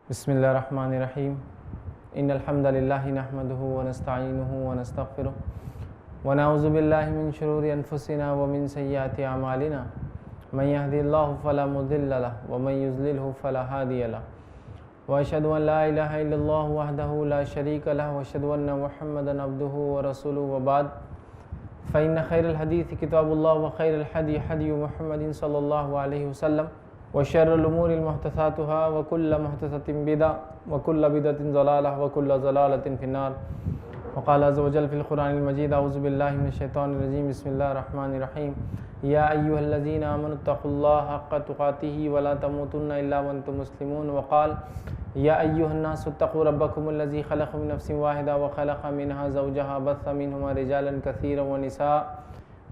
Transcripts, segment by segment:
بسم اللہ الرحمن الرحیم ان الحمد للہ نحمده ونستعینه ونستغفره ونعوذ باللہ من شرور انفسنا ومن سیئات اعمالنا من يهدي الله فلا مضل له ومن يضلل فلا هادي له واشهد ان لا الہ الا اللہ وحدہ لا شریک له واشهد ان محمدا عبدہ ورسولہ وبعد فإن خیر الحدیث کتاب اللہ وخیر الحدی حدی محمد صلی اللہ علیہ وسلم وشر الامور محدثاتها وكل محدثة بدعة وكل بدعة ضلالة وكل ضلالة في النار وقال عز وجل في القرآن المجيد أعوذ بالله من الشيطان الرجيم بسم الله الرحمن الرحيم يا أيها الذين آمنوا اتقوا الله حق تقاته ولا تموتن إلا وأنتم مسلمون وقال يا أيها الناس اتقوا ربكم الذي خلقكم من نفس واحدة وخلق منها زوجها بث منهما رجالا كثيرا ونساء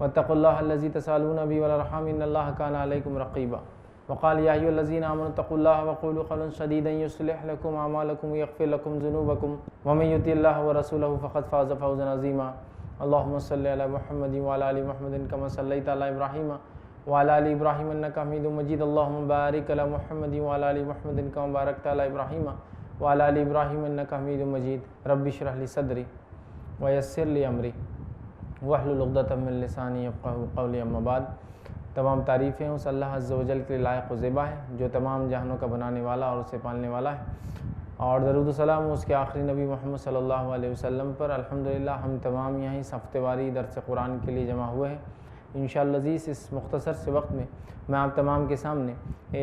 واتقوا الله الذي تسألون به والأرحام إن الله كان عليكم رقيبا وقال يا أيها الذين آمنوا اتقوا الله وقولوا قولا سديدا يصلح لكم أعمالكم ويغفر لكم ذنوبكم ومن يطع الله ورسوله فقد فاز فوزا عظيما اللهم صل على محمد وعلى آل محمد كما صليت على إبراهيم وعلى آل إبراهيم إنك حميد مجيد اللهم بارك على محمد وعلى آل محمد كما باركت على إبراهيم وعلى آل إبراهيم إنك حميد مجيد رب اشرح لي صدري ويسر لي أمري واحلل عقدة من لساني يفقهوا قولي أما بعد تمام تعریفیں اس اللہ عز و جل کے لیے لائق و زیبا ہے جو تمام جہانوں کا بنانے والا اور اسے پالنے والا ہے، اور درود و سلام اس کے آخری نبی محمد صلی اللہ علیہ وسلم پر۔ الحمدللہ ہم تمام یہیں ہفتے واری درس قرآن کے لیے جمع ہوئے ہیں۔ انشاءاللہ عزیز اس مختصر سے وقت میں آپ تمام کے سامنے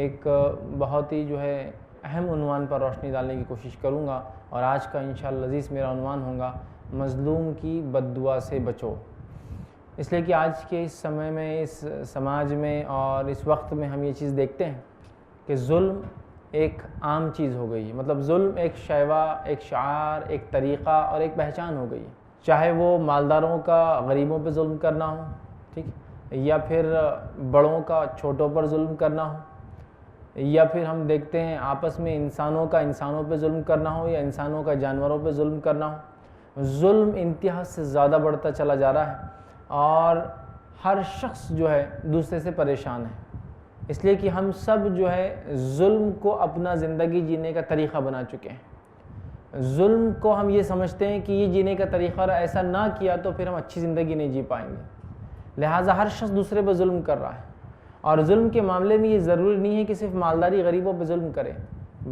ایک بہت ہی اہم عنوان پر روشنی ڈالنے کی کوشش کروں گا، اور آج کا انشاءاللہ عزیز میرا عنوان ہوگا مظلوم کی بد دعا سے بچو۔ اس لیے کہ آج کے اس سمے میں، اس سماج میں اور اس وقت میں ہم یہ چیز دیکھتے ہیں کہ ظلم ایک عام چیز ہو گئی ہے۔ مطلب ظلم ایک شیوا، ایک شعار، ایک طریقہ اور ایک پہچان ہو گئی ہے، چاہے وہ مالداروں کا غریبوں پہ ظلم کرنا ہو، ٹھیک، یا پھر بڑوں کا چھوٹوں پر ظلم کرنا ہو، یا پھر ہم دیکھتے ہیں آپس میں انسانوں کا انسانوں پہ ظلم کرنا ہو یا انسانوں کا جانوروں پہ ظلم کرنا ہو۔ ظلم انتہا سے زیادہ بڑھتا چلا جا رہا ہے، اور ہر شخص دوسرے سے پریشان ہے، اس لیے کہ ہم سب ظلم کو اپنا زندگی جینے کا طریقہ بنا چکے ہیں۔ ظلم کو ہم یہ سمجھتے ہیں کہ یہ جینے کا طریقہ، اور ایسا نہ کیا تو پھر ہم اچھی زندگی نہیں جی پائیں گے، لہٰذا ہر شخص دوسرے پہ ظلم کر رہا ہے۔ اور ظلم کے معاملے میں یہ ضروری نہیں ہے کہ صرف مالداری غریبوں پہ ظلم کرے،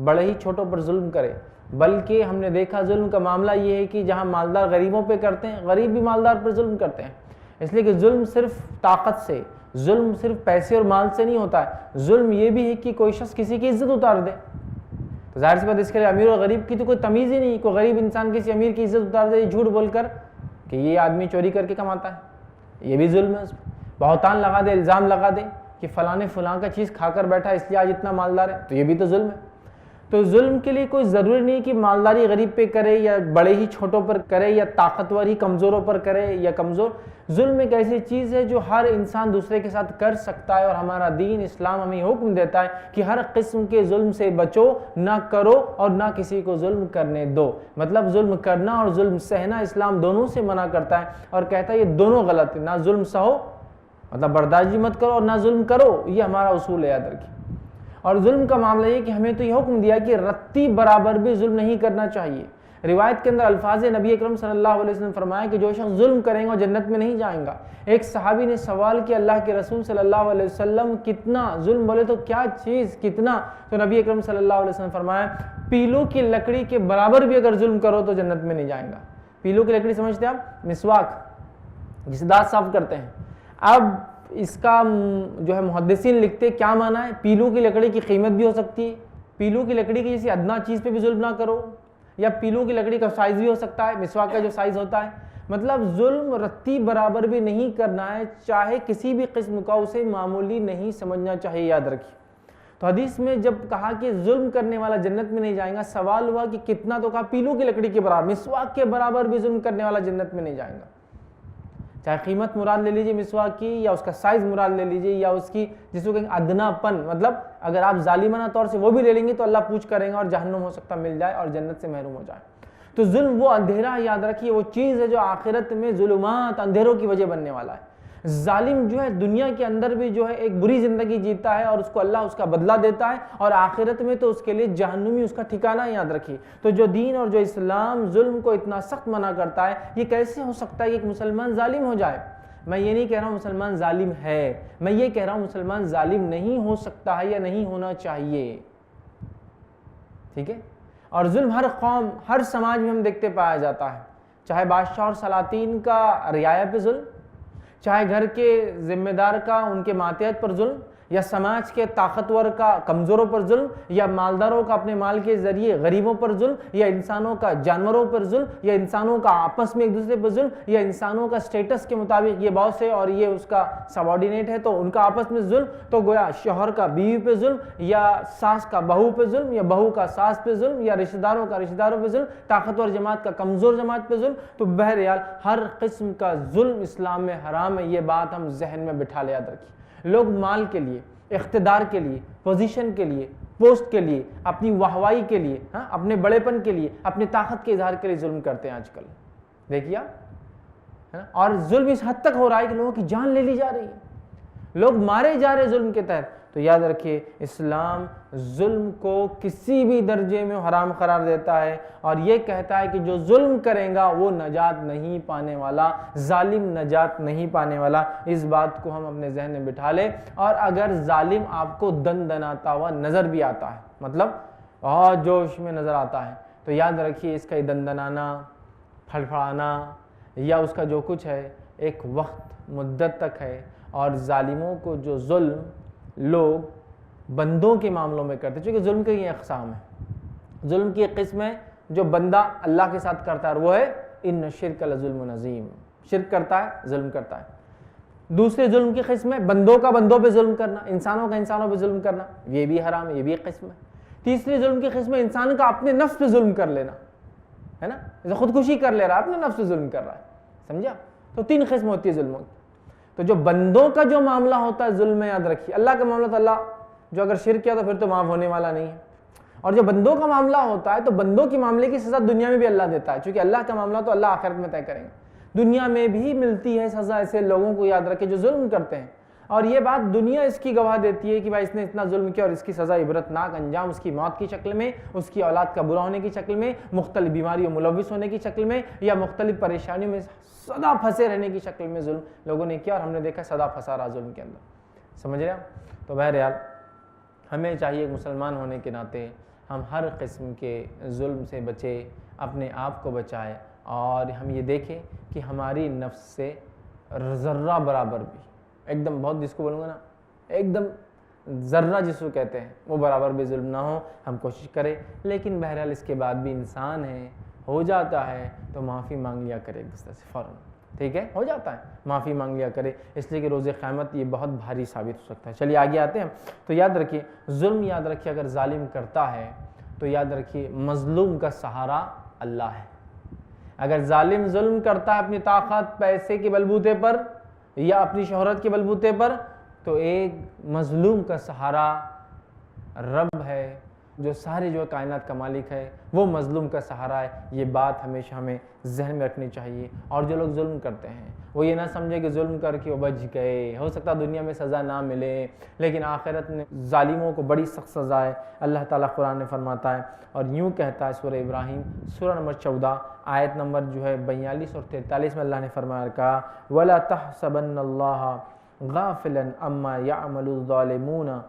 بڑے ہی چھوٹوں پر ظلم کرے، بلکہ ہم نے دیکھا ظلم کا معاملہ یہ ہے کہ جہاں مالدار غریبوں پہ کرتے ہیں، غریب بھی مالدار پر ظلم کرتے ہیں۔ اس لیے کہ ظلم صرف طاقت سے، ظلم صرف پیسے اور مال سے نہیں ہوتا ہے، ظلم یہ بھی ہے کہ کوئی شخص کسی کی عزت اتار دے۔ تو ظاہر سی بات اس کے لیے امیر اور غریب کی تو کوئی تمیز ہی نہیں، کوئی غریب انسان کسی امیر کی عزت اتار دے جھوٹ بول کر کہ یہ آدمی چوری کر کے کماتا ہے، یہ بھی ظلم ہے۔ اس پہ بہتان لگا دے، الزام لگا دے کہ فلاں نے فلاں کا چیز کھا کر بیٹھا اس لیے آج اتنا مالدار ہے، تو یہ بھی تو ظلم ہے۔ تو ظلم کے لیے کوئی ضروری نہیں کہ مالداری غریب پہ کرے یا بڑے ہی چھوٹوں پر کرے یا طاقتور ہی کمزوروں پر کرے یا کمزور۔ ظلم ایک ایسی چیز ہے جو ہر انسان دوسرے کے ساتھ کر سکتا ہے، اور ہمارا دین اسلام ہمیں حکم دیتا ہے کہ ہر قسم کے ظلم سے بچو، نہ کرو اور نہ کسی کو ظلم کرنے دو۔ مطلب ظلم کرنا اور ظلم سہنا اسلام دونوں سے منع کرتا ہے، اور کہتا ہے یہ دونوں غلط ہے، نہ ظلم سہو مطلب برداشت مت کرو اور نہ ظلم کرو، یہ ہمارا اصول ہے، یاد رکھیے۔ اور ظلم کا معاملہ یہ کہ ہمیں تو یہ حکم دیا کہ رتی برابر بھی ظلم نہیں کرنا چاہیے۔ روایت کے اندر الفاظ نبی اکرم صلی اللہ علیہ وسلم فرمایا کہ جو شخص ظلم کریں گا وہ جنت میں نہیں جائیں گا۔ ایک صحابی نے سوال کیا اللہ کے رسول صلی اللہ علیہ وسلم کتنا ظلم؟ بولے تو کیا چیز کتنا؟ تو نبی اکرم صلی اللہ علیہ وسلم فرمایا پیلو کی لکڑی کے برابر بھی اگر ظلم کرو تو جنت میں نہیں جائیں گا۔ پیلو کی لکڑی سمجھتے ہیں آپ؟ مسواک، جسے دانت صاف کرتے ہیں۔ اب اس کا محدثین لکھتے کیا معنی ہے؟ پیلو کی لکڑی کی قیمت بھی ہو سکتی ہے، پیلو کی لکڑی کی کسی ادنا چیز پہ بھی ظلم نہ کرو، یا پیلو کی لکڑی کا سائز بھی ہو سکتا ہے، مسواک کا جو سائز ہوتا ہے۔ مطلب ظلم رتی برابر بھی نہیں کرنا ہے، چاہے کسی بھی قسم کا، اسے معمولی نہیں سمجھنا چاہیے، یاد رکھیے۔ تو حدیث میں جب کہا کہ ظلم کرنے والا جنت میں نہیں جائے گا، سوال ہوا کہ کتنا، تو کہا پیلو کی لکڑی کے برابر، مسواک کے برابر بھی ظلم کرنے والا جنت میں نہیں جائے گا۔ چاہے قیمت مراد لے لیجیے مسواک کی، یا اس کا سائز مراد لے لیجیے، یا اس کی جس کو کہیں ادنا پن، مطلب اگر آپ ظالمانہ طور سے وہ بھی لے لیں گے تو اللہ پوچھ کریں گا اور جہنم ہو سکتا مل جائے اور جنت سے محروم ہو جائے۔ تو ظلم وہ اندھیرا ہے، یاد رکھیے، وہ چیز ہے جو آخرت میں ظلمات اندھیروں کی وجہ بننے والا ہے۔ ظالم جو ہے دنیا کے اندر بھی جو ہے ایک بری زندگی جیتا ہے اور اس کو اللہ اس کا بدلہ دیتا ہے، اور آخرت میں تو اس کے لیے جہنمی اس کا ٹھکانہ یاد رکھیے۔ تو جو دین اور جو اسلام ظلم کو اتنا سخت منع کرتا ہے، یہ کیسے ہو سکتا ہے کہ ایک مسلمان ظالم ہو جائے؟ میں یہ نہیں کہہ رہا ہوں مسلمان ظالم ہے، میں یہ کہہ رہا ہوں مسلمان ظالم نہیں ہو سکتا ہے یا نہیں ہونا چاہیے، ٹھیک ہے؟ اور ظلم ہر قوم، ہر سماج میں ہم دیکھتے پایا جاتا ہے، چاہے بادشاہ اور سلاطین کا رعایا پہ ظلم، چاہے گھر کے ذمہ دار کا ان کے ماتحت پر ظلم، یا سماج کے طاقتور کا کمزوروں پر ظلم، یا مالداروں کا اپنے مال کے ذریعے غریبوں پر ظلم، یا انسانوں کا جانوروں پر ظلم، یا انسانوں کا آپس میں ایک دوسرے پر ظلم، یا انسانوں کا سٹیٹس کے مطابق یہ باس ہے اور یہ اس کا سبارڈینیٹ ہے تو ان کا آپس میں ظلم، تو گویا شوہر کا بیوی پہ ظلم، یا ساس کا بہو پہ ظلم، یا بہو کا ساس پہ ظلم، یا رشتہ داروں کا رشتہ داروں پہ ظلم، طاقتور جماعت کا کمزور جماعت پہ ظلم۔ تو بہرحال ہر قسم کا ظلم اسلام میں حرام ہے، یہ بات ہم ذہن میں بٹھا لے، یاد رکھیے۔ لوگ مال کے لیے، اقتدار کے لیے، پوزیشن کے لیے، پوسٹ کے لیے، اپنی واہوائی کے لیے، اپنے بڑے پن کے لیے، اپنی طاقت کے اظہار کے لیے ظلم کرتے ہیں آج کل، دیکھیے آپ، اور ظلم اس حد تک ہو رہا ہے کہ لوگوں کی جان لے لی جا رہی ہے، لوگ مارے جا رہے ظلم کے تحت۔ تو یاد رکھیے اسلام ظلم کو کسی بھی درجے میں حرام قرار دیتا ہے، اور یہ کہتا ہے کہ جو ظلم کرے گا وہ نجات نہیں پانے والا، ظالم نجات نہیں پانے والا۔ اس بات کو ہم اپنے ذہن میں بٹھا لیں، اور اگر ظالم آپ کو دن دناتا ہوا نظر بھی آتا ہے، مطلب بہت جوش میں نظر آتا ہے، تو یاد رکھیے اس کا دن دنانا، پھڑپھڑانا یا اس کا جو کچھ ہے ایک وقت مدت تک ہے، اور ظالموں کو جو ظلم لوگ بندوں کے معاملوں میں کرتے ہیں، چونکہ ظلم کے یہ اقسام ہیں، ظلم کی ایک قسم ہے جو بندہ اللہ کے ساتھ کرتا ہے، اور وہ ہے ان شرک لظلم عظیم، شرک کرتا ہے، ظلم کرتا ہے۔ دوسرے ظلم کی قسم ہے بندوں کا بندوں پہ ظلم کرنا، انسانوں کا انسانوں پہ ظلم کرنا، یہ بھی حرام ہے، یہ بھی ایک قسم ہے۔ تیسری ظلم کی قسم ہے انسان کا اپنے نفس پہ ظلم کر لینا، ہے نا، جیسے خودکشی کر لے رہا ہے، اپنے نفس پہ ظلم کر رہا ہے، سمجھا؟ تو تین قسم ہوتی ہے ظلموں کی۔ تو جو بندوں کا جو معاملہ ہوتا ہے ظلم میں، یاد رکھیے اللہ کا معاملہ تو اللہ جو اگر شرک کیا تو پھر تو معاف ہونے والا نہیں ہے، اور جو بندوں کا معاملہ ہوتا ہے تو بندوں کی معاملے کی سزا دنیا میں بھی اللہ دیتا ہے، چونکہ اللہ کا معاملہ تو اللہ آخرت میں طے کریں گے، دنیا میں بھی ملتی ہے سزا ایسے لوگوں کو، یاد رکھے جو ظلم کرتے ہیں، اور یہ بات دنیا اس کی گواہ دیتی ہے کہ بھائی اس نے اتنا ظلم کیا، اور اس کی سزا عبرتناک انجام اس کی موت کی شکل میں، اس کی اولاد کا برا ہونے کی شکل میں، مختلف بیماریوں ملوث ہونے کی شکل میں، یا مختلف پریشانیوں میں سدا پھنسے رہنے کی شکل میں ظلم لوگوں نے کیا، اور ہم نے دیکھا سدا پھنسا رہا ظلم کے اندر، سمجھ رہے ہیں؟ تو بہرحال ہمیں چاہیے مسلمان ہونے کے ناطے ہم ہر قسم کے ظلم سے بچے، اپنے آپ کو بچائے، اور ہم یہ دیکھیں کہ ہماری نفس سے ذرہ برابر بھی، ایک دم بہت جس کو بولوں گا نا، ایک دم ذرہ جس کو کہتے ہیں وہ برابر بھی ظلم نہ ہو، ہم کوشش کریں۔ لیکن بہرحال اس کے بعد بھی انسان ہے، ہو جاتا ہے تو معافی مانگ لیا کرے ایک دوسرے سے فوراً، ٹھیک ہے، ہو جاتا ہے معافی مانگ لیا کرے، اس لیے کہ روز قیامت یہ بہت بھاری ثابت ہو سکتا ہے۔ چلیے آگے آتے ہیں۔ تو یاد رکھیے ظلم، یاد رکھیے اگر ظالم کرتا ہے تو یاد رکھیے مظلوم کا سہارا اللہ ہے۔ اگر ظالم ظلم کرتا ہے اپنی طاقت، پیسے کے بلبوتے پر یا اپنی شہرت کے بلبوتے پر، تو ایک مظلوم کا سہارا رب ہے، جو سارے جو کائنات کا مالک ہے، وہ مظلوم کا سہارا ہے۔ یہ بات ہمیشہ ہمیں ذہن میں رکھنی چاہیے۔ اور جو لوگ ظلم کرتے ہیں وہ یہ نہ سمجھے کہ ظلم کر کے وہ بچ گئے، ہو سکتا دنیا میں سزا نہ ملے لیکن آخرت میں ظالموں کو بڑی سخت سزا ہے۔ اللہ تعالیٰ قرآن میں فرماتا ہے اور یوں کہتا ہے، سورہ ابراہیم سورہ نمبر 14 آیت نمبر 42 اور 43 میں اللہ نے فرمایا کہا وَلَا تَحْسَبَنَّ اللَّهَ غَافِلًا عَمَّا يَعْمَلُ الظَّالِمُونَ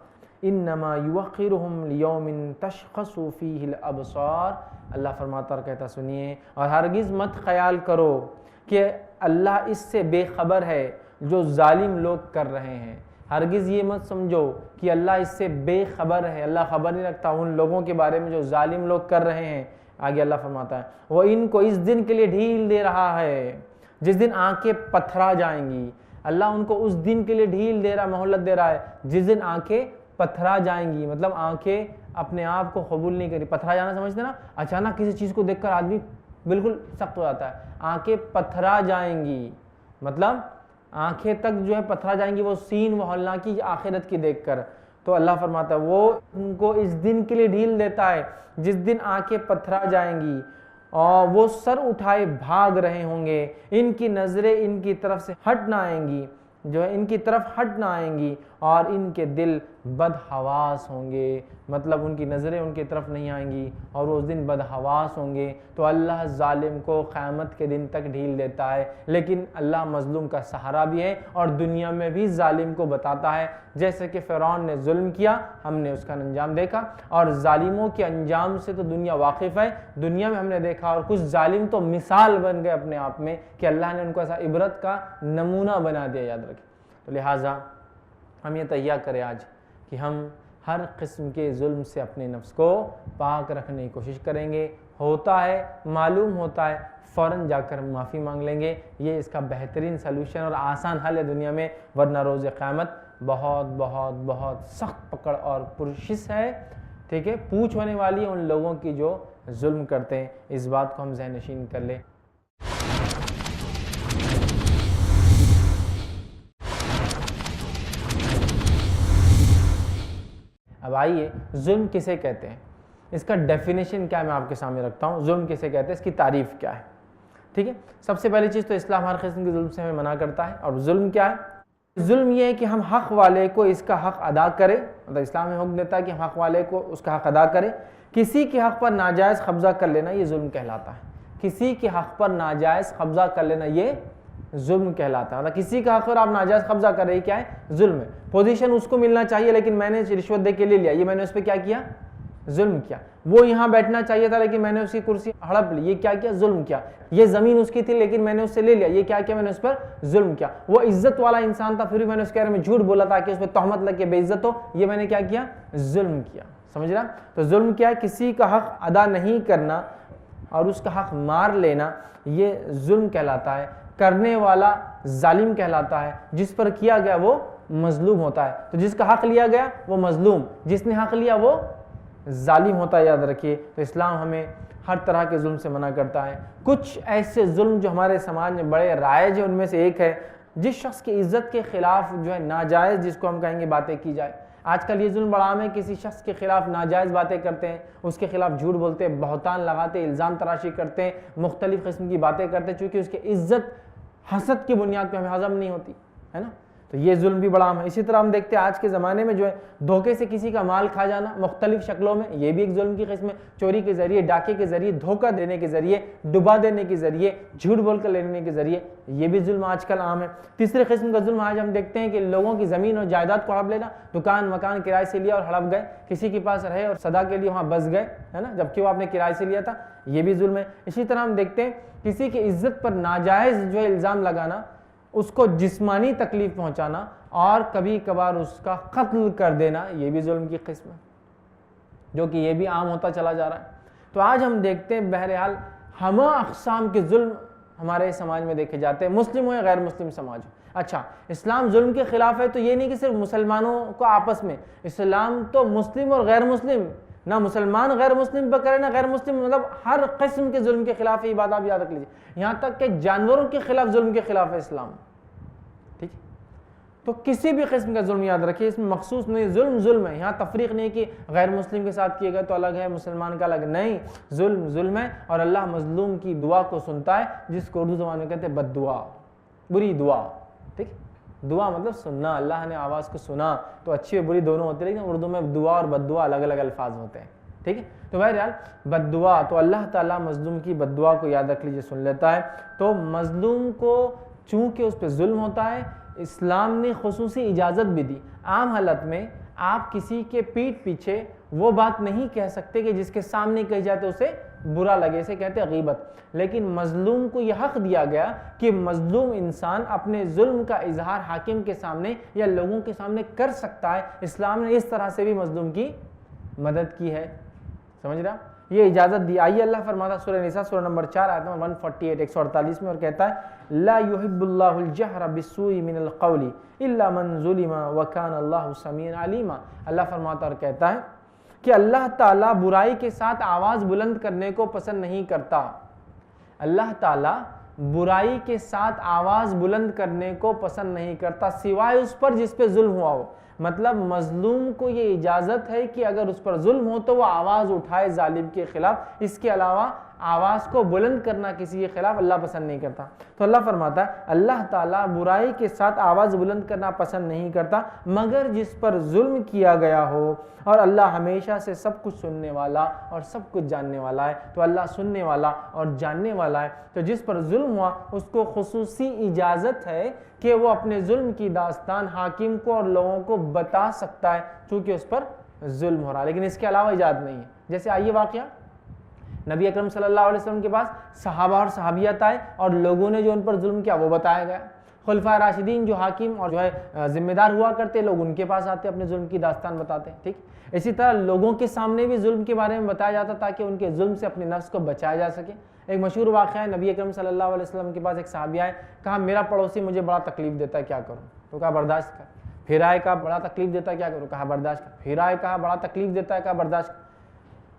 انما یوخرہم لیوم تشخص فیہ الابصار۔ اللہ فرماتا اور کہتا سنیے، اور ہرگز مت خیال کرو کہ اللہ اس سے بے خبر ہے جو ظالم لوگ کر رہے ہیں۔ ہرگز یہ مت سمجھو کہ اللہ اس سے بے خبر ہے، اللہ خبر نہیں رکھتا ان لوگوں کے بارے میں جو ظالم لوگ کر رہے ہیں۔ آگے اللہ فرماتا ہے وہ ان کو اس دن کے لیے ڈھیل دے رہا ہے جس دن آنکھیں پتھرا جائیں گی۔ اللہ ان کو اس دن کے لیے ڈھیل دے رہا، مہلت دے رہا ہے جس دن آنکھیں پتھرا جائیں گی، مطلب آنکھیں اپنے آپ کو قبول نہیں کری۔ پتھرا جانا سمجھتے نا، اچانک کسی چیز کو دیکھ کر آدمی بالکل سخت ہو جاتا ہے، آنکھیں پتھرا جائیں گی، مطلب آنکھیں تک جو ہے پتھرا جائیں گی، وہ سین وہ ہولناکی آخرت کی دیکھ کر۔ تو اللہ فرماتا ہے وہ ان کو اس دن کے لیے ڈھیل دیتا ہے جس دن آنکھیں پتھرا جائیں گی اور وہ سر اٹھائے بھاگ رہے ہوں گے، ان کی نظریں ان کی طرف سے ہٹ نہ آئیں گی، جو ہے ان کی طرف ہٹ نہ آئیں گی اور ان کے دل بدحواس ہوں گے، مطلب ان کی نظریں ان کی طرف نہیں آئیں گی اور وہ اس دن بدحواس ہوں گے، تو اللہ ظالم کو قیامت کے دن تک ڈھیل دیتا ہے، لیکن اللہ مظلوم کا سہارا بھی ہے اور دنیا میں بھی ظالم کو بتاتا ہے۔ جیسے کہ فرعون نے ظلم کیا، ہم نے اس کا انجام دیکھا، اور ظالموں کے انجام سے تو دنیا واقف ہے، دنیا میں ہم نے دیکھا، اور کچھ ظالم تو مثال بن گئے اپنے آپ میں کہ اللہ نے ان کو ایسا عبرت کا نمونہ بنا دیا، یاد رکھیں۔ تو لہٰذا ہم یہ تہیہ کریں آج کہ ہم ہر قسم کے ظلم سے اپنے نفس کو پاک رکھنے کی کوشش کریں گے، ہوتا ہے، معلوم ہوتا ہے، فوراً جا کر معافی مانگ لیں گے، یہ اس کا بہترین سلوشن اور آسان حل ہے دنیا میں، ورنہ روز قیامت بہت بہت بہت سخت پکڑ اور پرشش ہے، ٹھیک ہے، پوچھ ہونے والی ہے ان لوگوں کی جو ظلم کرتے ہیں۔ اس بات کو ہم ذہن نشین کر لیں۔ اب آئیے، ظلم کسے کہتے ہیں، اس کا ڈیفینیشن کیا ہے میں آپ کے سامنے رکھتا ہوں، ظلم کسے کہتے ہیں، اس کی تعریف کیا ہے، ٹھیک ہے۔ سب سے پہلی چیز تو اسلام ہر قسم کے ظلم سے ہمیں منع کرتا ہے، اور ظلم کیا ہے؟ ظلم یہ ہے کہ ہم حق والے کو اس کا حق ادا کریں، مطلب اسلام میں حکم دیتا ہے کہ ہم حق والے کو اس کا حق ادا کریں، کسی کے حق پر ناجائز قبضہ کر لینا یہ ظلم کہلاتا ہے، کسی کے حق پر ناجائز قبضہ کر لینا یہ ظلم کہلاتا ہے، مطلب کسی کا حق پر آپ ناجائز قبضہ کر رہے ہیں، کیا ہے؟ ظلم ہے۔ پوزیشن اس کو ملنا چاہیے لیکن میں نے رشوت دے کے لے لیا، یہ میں نے اس پہ کیا کیا؟ ظلم کیا۔ وہ یہاں بیٹھنا چاہیے تھا لیکن میں نے اس کی کرسی ہڑپ لی، یہ کیا کیا؟ ظلم کیا۔ یہ زمین اس کی تھی لیکن میں نے اس سے لے لیا، یہ کیا کیا؟ میں نے اس پر ظلم کیا۔ وہ عزت والا انسان تھا پھر بھی میں نے اس کے بارے میں جھوٹ بولا تاکہ اس پہ تہمت لگ کے بے عزت ہو، یہ میں نے کیا کیا؟ ظلم کیا۔ سمجھ رہا؟ تو ظلم کیا ہے؟ کسی کا حق ادا نہیں کرنا اور اس کا حق مار لینا، یہ ظلم کہلاتا ہے۔ کرنے والا ظالم کہلاتا ہے، جس پر کیا گیا وہ مظلوم ہوتا ہے۔ تو جس کا حق لیا گیا وہ مظلوم، جس نے حق لیا وہ ظالم ہوتا ہے، یاد رکھیے۔ تو اسلام ہمیں ہر طرح کے ظلم سے منع کرتا ہے۔ کچھ ایسے ظلم جو ہمارے سماج میں بڑے رائج ہیں، ان میں سے ایک ہے جس شخص کی عزت کے خلاف جو ہے ناجائز، جس کو ہم کہیں گے، باتیں کی جائے۔ آج کل یہ ظلم بڑا عام ہے، کسی شخص کے خلاف ناجائز باتیں کرتے ہیں، اس کے خلاف جھوٹ بولتے ہیں، بہتان لگاتے ہیں، الزام تراشی کرتے ہیں، مختلف قسم کی باتیں کرتے ہیں، چونکہ اس کی عزت حسد کی بنیاد پہ ہمیں ہضم نہیں ہوتی ہے نا۔ تو یہ ظلم بھی بڑا عام ہے۔ اسی طرح ہم دیکھتے ہیں آج کے زمانے میں جو ہے دھوکے سے کسی کا مال کھا جانا مختلف شکلوں میں، یہ بھی ایک ظلم کی قسم ہے۔ چوری کے ذریعے، ڈاکے کے ذریعے، دھوکہ دینے کے ذریعے، ڈبا دینے کے ذریعے، جھوٹ بول کر لینے کے ذریعے، یہ بھی ظلم آج کل عام ہے۔ تیسرے قسم کا ظلم آج ہم دیکھتے ہیں کہ لوگوں کی زمین اور جائیداد کو ہڑپ لینا، دکان مکان کرائے سے لیا اور ہڑپ گئے، کسی کے پاس رہے اور سدا کے لیے وہاں بس گئے، ہے نا، جبکہ وہ آپ نے کرائے سے لیا تھا، یہ بھی ظلم ہے۔ اسی طرح ہم دیکھتے ہیں کسی کی عزت پر ناجائز جو ہے الزام لگانا، اس کو جسمانی تکلیف پہنچانا اور کبھی کبھار اس کا قتل کر دینا، یہ بھی ظلم کی قسم ہے، جو کہ یہ بھی عام ہوتا چلا جا رہا ہے۔ تو آج ہم دیکھتے ہیں بہرحال ہمہ اقسام کے ظلم ہمارے سماج میں دیکھے جاتے ہیں، مسلم ہو یا غیر مسلم سماج ہو۔ اچھا، اسلام ظلم کے خلاف ہے تو یہ نہیں کہ صرف مسلمانوں کو آپس میں، اسلام تو مسلم اور غیر مسلم، نہ مسلمان غیر مسلم پہ کرے نہ غیر مسلم، مطلب ہر قسم کے ظلم کے خلاف ہے، یہ بات آپ یاد رکھ لیجیے، یہاں تک کہ جانوروں کے خلاف ظلم کے خلاف ہے اسلام، ٹھیک ہے۔ تو کسی بھی قسم کا ظلم یاد رکھیے، اس میں مخصوص نہیں، ظلم ظلم ہے، یہاں تفریق نہیں کہ غیر مسلم کے ساتھ کیے گئے تو الگ ہے، مسلمان کا الگ، نہیں، ظلم ظلم ہے، اور اللہ مظلوم کی دعا کو سنتا ہے، جس کو اردو زبان میں کہتے ہیں بد دعا، بری دعا، ٹھیک ہے۔ دعا مطلب سننا، اللہ نے آواز کو سنا تو اچھی اور بری دونوں ہوتی ہے، لیکن اردو میں دعا اور بد دعا الگ الگ الفاظ ہوتے ہیں، ٹھیک ہے۔ تو بہرحال بد دعا، تو اللہ تعالیٰ مظلوم کی بد دعا کو یاد رکھ لیجیے، سن لیتا ہے۔ تو مظلوم کو چونکہ اس پہ ظلم ہوتا ہے، اسلام نے خصوصی اجازت بھی دی۔ عام حالت میں آپ کسی کے پیٹھ پیچھے وہ بات نہیں کہہ سکتے کہ جس کے سامنے کہی جاتے اسے برا لگے، اسے کہتے ہیں غیبت، لیکن مظلوم کو یہ حق دیا گیا کہ مظلوم انسان اپنے ظلم کا اظہار حاکم کے سامنے یا لوگوں کے سامنے کر سکتا ہے۔ اسلام نے اس طرح سے بھی مظلوم کی مدد کی ہے، سمجھ رہا، یہ اجازت دی۔ آئیے اللہ فرماتا سورہ نساء سورہ نمبر 4 آیت نمبر 148 148 میں، اور کہتا ہے لا يحب اللہ الجہر بالسوء من القول الا من ظلم وکان اللہ سمیعا علیما۔ اللہ فرماتا اور کہتا ہے کہ اللہ تعالیٰ برائی کے ساتھ آواز بلند کرنے کو پسند نہیں کرتا، اللہ تعالیٰ برائی کے ساتھ آواز بلند کرنے کو پسند نہیں کرتا، سوائے اس پر جس پہ ظلم ہوا ہو۔ مطلب مظلوم کو یہ اجازت ہے کہ اگر اس پر ظلم ہو تو وہ آواز اٹھائے ظالم کے خلاف، اس کے علاوہ آواز کو بلند کرنا کسی کے خلاف اللہ پسند نہیں کرتا۔ تو اللہ فرماتا ہے اللہ تعالیٰ برائی کے ساتھ آواز بلند کرنا پسند نہیں کرتا مگر جس پر ظلم کیا گیا ہو، اور اللہ ہمیشہ سے سب کچھ سننے والا اور سب کچھ جاننے والا ہے، تو اللہ سننے والا اور جاننے والا ہے، تو جس پر ظلم ہوا اس کو خصوصی اجازت ہے کہ وہ اپنے ظلم کی داستان حاکم کو اور لوگوں کو بتا سکتا ہے چونکہ اس پر ظلم ہو رہا ہے، لیکن اس کے علاوہ اجازت نہیں ہے۔ جیسے آئیے واقعہ، نبی اکرم صلی اللہ علیہ وسلم کے پاس صحابہ اور صحابیات آئے اور لوگوں نے جو ان پر ظلم کیا وہ بتایا گیا۔ خلفائے راشدین جو حاکم اور جو ہے ذمہ دار ہوا کرتے، لوگ ان کے پاس آتے اپنے ظلم کی داستان بتاتے، ٹھیک۔ اسی طرح لوگوں کے سامنے بھی ظلم کے بارے میں بتایا جاتا تاکہ ان کے ظلم سے اپنے نفس کو بچایا جا سکے۔ ایک مشہور واقعہ ہے، نبی اکرم صلی اللہ علیہ وسلم کے پاس ایک صحابی آئے، کہا میرا پڑوسی مجھے بڑا تکلیف دیتا ہے، کیا کروں؟ تو کہا برداشت کر۔ پھر آئے، کہا بڑا تکلیف دیتا ہے، کیا کروں؟ کہا برداشت کر۔ پھر آئے، کہا بڑا تکلیف دیتا ہے، کہا برداشت کر۔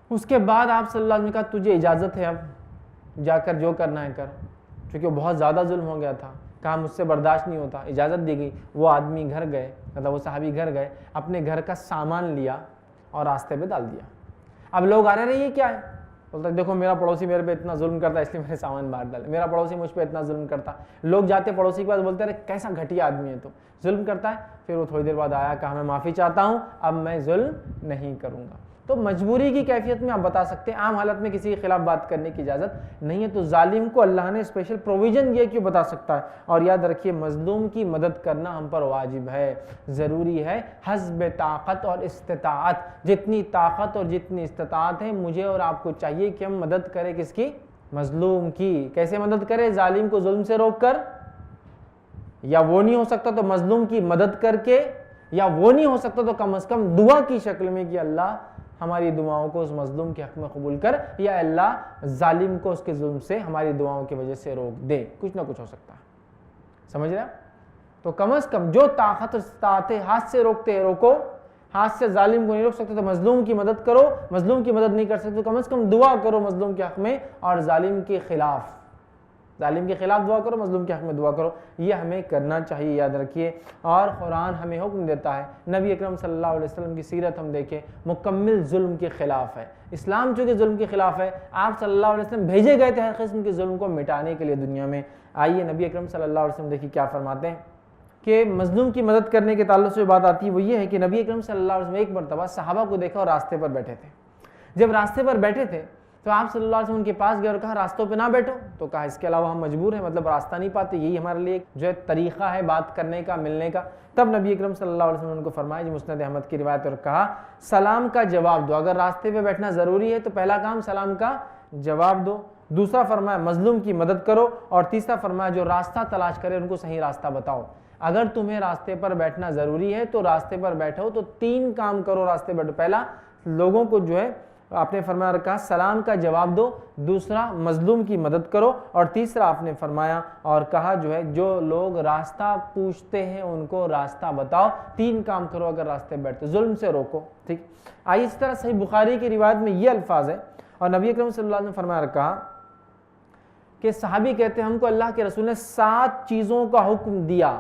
اس کے بعد آپ صلی اللہ علیہ وسلم نے کہا تجھے اجازت ہے اب جا کر جو کرنا ہے کر، کیونکہ وہ بہت زیادہ ظلم ہو گیا تھا۔ کہا مجھ سے برداشت نہیں ہوتا، اجازت دی گئی۔ وہ آدمی گھر گئے، مطلب وہ صحابی گھر گئے، اپنے گھر کا سامان لیا اور راستے پہ ڈال دیا۔ اب لوگ آ رہے یہ کیا ہے؟ بولتا دیکھو میرا پڑوسی میرے پہ اتنا ظلم کرتا ہے اس لیے میں نے سامان باہر ڈالا، میرا پڑوسی مجھ پہ اتنا ظلم کرتا۔ لوگ جاتے پڑوسی کے پاس بولتے رہے کیسا گھٹیا آدمی ہے تو ظلم کرتا ہے۔ پھر وہ تھوڑی دیر بعد آیا، کہا میں معافی چاہتا ہوں، اب میں ظلم نہیں کروں گا۔ تو مجبوری کی کیفیت میں آپ بتا سکتے ہیں، عام حالت میں کسی کے خلاف بات کرنے کی اجازت نہیں ہے، تو ظالم کو اللہ نے اسپیشل پروویژن دیا کہ وہ بتا سکتا ہے۔ اور یاد رکھیے مظلوم کی مدد کرنا ہم پر واجب ہے، ضروری ہے، حسب طاقت اور استطاعت، جتنی طاقت اور جتنی استطاعت ہے مجھے اور آپ کو چاہیے کہ ہم مدد کریں کس کی؟ مظلوم کی۔ کیسے مدد کریں؟ ظالم کو ظلم سے روک کر، یا وہ نہیں ہو سکتا تو مظلوم کی مدد کر کے، یا وہ نہیں ہو سکتا تو کم از کم دعا کی شکل میں کہ اللہ ہماری دعاؤں کو اس مظلوم کے حق میں قبول کر، یا اللہ ظالم کو اس کے ظلم سے ہماری دعاؤں کی وجہ سے روک دے، کچھ نہ کچھ ہو سکتا ہے۔ سمجھ رہے ہیں؟ تو کم از کم جو طاقت اور استطاعت ہے ہاتھ سے روکتے ہیں روکو، ہاتھ سے ظالم کو نہیں روک سکتے تو مظلوم کی مدد کرو، مظلوم کی مدد نہیں کر سکتے تو کم از کم دعا کرو مظلوم کے حق میں، اور ظالم کے خلاف دعا کرو، مظلوم کے حق میں دعا کرو، یہ ہمیں کرنا چاہیے، یاد رکھیے۔ اور قرآن ہمیں حکم دیتا ہے، نبی اکرم صلی اللہ علیہ وسلم کی سیرت ہم دیکھیں، مکمل ظلم کے خلاف ہے۔ اسلام چونکہ ظلم کے خلاف ہے، آپ صلی اللہ علیہ وسلم بھیجے گئے تھے ہر قسم کے ظلم کو مٹانے کے لیے دنیا میں۔ آئیے نبی اکرم صلی اللہ علیہ وسلم دیکھیے کیا فرماتے ہیں کہ مظلوم کی مدد کرنے کے تعلق سے بات آتی ہے، وہ یہ ہے کہ نبی اکرم صلی اللہ علیہ وسلم ایک مرتبہ صحابہ کو دیکھا اور راستے پر بیٹھے تھے۔ جب راستے پر بیٹھے تھے تو آپ صلی اللہ علیہ وسلم ان کے پاس گئے اور کہا راستوں پہ نہ بیٹھو، تو کہا اس کے علاوہ ہم مجبور ہیں، مطلب راستہ نہیں پاتے، یہی ہمارے لیے جو ہے طریقہ ہے بات کرنے کا، ملنے کا۔ تب نبی اکرم صلی اللہ علیہ وسلم نے ان کو فرمایا، جو مسند احمد کی روایت، اور کہا سلام کا جواب دو، اگر راستے پہ بیٹھنا ضروری ہے تو پہلا کام سلام کا جواب دو، دوسرا فرمایا مظلوم کی مدد کرو، اور تیسرا فرمایا جو راستہ تلاش کرے ان کو صحیح راستہ بتاؤ۔ اگر تمہیں راستے پر بیٹھنا ضروری ہے تو راستے پر بیٹھو، تو تین کام کرو راستے بیٹھو۔ پہلا لوگوں کو جو ہے آپ نے فرمایا رکھا سلام کا جواب دو، دوسرا مظلوم کی مدد کرو، اور تیسرا آپ نے فرمایا اور کہا جو ہے جو لوگ راستہ پوچھتے ہیں ان کو راستہ بتاؤ۔ تین کام کرو اگر راستے بیٹھتے، ظلم سے روکو، ٹھیک۔ آئیے اس طرح صحیح بخاری کی روایت میں یہ الفاظ ہے، اور نبی اکرم صلی اللہ علیہ وسلم نے فرمایا رکھا کہ صحابی کہتے ہیں ہم کو اللہ کے رسول نے 7 چیزوں کا حکم دیا،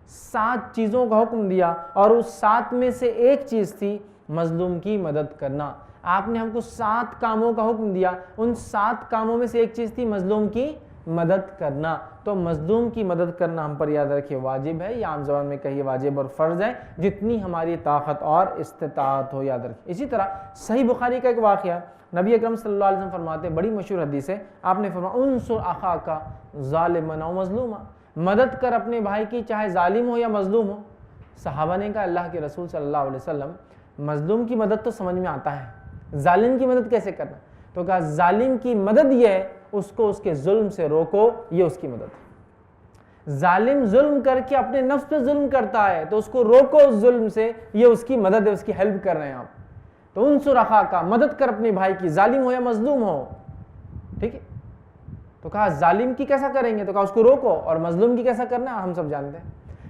7 چیزوں کا حکم دیا، اور اس 7 میں سے ایک چیز تھی مظلوم کی مدد کرنا۔ آپ نے ہم کو 7 کاموں کا حکم دیا، ان 7 کاموں میں سے ایک چیز تھی مظلوم کی مدد کرنا۔ تو مظلوم کی مدد کرنا ہم پر یاد رکھیے واجب ہے، یا عام زبان میں کہیے واجب اور فرض ہے، جتنی ہماری طاقت اور استطاعت ہو، یاد رکھیے۔ اسی طرح صحیح بخاری کا ایک واقعہ، نبی اکرم صلی اللہ علیہ وسلم فرماتے ہیں، بڑی مشہور حدیث ہے، آپ نے فرمایا انصر اخاک ظالما او مظلوما، مدد کر اپنے بھائی کی چاہے ظالم ہو یا مظلوم ہو۔ صحابہ نے کہا اللہ کے رسول صلی اللہ علیہ وسلم مظلوم کی مدد تو سمجھ میں آتا ہے، ظالم کی مدد کیسے کرنا؟ تو کہا ظالم کی مدد یہ ہے اس کو اس کے ظلم سے روکو، یہ اس کی مدد ہے۔ ظالم ظلم کر کے اپنے نفس پہ ظلم کرتا ہے تو اس کو روکو اس ظلم سے، یہ اس کی مدد ہے، اس کی ہیلپ کر رہے ہیں آپ۔ تو انصر اخاک، مدد کر اپنے بھائی کی، ظالم ہو یا مظلوم ہو، ٹھیک ہے۔ تو کہا ظالم کی کیسا کریں گے؟ تو کہا اس کو روکو، اور مظلوم کی کیسا کرنا ہم سب جانتے ہیں،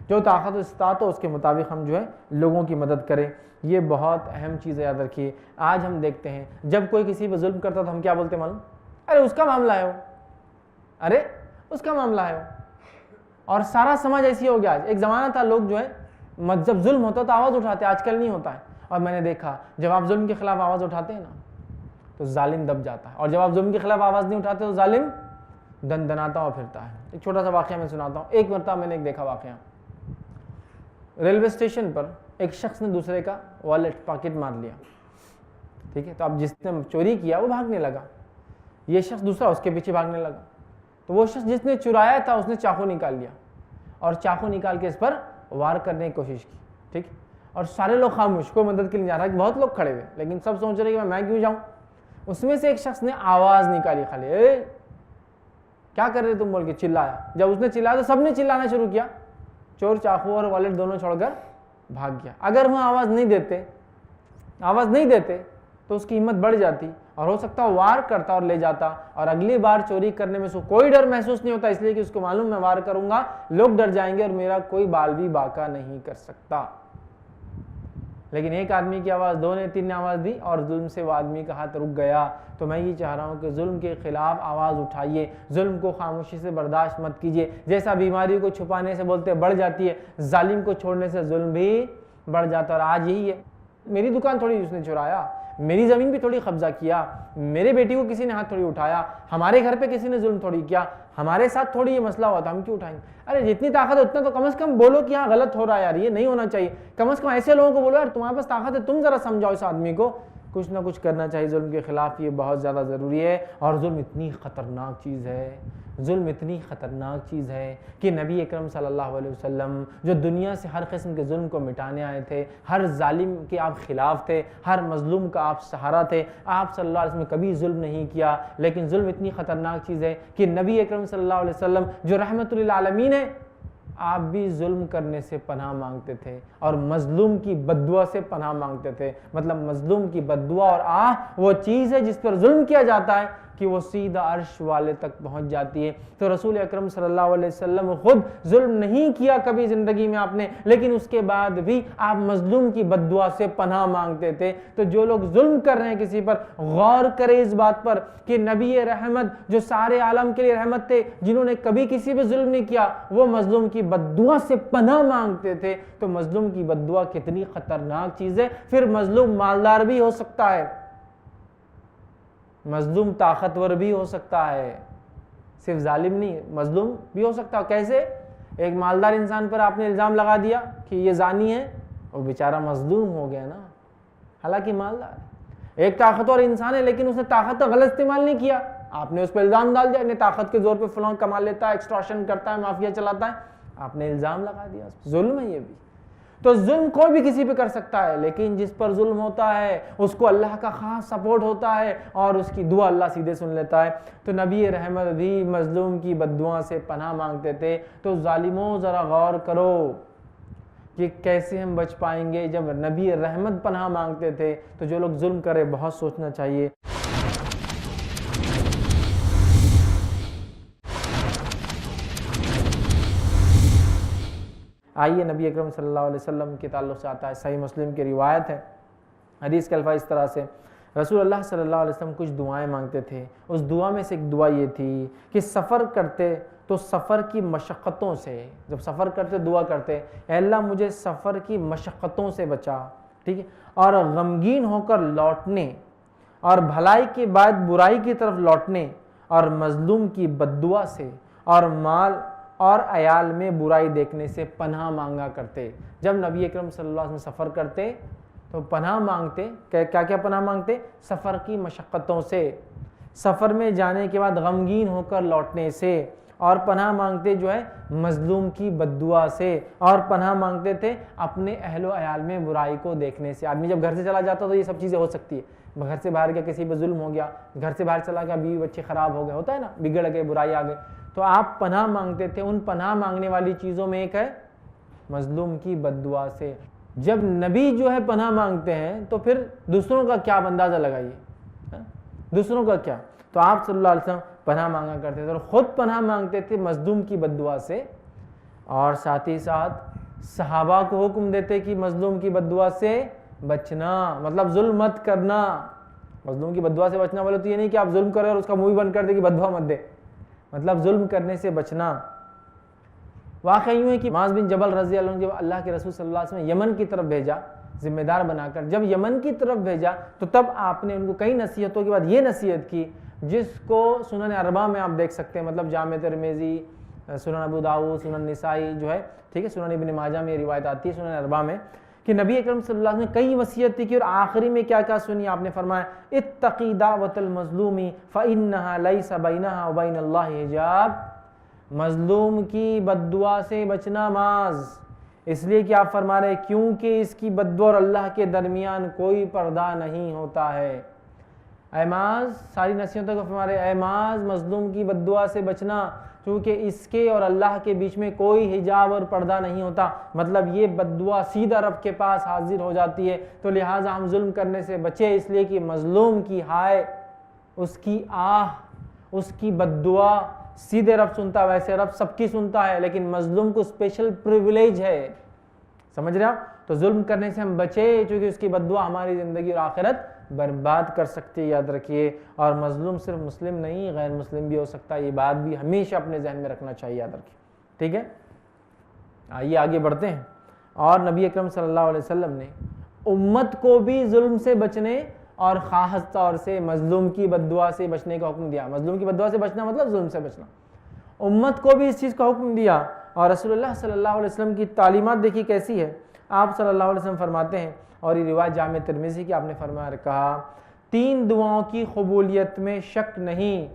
جو طاقت و استطاعت ہو اس کے مطابق ہم جو ہے لوگوں کی مدد کریں۔ یہ بہت اہم چیز ہے، یاد رکھیے۔ آج ہم دیکھتے ہیں جب کوئی کسی پہ ظلم کرتا تو ہم کیا بولتے معلوم؟ ارے اس کا معاملہ ہے وہ، ارے اس کا معاملہ ہے وہ، اور سارا سماج ایسی ہو گیا۔ ایک زمانہ تھا لوگ جو ہے جب ظلم ہوتا تو آواز اٹھاتے, آج کل نہیں ہوتا ہے. اور میں نے دیکھا جب آپ ظلم کے خلاف آواز اٹھاتے ہیں نا تو ظالم دب جاتا ہے, اور جب آپ ظلم کے خلاف آواز نہیں اٹھاتے تو ظالم دن دناتا ہوا پھرتا ہے. ایک چھوٹا سا واقعہ میں سناتا ہوں. ایک مرتبہ میں نے ایک دیکھا واقعہ, ریلوے اسٹیشن پر ایک شخص نے دوسرے کا والیٹ پاکٹ مار لیا, ٹھیک ہے. تو اب جس نے چوری کیا وہ بھاگنے لگا, یہ شخص دوسرا اس کے پیچھے بھاگنے لگا. تو وہ شخص جس نے چرایا تھا اس نے چاقو نکال لیا اور چاقو نکال کے اس پر وار کرنے کی کوشش کی, ٹھیک. اور سارے لوگ خاموش, کوئی مدد کے لیے جا رہا ہے, بہت لوگ کھڑے ہوئے, لیکن سب سوچ رہے کہ میں کیوں جاؤں. اس میں سے ایک شخص نے آواز نکالی خالی, اے کیا کر رہے تم بول کے چلایا. جب اس نے چلایا تو سب نے چلانا شروع کیا. چور چاقو اور والیٹ دونوں چھوڑ کر بھاگ گیا. اگر وہ آواز نہیں دیتے تو اس کی ہمت بڑھ جاتی اور ہو سکتا وار کرتا اور لے جاتا, اور اگلی بار چوری کرنے میں اس کو کوئی ڈر محسوس نہیں ہوتا, اس لیے کہ اس کو معلوم میں وار کروں گا لوگ ڈر جائیں گے اور میرا کوئی بال بھی باقا نہیں کر سکتا. لیکن ایک آدمی کی آواز, دو نے, تین نے آواز دی اور ظلم سے وہ آدمی کا ہاتھ رک گیا. تو میں یہ چاہ رہا ہوں کہ ظلم کے خلاف آواز اٹھائیے, ظلم کو خاموشی سے برداشت مت کیجیے. جیسا بیماری کو چھپانے سے بولتے بڑھ جاتی ہے, ظالم کو چھوڑنے سے ظلم بھی بڑھ جاتا ہے. اور آج یہی ہے, میری دکان تھوڑی اس نے چرایا, میری زمین بھی تھوڑی قبضہ کیا, میرے بیٹی کو کسی نے ہاتھ تھوڑی اٹھایا, ہمارے گھر پہ کسی نے ظلم تھوڑی کیا, ہمارے ساتھ تھوڑی یہ مسئلہ ہوا تھا, ہم کیوں اٹھائیں گے. ارے جتنی طاقت ہے اتنا تو کم از کم بولو کہ ہاں غلط ہو رہا ہے یار, یہ نہیں ہونا چاہیے. کم از کم ایسے لوگوں کو بولو یار تمہارے پاس طاقت ہے, تم ذرا سمجھاؤ اس آدمی کو. کچھ نہ کچھ کرنا چاہیے ظلم کے خلاف, یہ بہت زیادہ ضروری ہے. اور ظلم اتنی خطرناک چیز ہے, ظلم اتنی خطرناک چیز ہے کہ نبی اکرم صلی اللہ علیہ وسلم جو دنیا سے ہر قسم کے ظلم کو مٹانے آئے تھے, ہر ظالم کے آپ خلاف تھے, ہر مظلوم کا آپ سہارا تھے, آپ صلی اللہ علیہ وسلم نے کبھی ظلم نہیں کیا. لیکن ظلم اتنی خطرناک چیز ہے کہ نبی اکرم صلی اللہ علیہ وسلم جو رحمت للعالمین ہے, آپ بھی ظلم کرنے سے پناہ مانگتے تھے اور مظلوم کی بددعا سے پناہ مانگتے تھے. مطلب مظلوم کی بددعا اور آہ وہ چیز ہے جس پر ظلم کیا جاتا ہے کہ وہ سیدھا عرش والے تک پہنچ جاتی ہے. تو رسول اکرم صلی اللہ علیہ وسلم خود ظلم نہیں کیا کبھی زندگی میں آپ نے, لیکن اس کے بعد بھی آپ مظلوم کی بددعا سے پناہ مانگتے تھے. تو جو لوگ ظلم کر رہے ہیں کسی پر, غور کرے اس بات پر کہ نبی رحمت جو سارے عالم کے لیے رحمت تھے, جنہوں نے کبھی کسی پہ ظلم نہیں کیا, وہ مظلوم کی بددعا سے پناہ مانگتے تھے. تو مظلوم کی بددعا کتنی خطرناک چیز ہے. پھر مظلوم مالدار بھی ہو سکتا ہے, مظلوم طاقتور بھی ہو سکتا ہے, صرف ظالم نہیں, مظلوم بھی ہو سکتا ہے. کیسے؟ ایک مالدار انسان پر آپ نے الزام لگا دیا کہ یہ زانی ہے, وہ بیچارہ مظلوم ہو گیا نا, حالانکہ مالدار ہے. ایک طاقتور انسان ہے لیکن اس نے طاقت کا غلط استعمال نہیں کیا, آپ نے اس پہ الزام ڈال دیا, اپنے طاقت کے زور پہ فلاں کما لیتا ہے, ایکسٹورشن کرتا ہے, مافیا چلاتا ہے, آپ نے الزام لگا دیا, ظلم ہے یہ بھی. تو ظلم کوئی بھی کسی پہ کر سکتا ہے, لیکن جس پر ظلم ہوتا ہے اس کو اللہ کا خاص سپورٹ ہوتا ہے اور اس کی دعا اللہ سیدھے سن لیتا ہے. تو نبی رحمت بھی مظلوم کی بددعا سے پناہ مانگتے تھے. تو ظالموں ذرا غور کرو کہ کیسے ہم بچ پائیں گے. جب نبی رحمت پناہ مانگتے تھے تو جو لوگ ظلم کرے بہت سوچنا چاہیے. آئیے نبی اکرم صلی اللہ علیہ وسلم کے تعلق سے آتا ہے, صحیح مسلم کی روایت ہے. حدیث کے الفاظ اس طرح سے, رسول اللہ صلی اللہ علیہ وسلم کچھ دعائیں مانگتے تھے. اس دعا میں سے ایک دعا یہ تھی کہ سفر کرتے تو سفر کی مشقتوں سے, جب سفر کرتے دعا کرتے, اے اللہ مجھے سفر کی مشقتوں سے بچا, ٹھیک ہے, اور غمگین ہو کر لوٹنے اور بھلائی کے بعد برائی کی طرف لوٹنے اور مظلوم کی بددعا سے اور مال اور عیال میں برائی دیکھنے سے پناہ مانگا کرتے. جب نبی اکرم صلی اللہ علیہ وسلم سفر کرتے تو پناہ مانگتے, کیا کیا پناہ مانگتے؟ سفر کی مشقتوں سے, سفر میں جانے کے بعد غمگین ہو کر لوٹنے سے, اور پناہ مانگتے جو ہے مظلوم کی بددعا سے, اور پناہ مانگتے تھے اپنے اہل و عیال میں برائی کو دیکھنے سے. آدمی جب گھر سے چلا جاتا تو یہ سب چیزیں ہو سکتی ہے, گھر سے باہر گیا, کسی پہ ظلم ہو گیا, گھر سے باہر چلا گیا, بیوی بچے خراب ہو گئے, ہوتا ہے نا, بگڑ گئے, برائی آ گئے, تو آپ پناہ مانگتے تھے. ان پناہ مانگنے والی چیزوں میں ایک ہے مظلوم کی بددعا سے. جب نبی جو ہے پناہ مانگتے ہیں تو پھر دوسروں کا کیا اندازہ لگائیے, دوسروں کا کیا. تو آپ صلی اللہ علیہ وسلم پناہ مانگا کرتے تھے اور خود پناہ مانگتے تھے مظلوم کی بددعا سے, اور ساتھ ہی ساتھ صحابہ کو حکم دیتے کہ مظلوم کی بددعا سے بچنا, مطلب ظلم مت کرنا. مظلوم کی بددعا سے بچنا بولے تو یہ نہیں کہ آپ ظلم کریں اور اس کا منہ بند کر دے کہ بددعا مت دے, مطلب ظلم کرنے سے بچنا. واقعہ یوں ہے کہ معاذ بن جبل رضی اللہ عنہ جب اللہ کے رسول صلی اللہ علیہ وسلم یمن کی طرف بھیجا ذمہ دار بنا کر، جب یمن کی طرف بھیجا تو تب آپ نے ان کو کئی نصیحتوں کے بعد یہ نصیحت کی جس کو سنن اربعہ میں آپ دیکھ سکتے ہیں، مطلب جامع ترمذی، سنن ابو داؤد، سنن نسائی جو ہے، ٹھیک ہے، سنن ابن ماجہ میں یہ روایت آتی ہے سنن اربعہ میں، کہ نبی اکرم صلی اللہ علیہ وسلم نے کئی وصیت کی اور آخری میں کیا کیا سنی، آپ نے فرمایا اتقی دعوت المظلوم فانها لیس بینها وبین اللہ حجاب، مظلوم کی بد دعا سے بچنا معاذ، اس لیے کہ آپ فرما رہے کیونکہ اس کی بد دعا اور اللہ کے درمیان کوئی پردہ نہیں ہوتا ہے۔ اے معاذ، ساری نصیحتوں کو فرما رہے اے معاذ مظلوم کی بد دعا سے بچنا، کیونکہ اس کے اور اللہ کے بیچ میں کوئی حجاب اور پردہ نہیں ہوتا، مطلب یہ بد دعا سیدھا رب کے پاس حاضر ہو جاتی ہے، تو لہٰذا ہم ظلم کرنے سے بچے، اس لیے کہ مظلوم کی ہائے، اس کی آہ، اس کی بد دعا سیدھے رب سنتا ہے، ویسے رب سب کی سنتا ہے لیکن مظلوم کو اسپیشل پریویلیج ہے، سمجھ رہے آپ؟ تو ظلم کرنے سے ہم بچے، چونکہ اس کی بد دعا ہماری زندگی اور آخرت برباد کر سکتی ہے، یاد رکھیے۔ اور مظلوم صرف مسلم نہیں، غیر مسلم بھی ہو سکتا ہے، یہ بات بھی ہمیشہ اپنے ذہن میں رکھنا چاہیے، یاد رکھیے، ٹھیک ہے۔ آئیے آگے بڑھتے ہیں۔ اور نبی اکرم صلی اللہ علیہ وسلم نے امت کو بھی ظلم سے بچنے اور خاص طور سے مظلوم کی بد دعا سے بچنے کا حکم دیا۔ مظلوم کی بد دعا سے بچنا مطلب ظلم سے بچنا، امت کو بھی اس چیز کا حکم دیا۔ اور رسول اللہ صلی اللہ علیہ وسلم کی تعلیمات دیکھیے کیسی ہے۔ آپ صلی اللہ علیہ وسلم فرماتے ہیں، اور یہ روایت جامع ترمذی کی، آپ نے فرمایا کہا 3 دعاؤں کی قبولیت میں شک نہیں،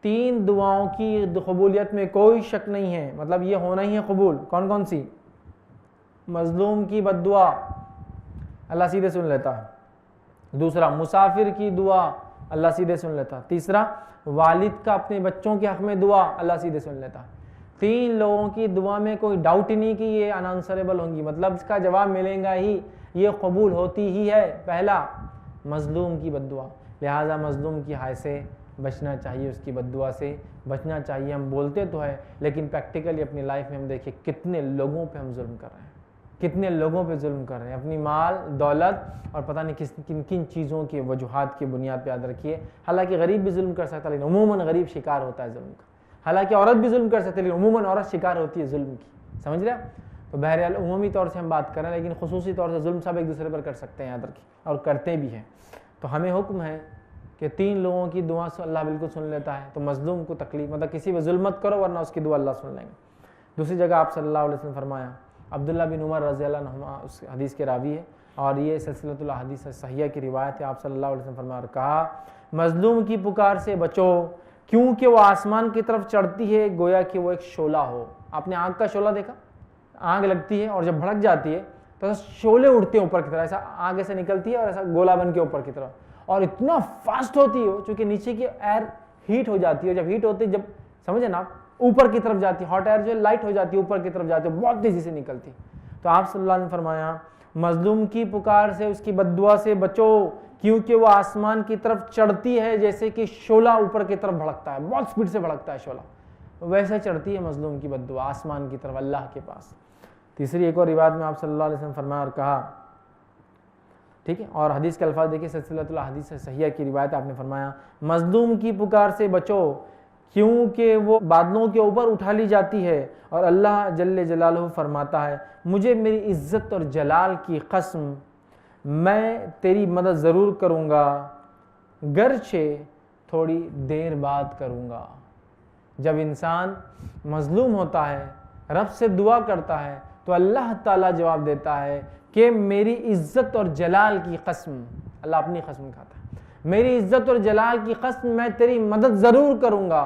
3 دعاؤں کی قبولیت میں کوئی شک نہیں ہے، مطلب یہ ہونا ہی ہے قبول۔ کون کون سی؟ مظلوم کی بد دعا اللہ سیدھے سن لیتا ہے، دوسرا مسافر کی دعا اللہ سیدھے سن لیتا ہے، تیسرا والد کا اپنے بچوں کے حق میں دعا اللہ سیدھے سن لیتا ہے۔ 3 لوگوں کی دعا میں کوئی ڈاؤٹ ہی نہیں کہ یہ انآنسریبل ہوں گی، مطلب اس کا جواب ملے گا ہی، یہ قبول ہوتی ہی ہے۔ پہلا مظلوم کی بد دعا، لہٰذا مظلوم کی ہائے سے بچنا چاہیے، اس کی بد دعا سے بچنا چاہیے۔ ہم بولتے تو ہے لیکن پریکٹیکلی اپنی لائف میں ہم دیکھیں کتنے لوگوں پہ ہم ظلم کر رہے ہیں، کتنے لوگوں پہ ظلم کر رہے ہیں، اپنی مال دولت اور پتہ نہیں کن کن چیزوں کی وجوہات کی بنیاد پہ، یاد رکھیے۔ حالانکہ غریب بھی ظلم کر سکتا ہے لیکن عموماً غریب شکار ہوتا ہے ظلم کا، حالانکہ عورت بھی ظلم کر سکتی ہے لیکن عموماً عورت شکار ہوتی ہے ظلم کی، سمجھ رہے ہیں؟ تو بہرحال عمومی طور سے ہم بات کر رہے ہیں لیکن خصوصی طور سے ظلم سب ایک دوسرے پر کر سکتے ہیں، یاد رکھیے، اور کرتے بھی ہیں۔ تو ہمیں حکم ہے کہ 3 لوگوں کی دعا سے اللہ بالکل سن لیتا ہے، تو مظلوم کو تکلیف مطلب کسی پہ ظلم مت کرو ورنہ اس کی دعا اللہ سن لیں گے۔ دوسری جگہ آپ صلی اللہ علیہ وسلم فرمایا، عبداللہ بن عمر رضی اللہ عنہما اس حدیث کے راوی ہے اور یہ سلسلۃ الاحادیث صحیحہ کی روایت ہے، آپ صلی اللہ علیہ وسلم فرمایا اور کہا مظلوم کی پکار سے بچو کیونکہ وہ آسمان کی طرف چڑھتی ہے گویا کہ وہ ایک شعلہ ہو۔ آپ نے آگ کا شعلہ دیکھا؟ آگ لگتی ہے اور جب بھڑک جاتی ہے تو شعلے اڑتے ہیں اوپر کی طرف، ایسا آگ ایسے نکلتی ہے اور ایسا گولا بن کے اوپر کی طرف، اور اتنا فاسٹ ہوتی ہے چونکہ نیچے کی ایئر ہیٹ ہو جاتی ہے، جب ہیٹ ہوتی ہے جب سمجھے نا اوپر کی طرف جاتی ہے، ہاٹ ایئر جو ہے لائٹ ہو جاتی ہے اوپر کی طرف جاتی ہے، بہت تیزی سے نکلتی ہے۔ تو آپ صلی اللہ علیہ وسلم فرمایا مظلوم کی پکار سے اس کی بد دعا سے بچو کیونکہ وہ آسمان کی طرف چڑھتی ہے جیسے کہ شعلہ اوپر کی طرف بھڑکتا ہے، بہت سپیڈ سے بھڑکتا ہے شعلہ، ویسے چڑھتی ہے مظلوم کی بد دعا آسمان کی طرف اللہ کے پاس۔ تیسری ایک اور روایت میں آپ صلی اللہ علیہ وسلم فرمایا اور کہا، ٹھیک ہے، اور حدیث کے الفاظ دیکھیے، سلسلۃ الاحادیث صحیحہ کی روایت، آپ نے فرمایا مظلوم کی پکار سے بچو کیونکہ وہ بادلوں کے اوپر اٹھا لی جاتی ہے، اور اللہ جل جلالہ فرماتا ہے مجھے میری عزت اور جلال کی قسم میں تیری مدد ضرور کروں گا گرچہ تھوڑی دیر بعد کروں گا۔ جب انسان مظلوم ہوتا ہے، رب سے دعا کرتا ہے تو اللہ تعالیٰ جواب دیتا ہے کہ میری عزت اور جلال کی قسم، اللہ اپنی قسم کھاتا ہے، میری عزت اور جلال کی قسم میں تیری مدد ضرور کروں گا،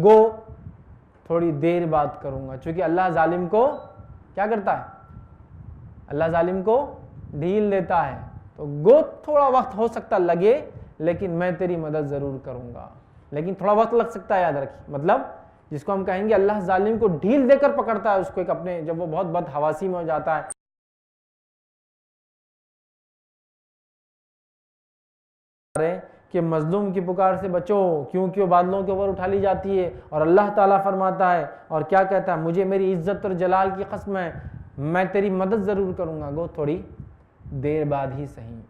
گو تھوڑی دیر بعد کروں گا، چونکہ اللہ ظالم کو کیا کرتا ہے؟ اللہ ظالم کو ڈھیل دیتا ہے، تو گو تھوڑا وقت ہو سکتا لگے لیکن میں تیری مدد ضرور کروں گا، لیکن تھوڑا وقت لگ سکتا ہے، یاد رکھیے، مطلب جس کو ہم کہیں گے اللہ ظالم کو ڈھیل دے کر پکڑتا ہے اس کو ایک اپنے، جب وہ بہت بد حواسی میں ہو جاتا ہے کہ مظلوم کی پکار سے بچو کیونکہ وہ بادلوں کے اوپر اٹھا لی جاتی ہے، اور اللہ تعالیٰ فرماتا ہے اور کیا کہتا ہے مجھے میری عزت اور جلال کی قسم ہے میں تیری مدد ضرور کروں گا، گو تھوڑی دیر بعد ہی صحیح،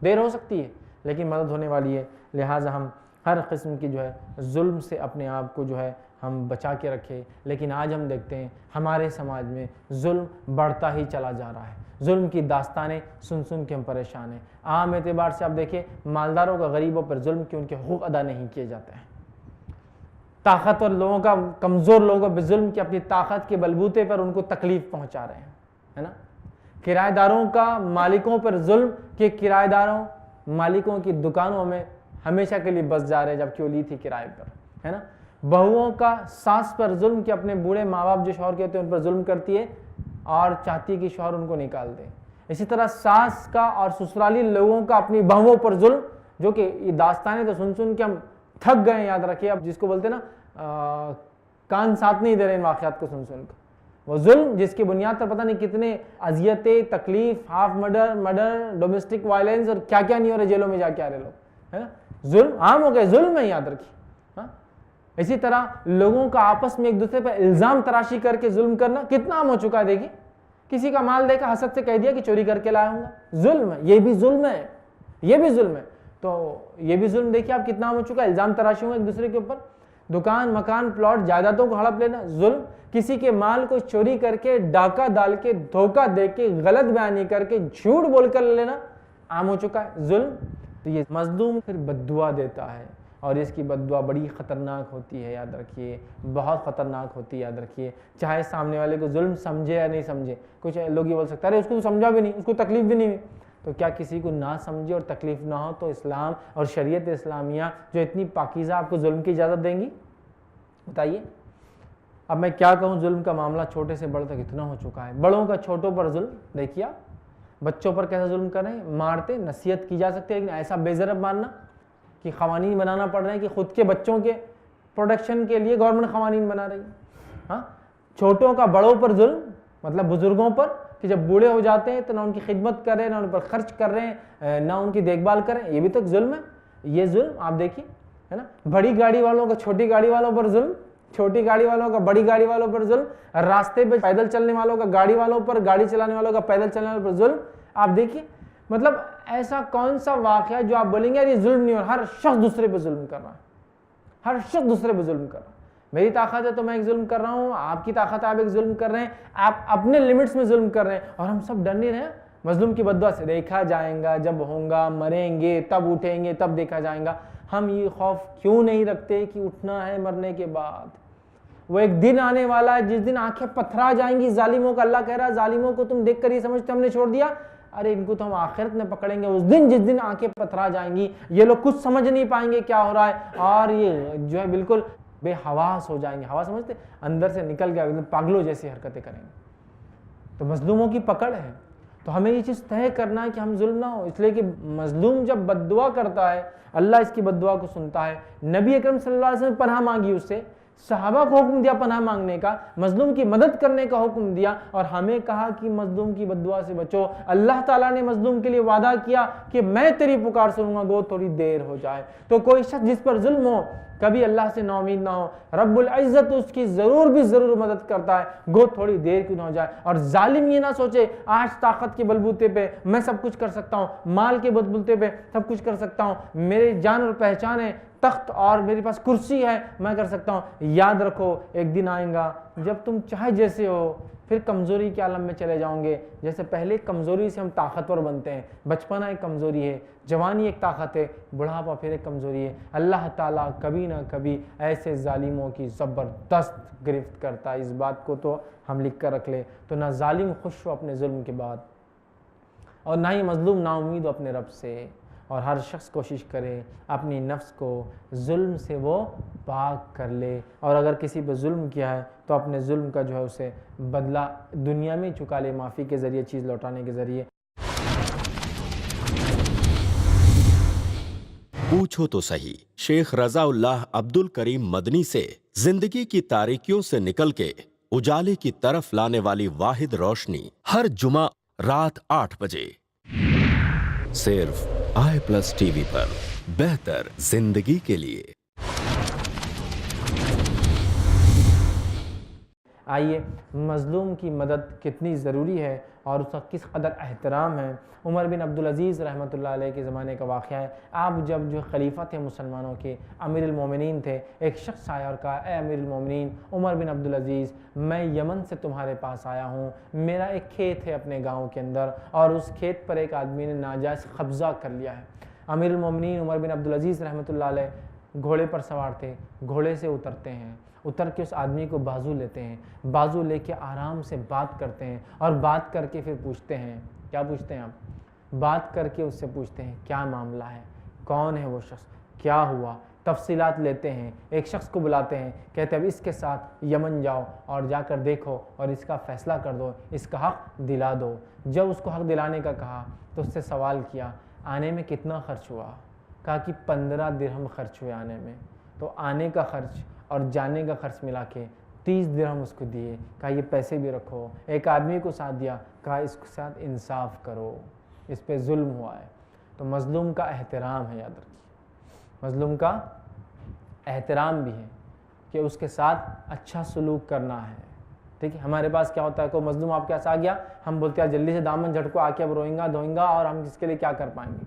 دیر ہو سکتی ہے لیکن مدد ہونے والی ہے۔ لہٰذا ہم ہر قسم کی جو ہے ظلم سے اپنے آپ کو جو ہے ہم بچا کے رکھے. لیکن آج ہم دیکھتے ہیں ہمارے سماج میں ظلم بڑھتا ہی چلا جا رہا ہے. ظلم کی داستانیں سن سن کے ہم پریشان ہیں. عام اعتبار سے آپ دیکھیں مالداروں کا غریبوں پر ظلم کہ ان کے حقوق ادا نہیں کیے جاتے ہیں. طاقتور لوگوں کا کمزور لوگوں پہ ظلم کہ اپنی طاقت کے بلبوتے پر ان کو تکلیف پہنچا رہے ہیں, ہے نا. کرایہ داروں کا مالکوں پر ظلم کہ کرایہ داروں مالکوں کی دکانوں میں ہمیشہ کے لیے بس جا رہے ہیں جبکہ وہ لی تھی کرائے پر, ہے نا. بہوؤں کا ساس پر ظلم کہ اپنے بوڑھے ماں باپ جو شوہر کہتے ہیں ان پر ظلم کرتی ہے اور چاہتی ہے کہ شوہر ان کو نکال دے. اسی طرح ساس کا اور سسرالی لوگوں کا اپنی بہوؤں پر ظلم, جو کہ یہ داستانیں تو سن سن کے ہم تھک گئے. یاد رکھیے اب جس کو بولتے ہیں نا کان ساتھ نہیں دے رہے ان واقعات کو سن سن کے. وہ ظلم جس کی بنیاد پر پتہ نہیں کتنے اذیتیں, تکلیف, ہاف مرڈر, ڈومیسٹک وائلنس اور کیا کیا نہیں ہو رہے جیلوں میں جا کے آ رہے لوگ, ہے نا. ظلم عام ہو گئے, ظلم ہے, یاد رکھیے. اسی طرح لوگوں کا آپس میں ایک دوسرے پر الزام تراشی کر کے ظلم کرنا کتنا عام ہو چکا ہے. دیکھیے کسی کا مال دیکھا حسد سے کہہ دیا کہ چوری کر کے لایا ہوں گا, ظلم ہے. یہ بھی ظلم ہے, یہ بھی ظلم ہے. تو یہ بھی ظلم دیکھیے آپ کتنا عام ہو چکا ہے. الزام تراشی ہوں ایک دوسرے کے اوپر. دکان, مکان, پلاٹ, جائیدادوں کو ہڑپ لینا ظلم. کسی کے مال کو چوری کر کے, ڈاکہ ڈال کے, دھوکہ دے کے, غلط بیانی کر کے, جھوٹ بول کر لینا عام ہو چکا ہے, ظلم. تو یہ مظلوم پھر بد دعا دیتا ہے اور اس کی بد دعا بڑی خطرناک ہوتی ہے, یاد رکھیے, بہت خطرناک ہوتی ہے, یاد رکھیے. چاہے سامنے والے کو ظلم سمجھے یا نہیں سمجھے. کچھ لوگ یہ بول سکتے ہیں ارے اس کو تو سمجھا بھی نہیں, اس کو تکلیف بھی نہیں ہوئی. تو کیا کسی کو نہ سمجھے اور تکلیف نہ ہو تو اسلام اور شریعت اسلامیہ جو اتنی پاکیزہ آپ کو ظلم کی اجازت دیں گی؟ بتائیے. اب میں کیا کہوں, ظلم کا معاملہ چھوٹے سے بڑے تک اتنا ہو چکا ہے. بڑوں کا چھوٹوں پر ظلم دیکھیے آپ, بچوں پر کیسا ظلم کر رہے ہیں. مارتے, نصیحت کی جا سکتی ہے لیکن ایسا بے ضرب مارنا کہ قوانین بنانا پڑ رہے ہیں کہ خود کے بچوں کے پروٹیکشن کے لیے گورنمنٹ قوانین بنا رہی ہے. ہاں, چھوٹوں کا بڑوں پر ظلم مطلب بزرگوں پر کہ جب بوڑھے ہو جاتے ہیں تو نہ ان کی خدمت کر رہے ہیں, نہ ان پر خرچ کر رہے ہیں, نہ ان کی دیکھ بھال کر رہے ہیں. یہ بھی تک ظلم ہے. یہ ظلم آپ دیکھیے, ہے نا. بڑی گاڑی والوں کا چھوٹی گاڑی والوں پر ظلم, چھوٹی گاڑی والوں کا بڑی گاڑی والوں پر ظلم, راستے پہ پیدل چلنے والوں کا گاڑی والوں پر, گاڑی چلانے والوں کا پیدل چلنے والوں پر ظلم. آپ دیکھیے مطلب ایسا کون سا واقعہ جو آپ بولیں گے یار یہ ظلم نہیں ہو رہا. ہر شخص دوسرے پہ ظلم کر رہا ہے, ہر شخص دوسرے پہ ظلم کر رہا ہے. میری طاقت ہے تو میں ایک ظلم کر رہا ہوں, آپ کی طاقت ہے آپ ایک ظلم کر رہے ہیں, آپ اپنے لیمٹس میں ظلم کر رہے ہیں اور ہم سب ڈر نہیں رہے ہیں مظلوم کی بد دعا سے. دیکھا جائے گا جب ہوں گا, مریں گے تب اٹھیں گے, تب دیکھا جائے گا. ہم یہ خوف کیوں نہیں رکھتے کہ اٹھنا ہے مرنے کے بعد؟ وہ ایک دن آنے والا ہے جس دن آنکھیں پتھرا جائیں گی ظالموں کا. اللہ کہہ رہا ہے ظالموں کو تم دیکھ کر یہ سمجھتے ہم نے چھوڑ دیا, ارے ان کو تو ہم آخرت میں پکڑیں گے. اس دن جس دن آنکھیں پتھرا جائیں گی, یہ لوگ کچھ سمجھ نہیں پائیں گے کیا ہو رہا ہے اور یہ جو ہے بالکل بے حواس ہو جائیں گے. حواس سمجھتے, اندر سے نکل گیا, پاگلوں جیسی حرکتیں کریں گے. تو مظلوموں کی پکڑ ہے. تو ہمیں یہ چیز طے کرنا ہے کہ ہم ظلم نہ ہو, اس لیے کہ مظلوم جب بد دعا کرتا ہے اللہ اس کی بد دعا کو سنتا ہے. نبی اکرم صلی اللہ علیہ وسلم پناہ مانگی اس سے, صحابہ کو حکم دیا پناہ مانگنے کا, مظلوم کی مدد کرنے کا حکم دیا اور ہمیں کہا کہ مظلوم کی بد دعا سے بچو. اللہ تعالیٰ نے مظلوم کے لیے وعدہ کیا کہ میں تیری پکار سنوں گا گو تھوڑی دیر ہو جائے. تو کوئی شخص جس پر ظلم ہو کبھی اللہ سے نا امید نہ ہو, رب العزت اس کی ضرور مدد کرتا ہے گو تھوڑی دیر کیوں نہ ہو جائے. اور ظالم یہ نہ سوچے آج طاقت کے بلبوتے پہ میں سب کچھ کر سکتا ہوں, مال کے بلبوتے پہ سب کچھ کر سکتا ہوں, میرے جان اور پہچان ہے, تخت اور میرے پاس کرسی ہے, میں کر سکتا ہوں. یاد رکھو ایک دن آئے گا جب تم چاہے جیسے ہو پھر کمزوری کے عالم میں چلے جاؤں گے. جیسے پہلے کمزوری سے ہم طاقتور بنتے ہیں, بچپنا ایک کمزوری ہے, جوانی ایک طاقت ہے, بڑھاپا پھر ایک کمزوری ہے. اللہ تعالیٰ کبھی نہ کبھی ایسے ظالموں کی زبردست گرفت کرتا ہے. اس بات کو تو ہم لکھ کر رکھ لیں. تو نہ ظالم خوش ہو اپنے ظلم کے بعد اور نہ ہی مظلوم نا امید ہو اپنے رب سے. اور ہر شخص کوشش کرے اپنی نفس کو ظلم سے وہ پاک کر لے, اور اگر کسی پہ ظلم کیا ہے تو اپنے ظلم کا جو ہے اسے بدلہ دنیا میں چکا لے, معافی کے ذریعے, چیز لوٹانے کے ذریعے. پوچھو تو صحیح شیخ رضا اللہ عبد الکریم مدنی سے زندگی کی تاریکیوں سے نکل کے اجالے کی طرف لانے والی واحد روشنی, ہر جمعہ رات 8 بجے صرف i+ ٹی وی پر. بہتر زندگی کے لیے. آئیے مظلوم کی مدد کتنی ضروری ہے اور اس کا کس قدر احترام ہے۔ عمر بن عبدالعزیز رحمۃ اللہ علیہ کے زمانے کا واقعہ ہے۔ آپ جب جو خلیفہ تھے مسلمانوں کے، امیر المومنین تھے، ایک شخص آیا اور کہا، اے امیر المومنین عمر بن عبدالعزیز، میں یمن سے تمہارے پاس آیا ہوں، میرا ایک کھیت ہے اپنے گاؤں کے اندر اور اس کھیت پر ایک آدمی نے ناجائز قبضہ کر لیا ہے۔ امیر المومنین عمر بن عبدالعزیز رحمۃ اللہ علیہ گھوڑے پر سوار تھے، گھوڑے سے اترتے ہیں، اتر کے اس آدمی کو بازو لیتے ہیں، بازو لے کے آرام سے بات کرتے ہیں اور بات کر کے پھر پوچھتے ہیں، کیا پوچھتے ہیں آپ؟ بات کر کے اس سے پوچھتے ہیں کیا معاملہ ہے، کون ہے وہ شخص، کیا ہوا، تفصیلات لیتے ہیں۔ ایک شخص کو بلاتے ہیں، کہتے ہیں اب اس کے ساتھ یمن جاؤ اور جا کر دیکھو اور اس کا فیصلہ کر دو، اس کا حق دلا دو۔ جب اس کو حق دلانے کا کہا تو اس سے سوال کیا آنے میں کتنا خرچ ہوا؟ کہا کہ 15 درہم خرچ ہوئے آنے میں۔ تو آنے کا خرچ اور جانے کا خرچ ملا کے 30 درہم اس کو دیے۔ کہا یہ پیسے بھی رکھو۔ ایک آدمی کو ساتھ دیا، کہا اس کے ساتھ انصاف کرو، اس پہ ظلم ہوا ہے۔ تو مظلوم کا احترام ہے، یاد رکھیے، مظلوم کا احترام بھی ہے کہ اس کے ساتھ اچھا سلوک کرنا ہے۔ ٹھیک ہے، ہمارے پاس کیا ہوتا ہے، کوئی مظلوم آپ کے پاس آ گیا، ہم بولتے ہیں جلدی سے دامن جھٹکو، آ کے اب روئیں گا دھوئیں گا اور ہم اس کے لیے کیا کر پائیں گے۔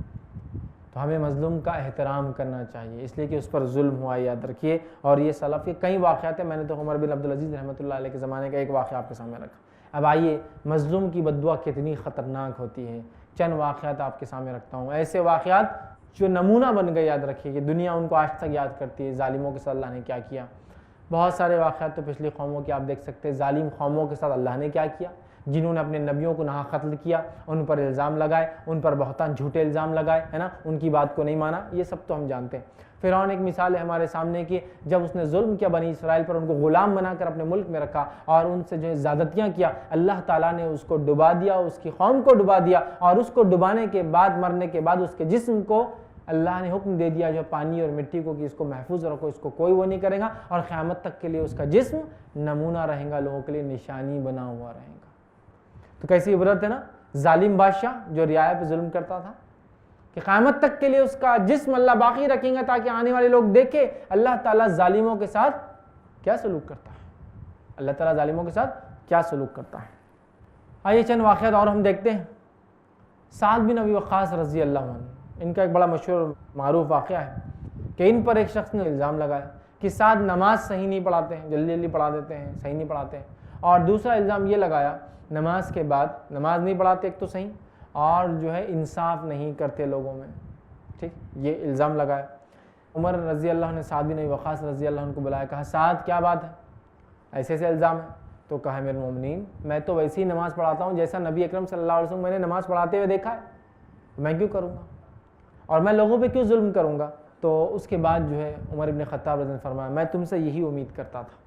تو ہمیں مظلوم کا احترام کرنا چاہیے، اس لیے کہ اس پر ظلم ہوا، یاد رکھیے۔ اور یہ سلف کے کئی واقعات ہیں، میں نے تو عمر بن عبدالعزیز رحمۃ اللہ علیہ کے زمانے کا ایک واقعہ آپ کے سامنے رکھا۔ اب آئیے مظلوم کی بد دعا کتنی خطرناک ہوتی ہے، چند واقعات آپ کے سامنے رکھتا ہوں، ایسے واقعات جو نمونہ بن گئے، یاد رکھیے کہ دنیا ان کو آج تک یاد کرتی ہے، ظالموں کے ساتھ اللہ نے کیا کیا۔ بہت سارے واقعات تو پچھلی قوموں کے آپ دیکھ سکتے ہیں، ظالم قوموں کے ساتھ اللہ نے کیا کیا، جنہوں نے اپنے نبیوں کو ناحق قتل کیا، ان پر الزام لگائے، ان پر بہتان جھوٹے الزام لگائے، ہے نا، ان کی بات کو نہیں مانا، یہ سب تو ہم جانتے ہیں۔ فرعون ایک مثال ہے ہمارے سامنے کی، جب اس نے ظلم کیا بنی اسرائیل پر، ان کو غلام بنا کر اپنے ملک میں رکھا اور ان سے جو ہے زیادتیاں کیا، اللہ تعالیٰ نے اس کو ڈبا دیا، اس کی قوم کو ڈبا دیا، اور اس کو ڈبانے کے بعد، مرنے کے بعد اس کے جسم کو اللہ نے حکم دے دیا جو پانی اور مٹی کو کہ اس کو محفوظ رکھو، اس کو کوئی وہ نہیں کرے گا، اور قیامت تک کے لیے اس کا جسم نمونہ رہے گا، لوگوں کے لیے نشانی بنا ہوا رہے گا۔ تو کیسی عبرت ہے نا، ظالم بادشاہ جو رعایا پہ ظلم کرتا تھا، کہ قیامت تک کے لیے اس کا جسم اللہ باقی رکھیں گا تاکہ آنے والے لوگ دیکھیں اللہ تعالیٰ ظالموں کے ساتھ کیا سلوک کرتا ہے، اللہ تعالیٰ ظالموں کے ساتھ کیا سلوک کرتا ہے۔ آئیے چند واقعات اور ہم دیکھتے ہیں۔ سعد بن ابی وقاص رضی اللہ عنہ، ان کا ایک بڑا مشہور معروف واقعہ ہے کہ ان پر ایک شخص نے الزام لگایا کہ سعد نماز صحیح نہیں پڑھاتے ہیں، جلدی جلدی پڑھا دیتے ہیں، صحیح نہیں پڑھاتے ہیں، اور دوسرا الزام یہ لگایا نماز کے بعد نماز نہیں پڑھاتے ایک تو صحیح، اور جو ہے انصاف نہیں کرتے لوگوں میں، ٹھیک، یہ الزام لگایا۔ عمر رضی اللہ عنہ نے سعد بن ابی وقاص رضی اللہ عنہ کو بلایا، کہا سعد کیا بات ہے، ایسے ایسے الزام ہے؟ تو کہا امیر المومنین میں تو ویسی ہی نماز پڑھاتا ہوں جیسا نبی اکرم صلی اللہ علیہ وسلم میں نے نماز پڑھاتے ہوئے دیکھا ہے، میں کیوں کروں گا اور میں لوگوں پہ کیوں ظلم کروں گا؟ تو اس کے بعد جو ہے عمر ابن خطاب رضی اللہ عنہ نے فرمایا میں تم سے یہی امید کرتا تھا۔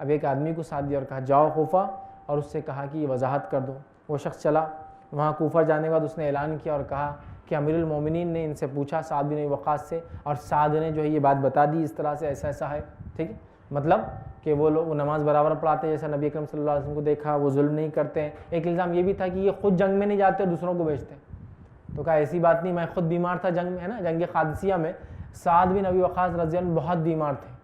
اب ایک آدمی کو ساتھ دیا اور کہا جاؤ کوفہ اور اس سے کہا کہ یہ وضاحت کر دو۔ وہ شخص چلا وہاں کوفہ، جانے کے بعد اس نے اعلان کیا اور کہا کہ امیر المومنین نے ان سے پوچھا سعد بن ابی وقاص سے، اور سعد نے جو ہے یہ بات بتا دی، اس طرح سے ایسا ایسا ہے، ٹھیک ہے، مطلب کہ وہ لوگ نماز برابر پڑھاتے ہیں جیسا نبی اکرم صلی اللہ علیہ وسلم کو دیکھا، وہ ظلم نہیں کرتے ہیں۔ ایک الزام یہ بھی تھا کہ یہ خود جنگ میں نہیں جاتے اور دوسروں کو بھیجتے ہیں۔ تو کہا ایسی بات نہیں، میں خود بیمار تھا جنگ میں، ہے نا، جنگ قادسیہ میں سعد بن ابی وقاص رضی اللہ عنہ بہت بیمار تھے۔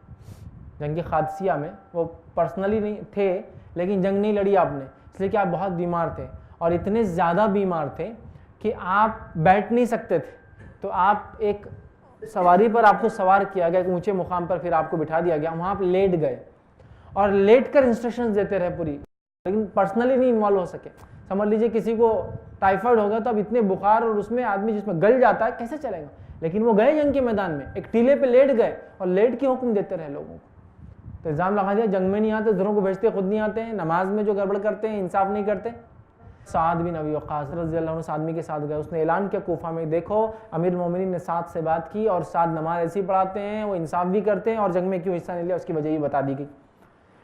جنگ قادسیہ میں وہ پرسنلی نہیں تھے لیکن جنگ نہیں لڑی آپ نے، اس لیے کہ آپ بہت بیمار تھے اور اتنے زیادہ بیمار تھے کہ آپ بیٹھ نہیں سکتے تھے، تو آپ ایک سواری پر آپ کو سوار کیا گیا، ایک اونچے مقام پر پھر آپ کو بٹھا دیا گیا، وہاں آپ لیٹ گئے اور لیٹ کر انسٹرکشنز دیتے رہے پوری، لیکن پرسنلی نہیں انوالو ہو سکے۔ سمجھ لیجئے کسی کو ٹائیفائڈ ہوگا تو اب اتنے بخار اور اس میں آدمی جس میں گل جاتا ہے کیسے چلے گا، لیکن وہ گئے جنگ کے میدان میں، ایک ٹیلے پہ لیٹ گئے اور لیٹ کے حکم دیتے رہے لوگوں کو۔ تو الزام لگا دیا جنگ میں نہیں آتے، دوسروں کو بھیجتے، خود نہیں آتے ہیں، نماز میں جو گڑبڑ کرتے ہیں، انصاف نہیں کرتے۔ سعد بن ابی وقاص رضی اللہ عنہ اس آدمی کے ساتھ گئے، اس نے اعلان کیا کوفہ میں دیکھو امیر المومنین نے سعد سے بات کی اور سعد نماز ایسی پڑھاتے ہیں، وہ انصاف بھی کرتے ہیں، اور جنگ میں کیوں حصہ نہیں لیا اس کی وجہ یہ بتا دی گئی۔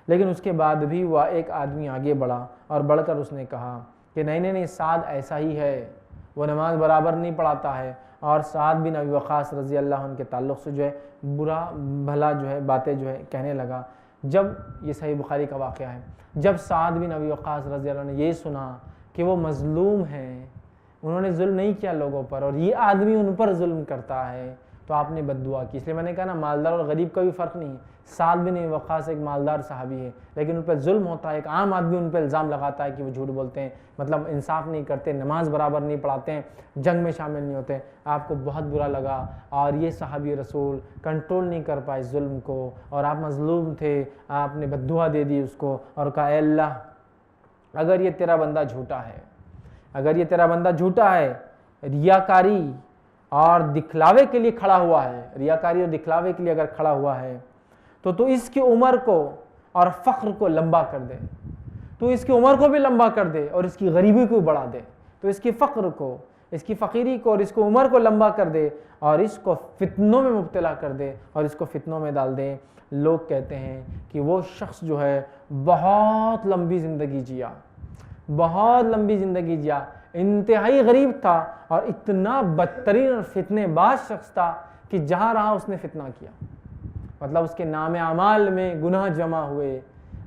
لیکن اس کے بعد بھی وہ ایک آدمی آگے بڑھا اور بڑھ کر اس نے کہا کہ نہیں سعد ایسا ہی ہے، وہ نماز برابر نہیں پڑھاتا ہے، اور سعد بن ابی وقاص رضی اللہ عنہ کے تعلق سے جو ہے برا بھلا جو ہے باتیں جو ہے کہنے لگا۔ جب یہ صحیح بخاری کا واقعہ ہے، جب سعد بن ابی وقاص رضی اللہ عنہ نے یہ سنا کہ وہ مظلوم ہیں، انہوں نے ظلم نہیں کیا لوگوں پر اور یہ آدمی ان پر ظلم کرتا ہے، تو آپ نے بد دعا کی۔ اس لیے میں نے کہا نا مالدار اور غریب کا بھی فرق نہیں ہے۔ سعد بن وقاص ایک مالدار صحابی ہے لیکن ان پہ ظلم ہوتا ہے، ایک عام آدمی ان پہ الزام لگاتا ہے کہ وہ جھوٹ بولتے ہیں، مطلب انصاف نہیں کرتے، نماز برابر نہیں پڑھاتے ہیں، جنگ میں شامل نہیں ہوتے، آپ کو بہت برا لگا اور یہ صحابی رسول کنٹرول نہیں کر پائے ظلم کو، اور آپ مظلوم تھے، آپ نے بد دعا دے دی اس کو اور کہا اے اللہ اگر یہ تیرا بندہ جھوٹا ہے، اگر یہ تیرا بندہ جھوٹا ہے، ریاکاری اور دکھلاوے کے لیے کھڑا ہوا ہے، ریاکاری اور دکھلاوے کے لیے اگر کھڑا ہوا ہے تو اس کی عمر کو اور فقر کو لمبا کر دے، تو اس کی عمر کو بھی لمبا کر دے اور اس کی غریبی کو بڑھا دے، تو اس کی فقر کو، اس کی فقیری کو اور اس کو عمر کو لمبا کر دے اور اس کو فتنوں میں مبتلا کر دے اور اس کو فتنوں میں ڈال دے۔ لوگ کہتے ہیں کہ وہ شخص جو ہے بہت لمبی زندگی جیا، بہت لمبی زندگی جیا، انتہائی غریب تھا اور اتنا بدترین اور فتنے باز شخص تھا کہ جہاں رہا اس نے فتنہ کیا، مطلب اس کے نام اعمال میں گناہ جمع ہوئے،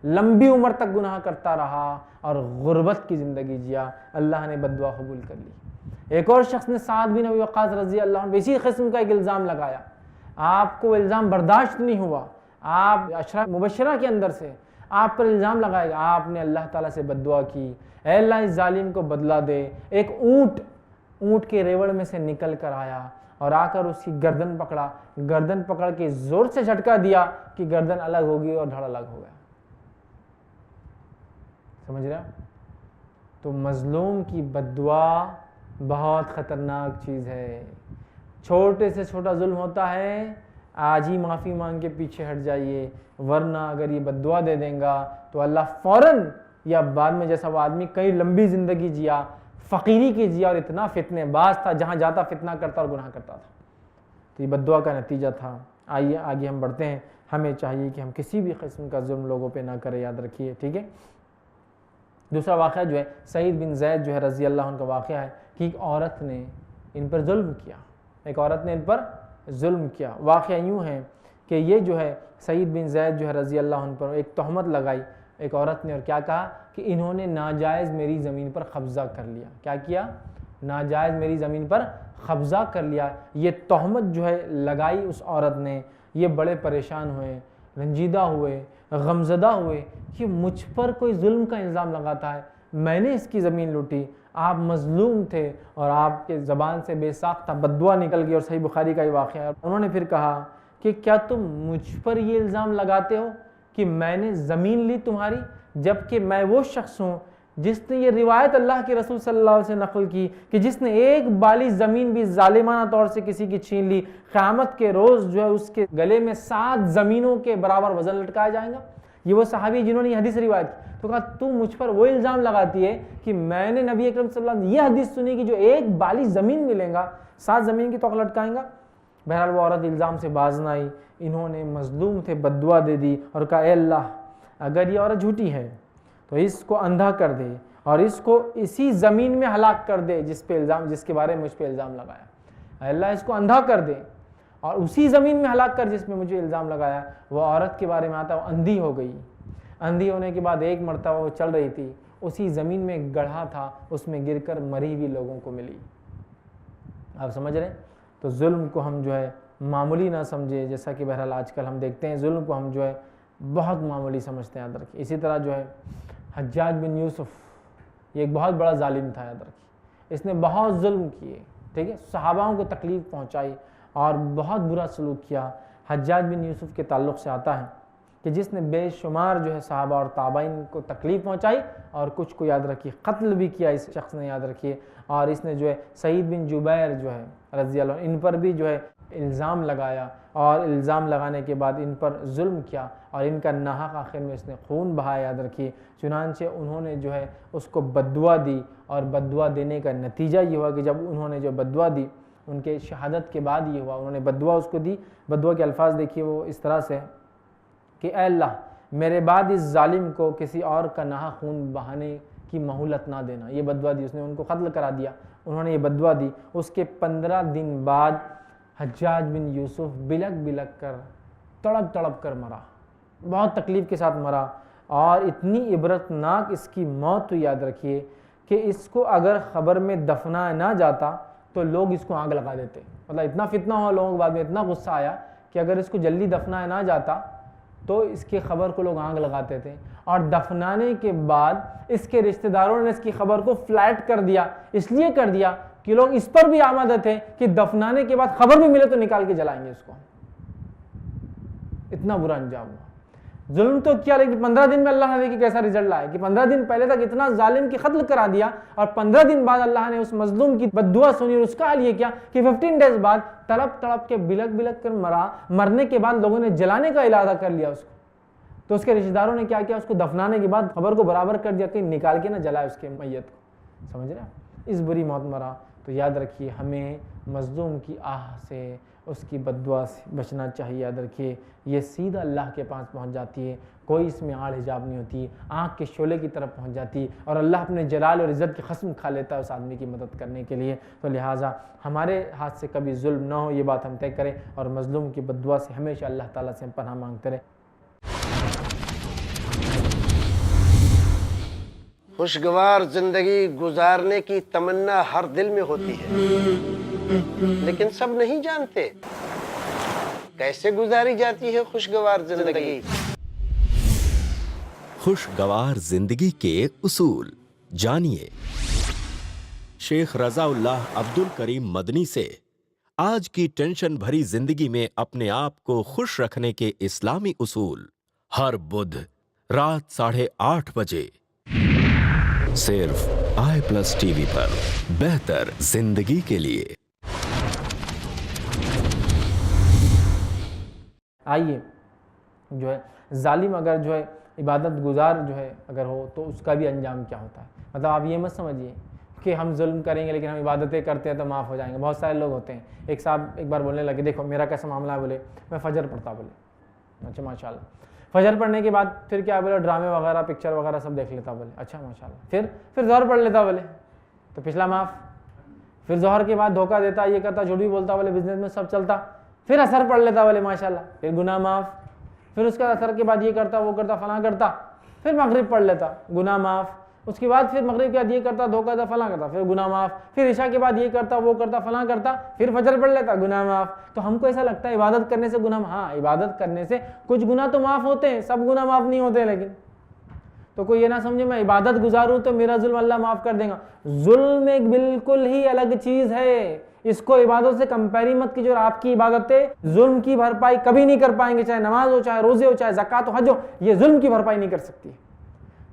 لمبی عمر تک گناہ کرتا رہا اور غربت کی زندگی جیا، اللہ نے بد دعا قبول کر لی۔ ایک اور شخص نے سعد بن ابی وقاص رضی اللہ عنہ اسی قسم کا ایک الزام لگایا، آپ کو الزام برداشت نہیں ہوا، آپ عشرہ مبشرہ کے اندر سے آپ پر الزام لگائے گا، آپ نے اللہ تعالیٰ سے بد دعا کی اے اللہ اس ظالم کو بدلہ دے۔ ایک اونٹ کے ریوڑ میں سے نکل کر آیا اور آ کر اس کی گردن پکڑا، گردن پکڑ کے زور سے جھٹکا دیا کہ گردن الگ ہوگی اور دھڑ الگ ہو گیا۔ سمجھ رہے ہیں؟ تو مظلوم کی بد دعا بہت خطرناک چیز ہے۔ چھوٹے سے چھوٹا ظلم ہوتا ہے، آج ہی معافی مانگ کے پیچھے ہٹ جائیے، ورنہ اگر یہ بد دعا دے دیں گا تو اللہ فوراً یا بعد میں، جیسا وہ آدمی کئی لمبی زندگی جیا، فقیری کی جیا اور اتنا فتنے باز تھا، جہاں جاتا فتنہ کرتا اور گناہ کرتا تھا، تو یہ بد دعا کا نتیجہ تھا۔ آئیے آگے ہم بڑھتے ہیں۔ ہمیں چاہیے کہ ہم کسی بھی قسم کا ظلم لوگوں پہ نہ کریں، یاد رکھیے، ٹھیک ہے۔ دوسرا واقعہ جو ہے سعید بن زید جو ہے رضی اللہ عنہ کا واقعہ ہے کہ ایک عورت نے ان پر ظلم کیا، ایک عورت نے ان پر ظلم کیا۔ واقعہ یوں ہے کہ یہ جو ہے سعید بن زید جو ہے رضی اللہ عنہ پر ایک تہمت لگائی ایک عورت نے، اور کیا کہا کہ انہوں نے ناجائز میری زمین پر قبضہ کر لیا۔ کیا کیا؟ ناجائز میری زمین پر قبضہ کر لیا۔ یہ تہمت جو ہے لگائی اس عورت نے، یہ بڑے پریشان ہوئے، رنجیدہ ہوئے، غمزدہ ہوئے کہ مجھ پر کوئی ظلم کا الزام لگاتا ہے، میں نے اس کی زمین لوٹی، آپ مظلوم تھے اور آپ کے زبان سے بے ساختہ بد دعا نکل گئی، اور صحیح بخاری کا یہ واقعہ ہے۔ انہوں نے پھر کہا کہ کیا تم مجھ پر یہ الزام لگاتے ہو کہ میں نے زمین لی تمہاری، جبکہ میں وہ شخص ہوں جس نے یہ روایت اللہ کے رسول صلی اللہ علیہ وسلم نقل کی کہ جس نے ایک بالی زمین بھی ظالمانہ طور سے کسی کی چھین لی، قیامت کے روز جو ہے اس کے گلے میں 7 زمینوں کے برابر وزن لٹکایا جائے گا۔ یہ وہ صحابی جنہوں نے یہ حدیث روایت کی، تو کہا تو مجھ پر وہ الزام لگاتی ہے کہ میں نے نبی اکرم صلی اللہ علیہ وسلم یہ حدیث سنی کہ جو ایک بالی زمین ملے گا 7 زمین کی توق لٹکائیں گا۔ بہرحال وہ عورت الزام سے باز نہ آئی، انہوں نے مظلوم تھے بد دعا دے دی اور کہا اے اللہ اگر یہ عورت جھوٹی ہے تو اس کو اندھا کر دے اور اس کو اسی زمین میں ہلاک کر دے جس کے بارے میں مجھ پہ الزام لگایا، اے اللہ اس کو اندھا کر دے اور اسی زمین میں ہلاک کر جس میں مجھے الزام لگایا۔ وہ عورت کے بارے میں آتا وہ اندھی ہو گئی، اندھی ہونے کے بعد ایک مرتبہ وہ چل رہی تھی، اسی زمین میں ایک گڑھا تھا، اس میں گر کر مری ہوئی لوگوں کو ملی۔ آپ سمجھ رہے ہیں؟ تو ظلم کو ہم جو ہے معمولی نہ سمجھے، جیسا کہ بہرحال آج کل ہم دیکھتے ہیں ظلم کو ہم جو ہے بہت معمولی سمجھتے ہیں، یاد رکھیے۔ اسی طرح جو ہے حجاج بن یوسف یہ ایک بہت بڑا ظالم تھا، یاد رکھیے، اس نے بہت ظلم کیے، ٹھیک ہے، صحاباؤں کو تکلیف پہنچائی اور بہت برا سلوک کیا۔ حجاج بن یوسف کے تعلق سے آتا ہے کہ جس نے بے شمار جو ہے صحابہ اور تابعین کو تکلیف پہنچائی اور کچھ کو یاد رکھیے قتل بھی کیا اس شخص نے، یاد رکھیے، اور اس نے جو ہے سعید بن جبیر جو ہے رضی اللہ عنہ ان پر بھی جو ہے الزام لگایا اور الزام لگانے کے بعد ان پر ظلم کیا اور ان کا ناحق آخر میں اس نے خون بہایا، یاد رکھیے۔ چنانچہ انہوں نے جو ہے اس کو بد دعا دی اور بد دعا دینے کا نتیجہ یہ ہوا کہ جب انہوں نے جو بد دعا دی ان کے شہادت کے بعد یہ ہوا، انہوں نے بد دعا اس کو دی۔ بد دعا کے الفاظ دیکھیے وہ اس طرح سے کہ اے اللہ میرے بعد اس ظالم کو کسی اور کا ناحق خون بہانے کی مہلت نہ دینا، یہ بد دعا دی، اس نے ان کو قتل کرا دیا، انہوں نے یہ بد دعا دی۔ اس کے 15 دن بعد حجاج بن یوسف بلک بلک کر تڑپ تڑپ کر مرا، بہت تکلیف کے ساتھ مرا، اور اتنی عبرتناک اس کی موت تو یاد رکھیے کہ اس کو اگر خبر میں دفنایا نہ جاتا تو لوگ اس کو آگ لگا دیتے مطلب اتنا فتنہ ہوا لوگوں کے بعد میں، اتنا غصہ آیا کہ اگر اس کو جلدی دفنایا نہ جاتا تو اس کی خبر کو لوگ آگ لگاتے تھے، اور دفنانے کے بعد اس کے رشتہ داروں نے اس کی خبر کو فلیٹ کر دیا، اس لیے کر دیا کہ لوگ اس پر بھی آمادہ تھے کہ دفنانے کے بعد خبر بھی ملے تو نکال کے جلائیں گے اس کو۔ اتنا برا انجام ہوا۔ ظلم تو کیا، لیکن 15 دن میں اللہ نے دیکھی کیسا رزلٹ لایا کہ 15 دن پہلے تک اتنا ظالم کی قتل کرا دیا، اور 15 دن بعد اللہ نے اس مظلوم کی بد دعا سنی، اور اس کا حال یہ کیا کہ 15 ڈیز بعد تڑپ تڑپ کے بلک بلک کر مرا، مرنے کے بعد لوگوں نے جلانے کا ارادہ کر لیا اس کو، تو اس کے رشتہ داروں نے کیا کیا، اس کو دفنانے کے بعد خبر کو برابر کر دیا کہ نکال کے نہ جلائے اس کے میت کو، سمجھ رہے ہیں، اس بری موت مرا۔ تو یاد رکھیے ہمیں مظلوم کی آہ سے، اس کی بد دعا سے بچنا چاہیے۔ یاد رکھیے یہ سیدھا اللہ کے پاس پہنچ جاتی ہے، کوئی اس میں آڑ حجاب نہیں ہوتی، آنکھ کے شعلے کی طرف پہنچ جاتی، اور اللہ اپنے جلال اور عزت کی قسم کھا لیتا ہے اس آدمی کی مدد کرنے کے لیے۔ تو لہٰذا ہمارے ہاتھ سے کبھی ظلم نہ ہو، یہ بات ہم طے کریں، اور مظلوم کی بد دعا سے ہمیشہ اللہ تعالیٰ سے پناہ مانگتے رہیں۔ خوشگوار زندگی گزارنے کی تمنا ہر دل میں ہوتی ہے، لیکن سب نہیں جانتے کیسے گزاری جاتی ہے خوشگوار زندگی۔ خوشگوار زندگی کے اصول جانیے شیخ رضا اللہ عبد الکریم مدنی سے۔ آج کی ٹینشن بھری زندگی میں اپنے آپ کو خوش رکھنے کے اسلامی اصول، ہر بدھ رات 8:30 بجے صرف i+ ٹی وی پر، بہتر زندگی کے لیے۔ آئیے جو ہے ظالم اگر جو ہے عبادت گزار جو ہے اگر ہو تو اس کا بھی انجام کیا ہوتا ہے۔ مطلب آپ یہ مت سمجھیے کہ ہم ظلم کریں گے لیکن ہم عبادتیں کرتے ہیں تو معاف ہو جائیں گے۔ بہت سارے لوگ ہوتے ہیں، ایک صاحب ایک بار بولنے لگے، دیکھو میرا کیسا معاملہ ہے، بولے میں فجر پڑھتا، بولے اچھا ماشاء اللہ، فجر پڑھنے کے بعد پھر کیا بولے ڈرامے وغیرہ پکچر وغیرہ سب دیکھ لیتا، بولے اچھا ماشاء اللہ، پھر ظہر پڑھ لیتا، بولے تو پچھلا معاف، پھر ظہر کے بعد دھوکہ دیتا، یہ کرتا، جھوٹ بھی بولتا، بولے بزنس میں سب چلتا، پھر اثر پڑھ لیتا، بولے ماشاء اللہ، پھر گناہ معاف، پھر اس کا اثر کے بعد یہ کرتا وہ کرتا فلاں کرتا، پھر مغرب پڑھ لیتا، گناہ معاف، اس کے بعد پھر مغرب کے بعد یہ کرتا دھوکہ دیتا فلاں کرتا، پھر گناہ معاف، پھر عشاء کے بعد یہ کرتا وہ کرتا فلاں کرتا، پھر فجر پڑھ لیتا، گناہ معاف۔ تو ہم کو ایسا لگتا ہے عبادت کرنے سے گناہ، ہاں عبادت کرنے سے کچھ گناہ تو معاف ہوتے ہیں، سب گناہ معاف نہیں ہوتے، لیکن تو کوئی یہ نہ سمجھے میں عبادت گزاروں تو میرا ظلم اللہ معاف کر دے گا۔ ظلم ایک بالکل ہی الگ چیز ہے، اس کو عبادت سے کمپیری مت کیجیے، اور آپ کی عبادتیں ظلم کی بھرپائی کبھی نہیں کر پائیں گے، چاہے نماز ہو، چاہے روزے ہو، چاہے زکوٰۃ ہو، حج ہو، یہ ظلم کی بھرپائی نہیں کر سکتی۔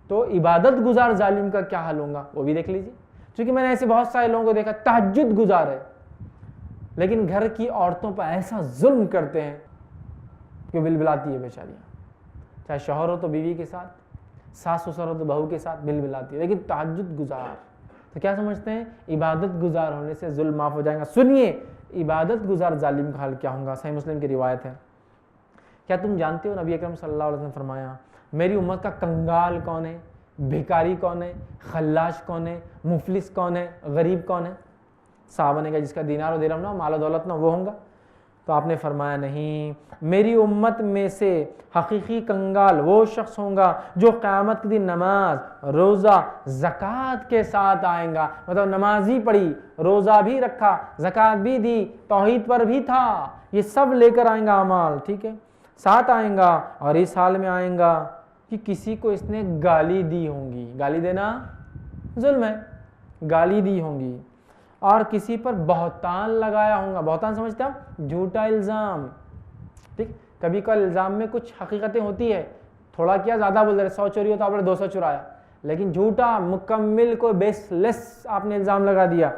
تو عبادت گزار ظالم کا کیا حال ہوگا وہ بھی دیکھ لیجیے، کیونکہ میں نے ایسے بہت سارے لوگوں کو دیکھا تہجد گزار ہے لیکن گھر کی عورتوں پر ایسا ظلم کرتے ہیں کہ بلبلاتی ہے بیچاریاں، چاہے شوہر ہو تو بیوی کے ساتھ، ساس سسر ہو تو بہو کے ساتھ بلبلاتی ہے، لیکن تہجد گزار تو کیا سمجھتے ہیں عبادت گزار ہونے سے ظلم معاف ہو جائے گا۔ سنیے عبادت گزار ظالم کا حال کیا ہوگا، صحیح مسلم کی روایت ہے۔ کیا تم جانتے ہو نبی اکرم صلی اللہ علیہ وسلم نے فرمایا میری امت کا کنگال کون ہے، بھکاری کون ہے، خلاش کون ہے، مفلس کون ہے، غریب کون ہے؟ صحابہ نے کہا جس کا دینار و درہم نہ ہو، مال و دولت نہ، وہ ہوگا؟ تو آپ نے فرمایا نہیں، میری امت میں سے حقیقی کنگال وہ شخص ہوگا جو قیامت کے دن نماز، روزہ، زکوٰۃ کے ساتھ آئیں گا، مطلب نماز ہی پڑھی، روزہ بھی رکھا، زکوٰۃ بھی دی، توحید پر بھی تھا، یہ سب لے کر آئیں گا اعمال، ٹھیک ہے، ساتھ آئیں گا، اور اس حال میں آئیں گا کہ کسی کو اس نے گالی دی ہوں گی، گالی دینا ظلم ہے، گالی دی ہوں گی، اور کسی پر بہتان لگایا ہوگا، بہتان سمجھتے ہیں جھوٹا الزام، ٹھیک، کبھی کبھی الزام میں کچھ حقیقتیں ہوتی ہے، تھوڑا کیا زیادہ بول رہے، 100 چوری ہوتا آپ نے 200 چرایا، لیکن جھوٹا مکمل کوئی بیس لیس آپ نے الزام لگا دیا،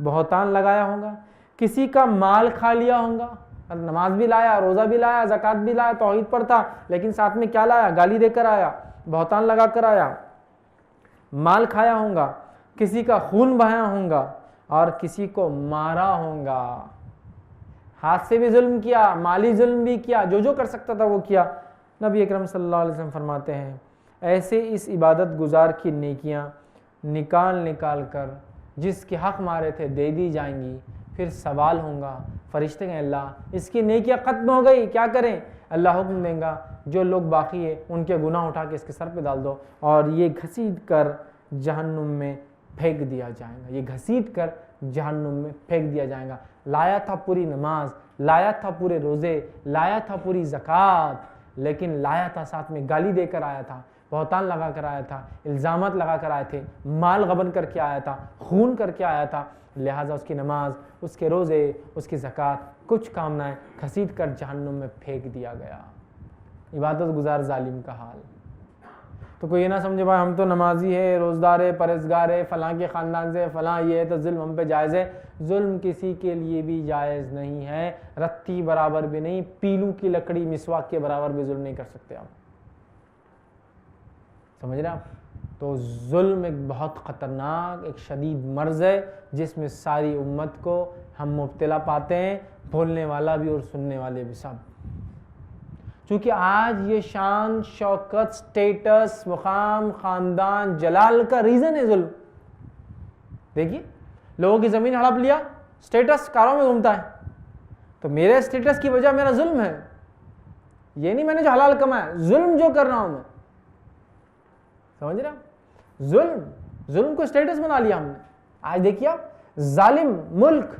بہتان لگایا ہوگا، کسی کا مال کھا لیا ہوگا، نماز بھی لایا، روزہ بھی لایا، زکوٰۃ بھی لایا، توحید پر تھا، لیکن ساتھ میں کیا لایا، گالی دے کر آیا، بہتان لگا کر آیا، مال کھایا ہوگا، کسی کا خون بہایا ہوگا، اور کسی کو مارا ہوگا، ہاتھ سے بھی ظلم کیا، مالی ظلم بھی کیا، جو جو کر سکتا تھا وہ کیا۔ نبی اکرم صلی اللہ علیہ وسلم فرماتے ہیں ایسے اس عبادت گزار کی نیکیاں نکال کر جس کے حق مارے تھے دے دی جائیں گی، پھر سوال ہوگا، فرشتے کہیں اللہ اس کی نیکیاں ختم ہو گئی، کیا کریں؟ اللہ حکم دیں گا جو لوگ باقی ہیں ان کے گناہ اٹھا کے اس کے سر پہ ڈال دو، اور یہ گھسیٹ کر جہنم میں پھینک دیا جائے گا، یہ گھسیٹ کر جہنم میں پھینک دیا جائے گا۔ لایا تھا پوری نماز، لایا تھا پورے روزے، لایا تھا پوری زکوٰۃ، لیکن لایا تھا ساتھ میں گالی دے کر آیا تھا، بہتان لگا کر آیا تھا، الزامات لگا کر آئے تھے، مال غبن کر کے آیا تھا، خون کر کے آیا تھا، لہٰذا اس کی نماز، اس کے روزے، اس کی زکوٰۃ کچھ کام نہ آئے، گھسیٹ کر جہنم میں پھینک دیا گیا۔ عبادت گزار ظالم کا حال۔ تو کوئی یہ نہ سمجھے بھائی ہم تو نمازی ہے، روزدار ہے، پرہیزگار ہے، فلاں کے خاندان سے، فلاں یہ ہے تو ظلم ہم پہ جائز ہے۔ ظلم کسی کے لیے بھی جائز نہیں ہے، رتی برابر بھی نہیں، پیلو کی لکڑی مسواک کے برابر بھی ظلم نہیں کر سکتے آپ، سمجھ رہے آپ؟ تو ظلم ایک بہت خطرناک، ایک شدید مرض ہے جس میں ساری امت کو ہم مبتلا پاتے ہیں، بولنے والا بھی اور سننے والے بھی سب۔ چونکہ آج یہ شان، شوکت، سٹیٹس، مقام، خاندان، جلال کا ریزن ہے ظلم۔ دیکھیے لوگوں کی زمین ہڑپ لیا، سٹیٹس کاروں میں گھومتا ہے، تو میرے سٹیٹس کی وجہ میرا ظلم ہے، یہ نہیں میں نے جو حلال کمایا، ظلم جو کر رہا ہوں میں، سمجھ رہے ہیں؟ ظلم کو سٹیٹس بنا لیا ہم نے۔ آج دیکھیے آپ ظالم ملک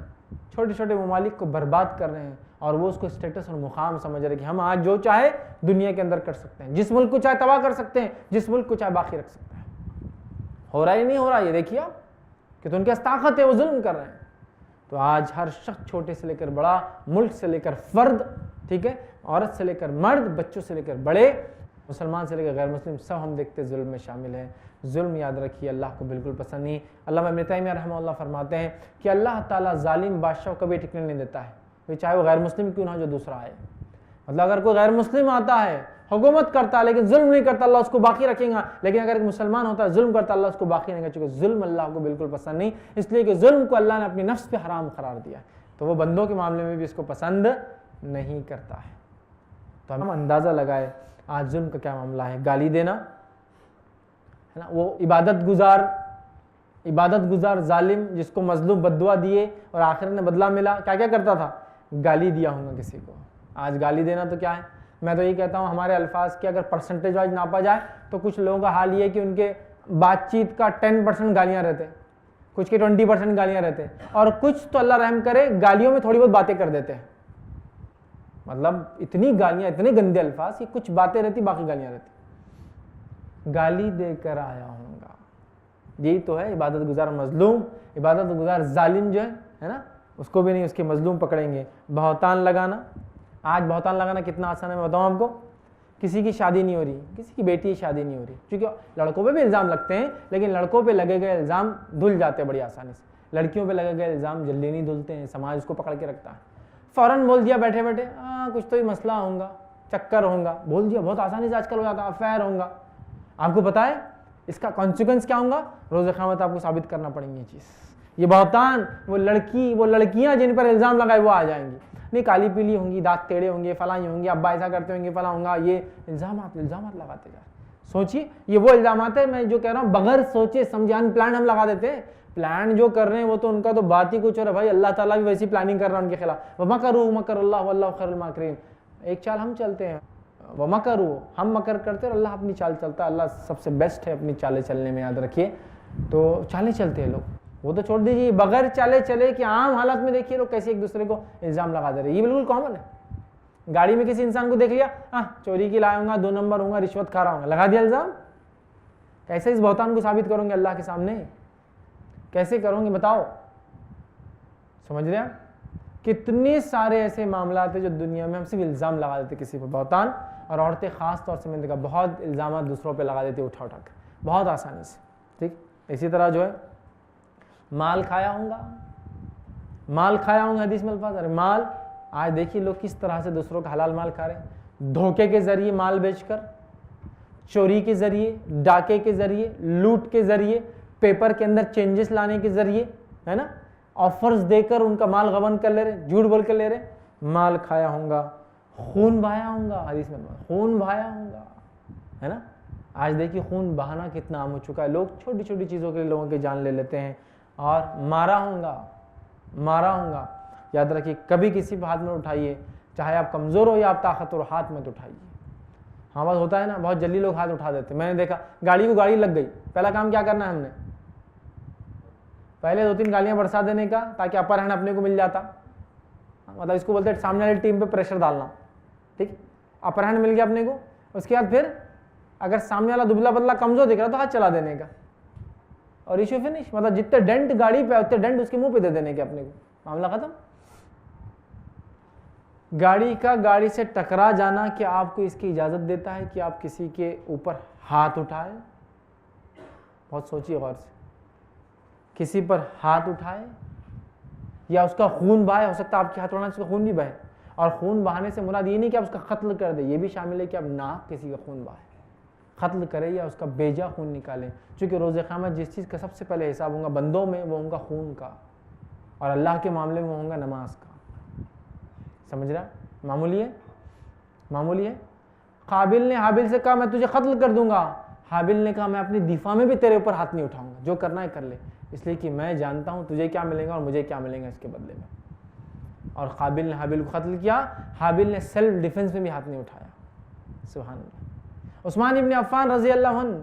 چھوٹے چھوٹے ممالک کو برباد کر رہے ہیں، اور وہ اس کو سٹیٹس اور مقام سمجھ رہے ہیں کہ ہم آج جو چاہے دنیا کے اندر کر سکتے ہیں، جس ملک کو چاہے تباہ کر سکتے ہیں، جس ملک کو چاہے باقی رکھ سکتے ہیں۔ ہو رہا ہی نہیں ہو رہا، یہ دیکھیے آپ کہ تو ان کے پاس طاقت ہے، وہ ظلم کر رہے ہیں۔ تو آج ہر شخص، چھوٹے سے لے کر بڑا، ملک سے لے کر فرد، ٹھیک ہے، عورت سے لے کر مرد، بچوں سے لے کر بڑے، مسلمان سے لے کر غیر مسلم، سب ہم دیکھتے ظلم میں شامل ہیں۔ ظلم یاد رکھیے اللہ کو بالکل پسند نہیں۔ علامہ ابن تیمیہ رحمہ اللہ فرماتے ہیں کہ اللہ تعالیٰ ظالم بادشاہ کو کبھی ٹکنے نہیں دیتا ہے، چاہے وہ غیر مسلم کیوں نہ ہو جو دوسرا آئے۔ مطلب اگر کوئی غیر مسلم آتا ہے، حکومت کرتا ہے لیکن ظلم نہیں کرتا، اللہ اس کو باقی رکھے گا، لیکن اگر ایک مسلمان ہوتا ہے ظلم کرتا ہے، اللہ اس کو باقی نہیں کرے گا، چونکہ ظلم اللہ کو بالکل پسند نہیں، اس لیے کہ ظلم کو اللہ نے اپنی نفس پہ حرام قرار دیا ہے، تو وہ بندوں کے معاملے میں بھی اس کو پسند نہیں کرتا ہے۔ تو ہم اندازہ لگائے آج ظلم کا کیا معاملہ ہے۔ گالی دینا ہے نا، وہ عبادت گزار ظالم جس کو مظلوم بد دعا دیے اور آخر میں بدلہ ملا، کیا کیا کرتا تھا؟ گالی دیا ہوں گا کسی کو۔ آج گالی دینا تو کیا ہے، میں تو یہ کہتا ہوں ہمارے الفاظ کی اگر پرسنٹیج وائز ناپا جائے تو کچھ لوگوں کا حال یہ ہے کہ ان کے بات چیت کا 10% گالیاں رہتے، کچھ کے 20% گالیاں رہتے، اور کچھ تو اللہ رحم کرے گالیوں میں تھوڑی بہت باتیں کر دیتے ہیں، مطلب اتنی گالیاں، اتنے گندے الفاظ کہ کچھ باتیں رہتی باقی گالیاں رہتی۔ گالی دے کر آیا ہوں گا، یہی تو ہے عبادت گزار مظلوم، عبادت گزار ظالم جو ہے نا، اس کو بھی نہیں، اس کے مظلوم پکڑیں گے۔ بہتان لگانا، آج بہتان لگانا کتنا آسان ہے میں بتاؤں آپ کو۔ کسی کی شادی نہیں ہو رہی، کسی کی بیٹی کی شادی نہیں ہو رہی، کیونکہ لڑکوں پہ بھی الزام لگتے ہیں لیکن لڑکوں پہ لگے گئے الزام دھل جاتے ہیں بڑی آسانی سے، لڑکیوں پہ لگے گئے الزام جلدی نہیں دھلتے ہیں، سماج اس کو پکڑ کے رکھتا ہے۔ فوراً بول دیا بیٹھے بیٹھے، کچھ تو ہی مسئلہ ہوگا، چکر ہوگا، بول دیا، بہت آسانی سے آج کل ہو جاتا ہے، افیئر ہوگا۔ آپ کو پتا ہے اس کا کانسیکوینس کیا ہوگا؟ روز قیامت آپ کو ثابت کرنا پڑیں گی یہ چیز۔ یہ بہتان، وہ لڑکیاں جن پر الزام لگائے وہ آ جائیں گی، نہیں کالی پیلی ہوں گی، دانت ٹیڑھے ہوں گے، فلاں ہوں گے، ابا ایسا کرتے ہوں گے، فلاں ہوگا، یہ الزامات لگاتے جا۔ سوچیے یہ وہ الزامات ہیں، میں جو کہہ رہا ہوں بغیر سوچے سمجھے ان پلان ہم لگا دیتے ہیں۔ پلان جو کر رہے ہیں وہ تو ان کا تو بات ہی کچھ اور ہے بھائی، اللہ تعالیٰ بھی ویسی پلاننگ کر رہا ہے ان کے خلاف۔ وَمَكَرُوا مَكَرَ اللَّهُ وَاللَّهُ خَيْرُ الْمَاكِرِينَ، ایک چال ہم چلتے ہیں، وَمَكَرُوا ہم مکر کرتے ہیں اور اللہ اپنی چال چلتا ہے، اللہ سب سے بیسٹ ہے اپنی چالیں چلنے میں، یاد رکھیے۔ تو چالیں چلتے ہیں لوگ، وہ تو چھوڑ دیجیے، بغیر چالے چلے کہ عام حالات میں دیکھیے لوگ کیسے ایک دوسرے کو الزام لگا دے رہے ہیں، یہ بالکل کامن ہے۔ گاڑی میں کسی انسان کو دیکھ لیا، چوری کی لایا ہوں گا، 2 نمبر ہوں گا، رشوت کھا رہا ہوں گا، لگا دیا الزام۔ کیسے اس بہتان کو ثابت کروں گے اللہ کے سامنے؟ کیسے کروں گے بتاؤ؟ سمجھ رہے ہیں؟ کتنے سارے ایسے معاملات ہیں جو دنیا میں ہم صرف الزام لگا دیتے کسی پر، بہتان، اور عورتیں خاص طور سے میں نے دیکھا بہت الزامات دوسروں پہ لگا دیتی اٹھا کے بہت آسانی سے، ٹھیک۔ اسی طرح جو ہے مال کھایا ہوں گا، حدیث میں الفاظ، ارے مال، آج دیکھیے لوگ کس طرح سے دوسروں کا حلال مال کھا رہے ہیں، دھوکے کے ذریعے مال بیچ کر، چوری کے ذریعے، ڈاکے کے ذریعے، لوٹ کے ذریعے، پیپر کے اندر چینجز لانے کے ذریعے، ہے نا، آفرز دے کر ان کا مال غبن کر لے رہے، جھوٹ بول کر لے رہے، مال کھایا ہوں گا، خون بہایا ہوں گا، حدیث میں خون بہایا ہوں گا، ہے نا۔ آج دیکھیے خون بہانا کتنا عام ہو چکا ہے، لوگ چھوٹی چھوٹی چیزوں کے لیے لوگوں کی جان لے لیتے ہیں، اور مارا ہوں گا۔ یاد رکھیے کبھی کسی پہ ہاتھ میں اٹھائیے، چاہے آپ کمزور ہو یا آپ طاقتور، ہاتھ مت اٹھائیے۔ ہاں بات ہوتا ہے نا، بہت جلدی لوگ ہاتھ اٹھا دیتے ہیں، میں نے دیکھا گاڑی کو گاڑی لگ گئی، پہلا کام کیا کرنا ہے ہم نے؟ پہلے 2-3 گالیاں برسا دینے کا تاکہ اپر ہینڈ اپنے کو مل جاتا, مطلب اس کو بولتے ہیں سامنے والی ٹیم پہ پریشر ڈالنا, ٹھیک, اپر ہینڈ مل گیا اپنے کو, اس کے بعد پھر اگر سامنے والا دبلا پتلا کمزور دکھ رہا تو ہاتھ چلا دینے کا, اور ایشو فنش, مطلب جتنے ڈنٹ گاڑی پہ اتنے ڈنٹ اس کے منہ پہ دے دینے کے اپنے کو, معاملہ ختم. گاڑی کا گاڑی سے ٹکرا جانا کیا آپ کو اس کی اجازت دیتا ہے کہ آپ کسی کے اوپر ہاتھ اٹھائیں؟ بہت سوچیے غور سے. کسی پر ہاتھ اٹھائے یا اس کا خون بہائے, ہو سکتا ہے آپ کے ہاتھ اڑانے سے اس کا خون بھی بہے, اور خون بہانے سے مراد یہ نہیں کہ آپ اس کا قتل کر دیں, یہ بھی شامل ہے کہ آپ ناک کسی کا خون بہائے, قتل کرے یا اس کا بیجا خون نکالیں, چونکہ روز قیامت جس چیز کا سب سے پہلے حساب ہوگا بندوں میں وہ ہوگا خون کا, اور اللہ کے معاملے میں وہ ہوگا نماز کا. سمجھ رہا, معمولی ہے, معمولی ہے. قابل نے حابل سے کہا میں تجھے قتل کر دوں گا, حابل نے کہا میں اپنی دفاع میں بھی تیرے اوپر ہاتھ نہیں اٹھاؤں گا, جو کرنا ہے کر لے, اس لیے کہ میں جانتا ہوں تجھے کیا ملے گا اور مجھے کیا ملے گا اس کے بدلے میں. اور قابل نے حابل کو قتل کیا, حابل نے سیلف ڈیفنس میں بھی ہاتھ نہیں اٹھایا. سبحان اللہ. عثمان ابن عفان رضی اللہ عنہ,